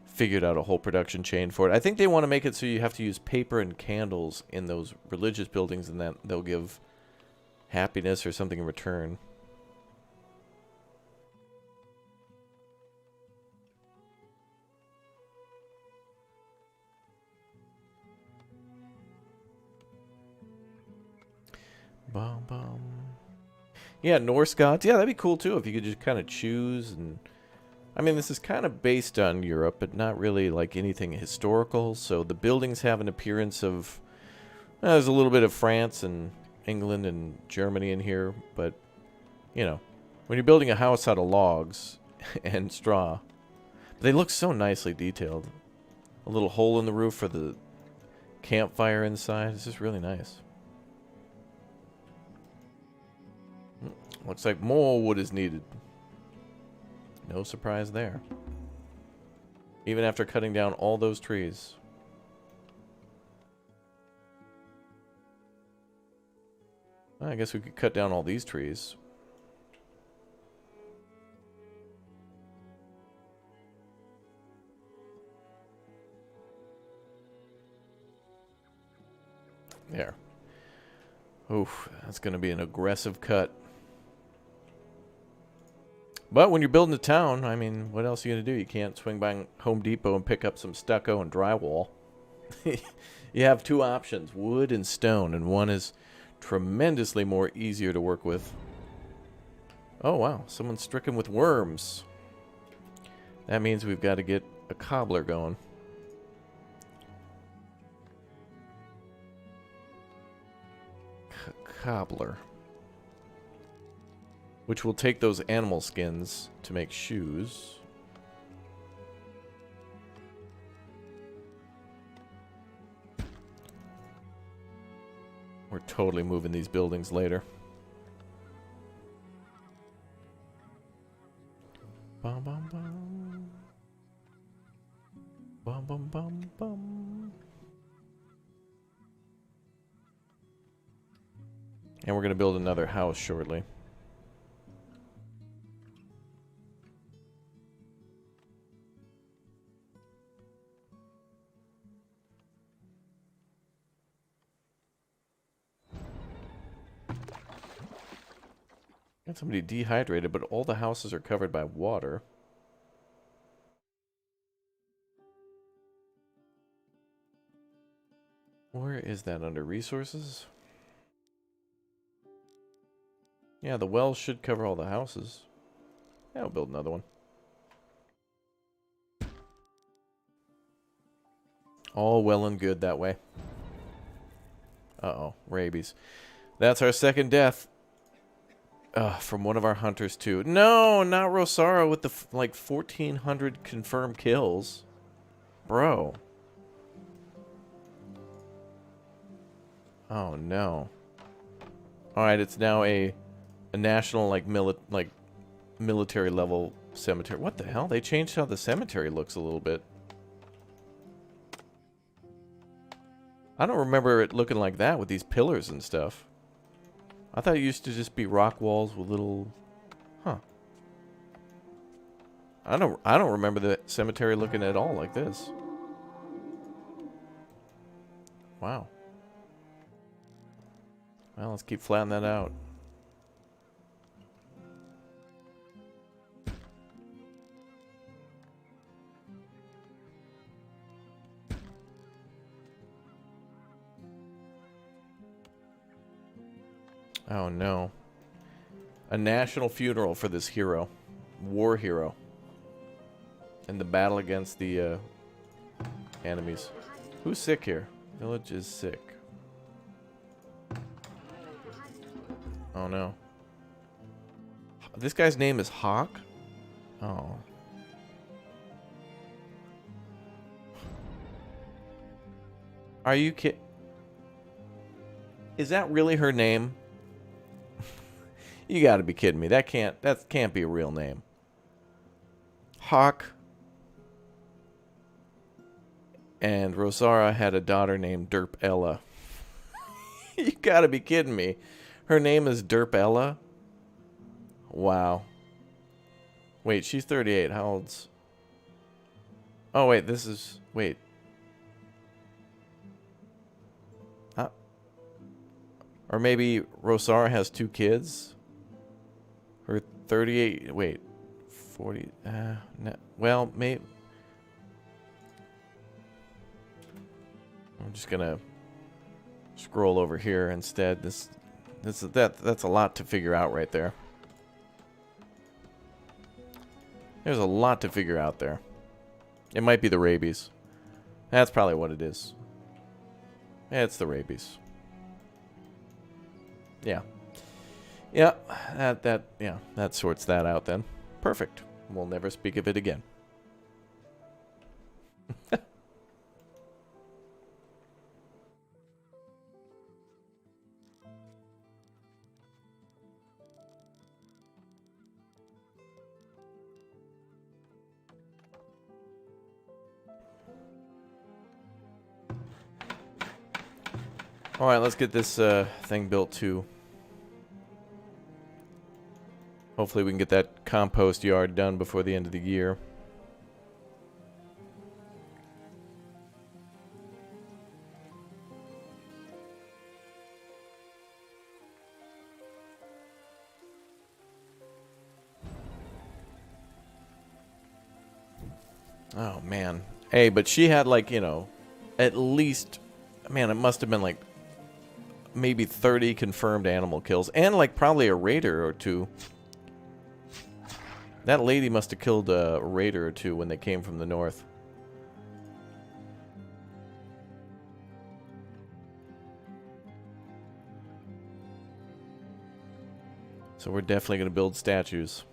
figured out a whole production chain for it. I think they want to make it so you have to use paper and candles in those religious buildings and that they'll give happiness or something in return. Bum, bum. Yeah, Norse gods. Yeah, that'd be cool too if you could just kind of choose. And I mean, this is kind of based on Europe, but not really like anything historical. So the buildings have an appearance of... there's a little bit of France and England and Germany in here, but you know, when you're building a house out of logs and straw, they look so nicely detailed. A little hole in the roof for the campfire inside. It's just really nice. Looks like more wood is needed. No surprise there. Even after cutting down all those trees. I guess we could cut down all these trees. There. Oof, that's going to be an aggressive cut. But when you're building a town, I mean, what else are you going to do? You can't swing by Home Depot and pick up some stucco and drywall. You have two options, wood and stone, and one is tremendously more easier to work with. Oh, wow. Someone's stricken with worms. That means we've got to get a cobbler going. Cobbler. Which will take those animal skins to make shoes. We're totally moving these buildings later. Bum bum bum. Bum bum bum bum. And we're going to build another house shortly. Got somebody dehydrated, but all the houses are covered by water. Where is that under resources? Yeah, the wells should cover all the houses. Yeah, we'll build another one. All well and good that way. Uh-oh, rabies. That's our second death. from one of our hunters too. No, not Rosara with the like 1,400 confirmed kills, bro. Oh no. All right, it's now a national like military level cemetery. What the hell? They changed how the cemetery looks a little bit. I don't remember it looking like that with these pillars and stuff. I thought it used to just be rock walls with little... Huh. I don't remember the cemetery looking at all like this. Wow. Well, let's keep flattening that out. Oh no. A national funeral for this hero. War hero. In the battle against the enemies. Who's sick here? Village is sick. Oh no. This guy's name is Hawk? Oh. Are you kidding? Is that really her name? You gotta be kidding me. That can't be a real name. Hawk and Rosara had a daughter named Derp Ella. You gotta be kidding me. Her name is Derp Ella? Wow. Wait, she's 38. How old's... Oh, wait, this is... Wait. Or maybe Rosara has 2 kids? Her 38... Wait. 40... No, well, maybe... I'm just gonna scroll over here instead. That's a lot to figure out right there. There's a lot to figure out there. It might be the rabies. That's probably what it is. Yeah, it's the rabies. Yeah. Yeah, that sorts that out then. Perfect. We'll never speak of it again. Alright, let's get this thing built too. Hopefully we can get that compost yard done before the end of the year. Oh, man. Hey, but she had, like, you know, at least... Man, it must have been, like, maybe 30 confirmed animal kills. And, like, probably a raider or 2. That lady must have killed a raider or 2 when they came from the north. So we're definitely going to build statues.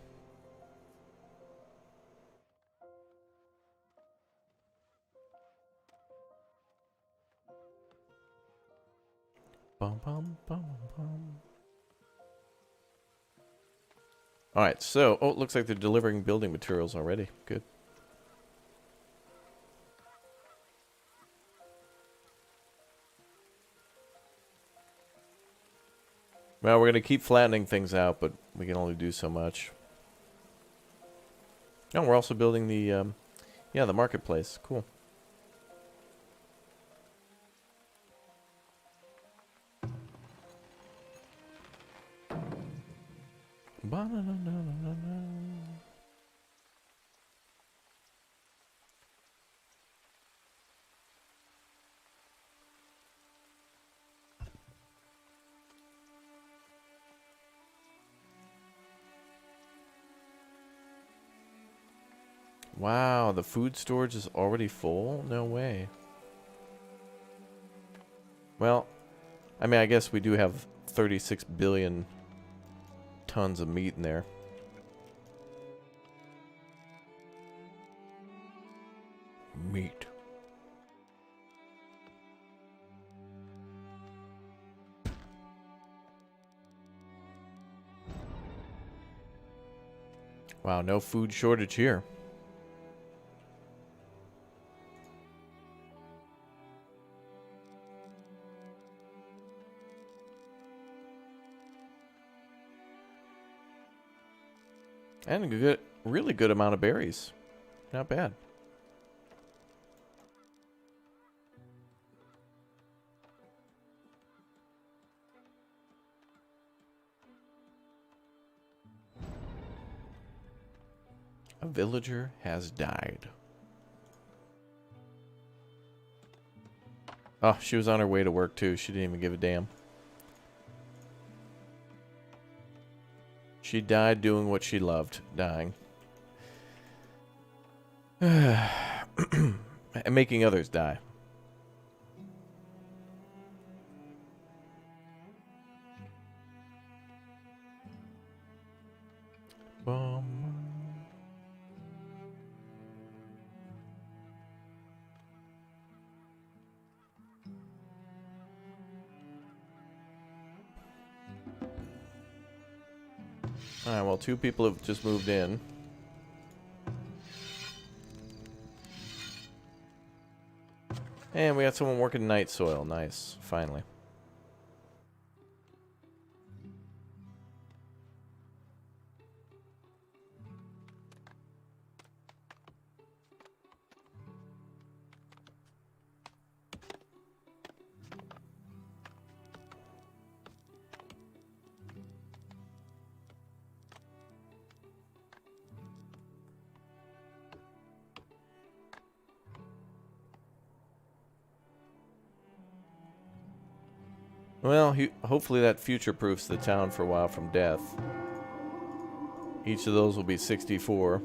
Bum, bum, bum, bum. Alright, so... Oh, it looks like they're delivering building materials already. Good. Well, we're going to keep flattening things out, but we can only do so much. Oh, we're also building the... yeah, the marketplace. Cool. Wow, the food storage is already full? No way. Well, I mean, I guess we do have 36 billion tons of meat in there. Meat. Wow, no food shortage here. And a good, really good amount of berries. Not bad. A villager has died. Oh, she was on her way to work too. She didn't even give a damn. She died doing what she loved, dying. And making others die. Alright, well, 2 people have just moved in. And we got someone working night soil. Nice. Finally. Well, hopefully that future-proofs the town for a while from death. Each of those will be 64.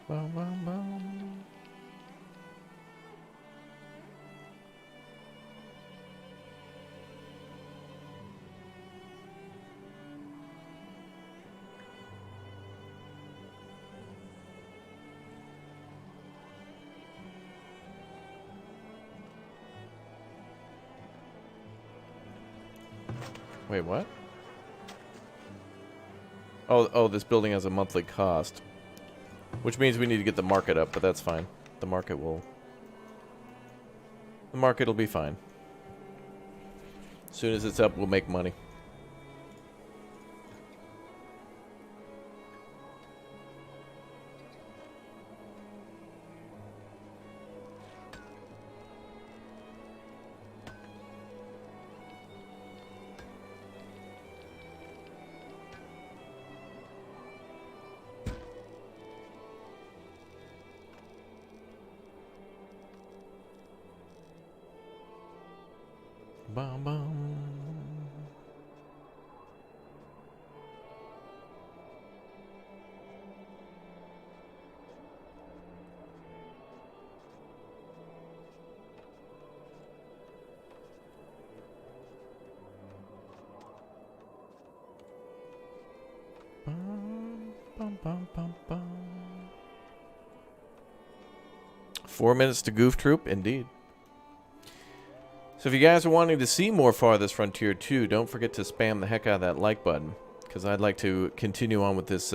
Bum, bum, bum. Wait, what? Oh, this building has a monthly cost. Which means we need to get the market up, but that's fine. The market will be fine. As soon as it's up, we'll make money. Bum, bum. Bum, bum, bum, bum, bum. 4 minutes to Goof Troop, indeed. So if you guys are wanting to see more Farthest Frontier 2, don't forget to spam the heck out of that like button, because I'd like to continue on with this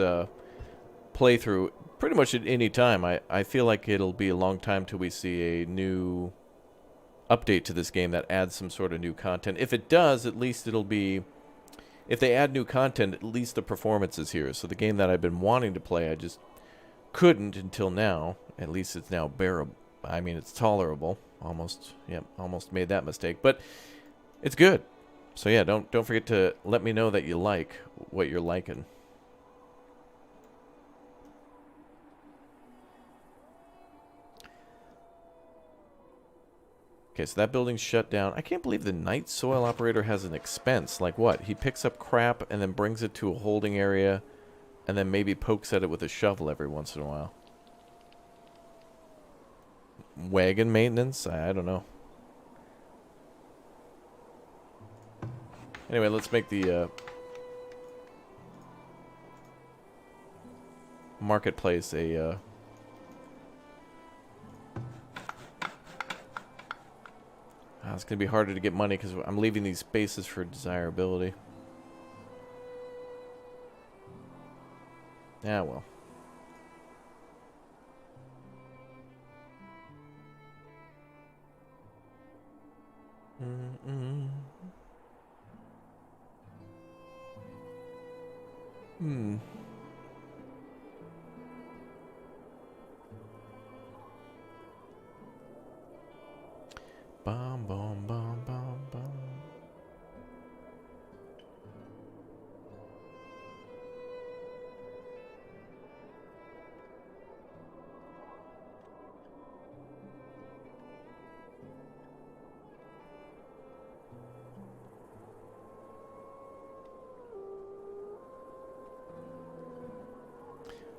playthrough pretty much at any time. I feel like it'll be a long time till we see a new update to this game that adds some sort of new content. If it does, at least it'll be... If they add new content, at least the performance is here. So the game that I've been wanting to play, I just couldn't until now. At least it's now bearable. I mean, it's tolerable. Almost, yep, almost made that mistake, but it's good. So yeah, don't forget to let me know that you like what you're liking. Okay, so that building's shut down. I can't believe the night soil operator has an expense. Like what? He picks up crap and then brings it to a holding area And then maybe pokes at it with a shovel every once in a while. Wagon maintenance? I don't know. Anyway, let's make the marketplace a it's going to be harder to get money because I'm leaving these spaces for desirability. Yeah, well. Bum, bum, bum, bum, bum.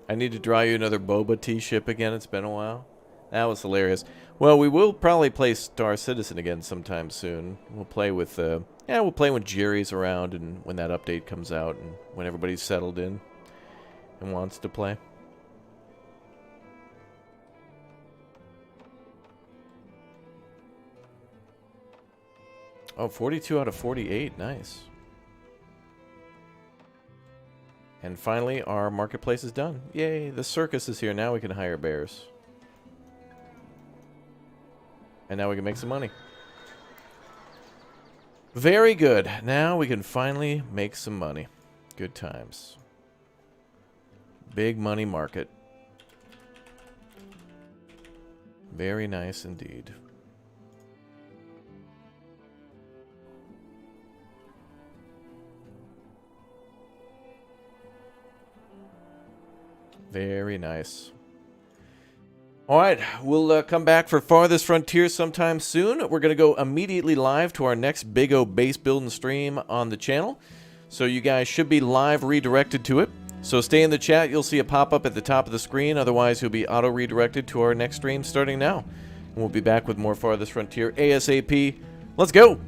I need to draw you another boba tea ship again. It's been a while. That was hilarious. Well, we will probably play Star Citizen again sometime soon. We'll play with, we'll play when Jerry's around and when that update comes out and when everybody's settled in and wants to play. Oh, 42 out of 48. Nice. And finally, our marketplace is done. Yay, the circus is here. Now we can hire bears. And now we can make some money. Very good. Now we can finally make some money. Good times. Big money market. Very nice indeed. Very nice. All right, we'll come back for Farthest Frontier sometime soon. We're going to go immediately live to our next Big O base building stream on the channel. So you guys should be live redirected to it. So stay in the chat. You'll see a pop-up at the top of the screen. Otherwise, you'll be auto-redirected to our next stream starting now. And we'll be back with more Farthest Frontier ASAP. Let's go!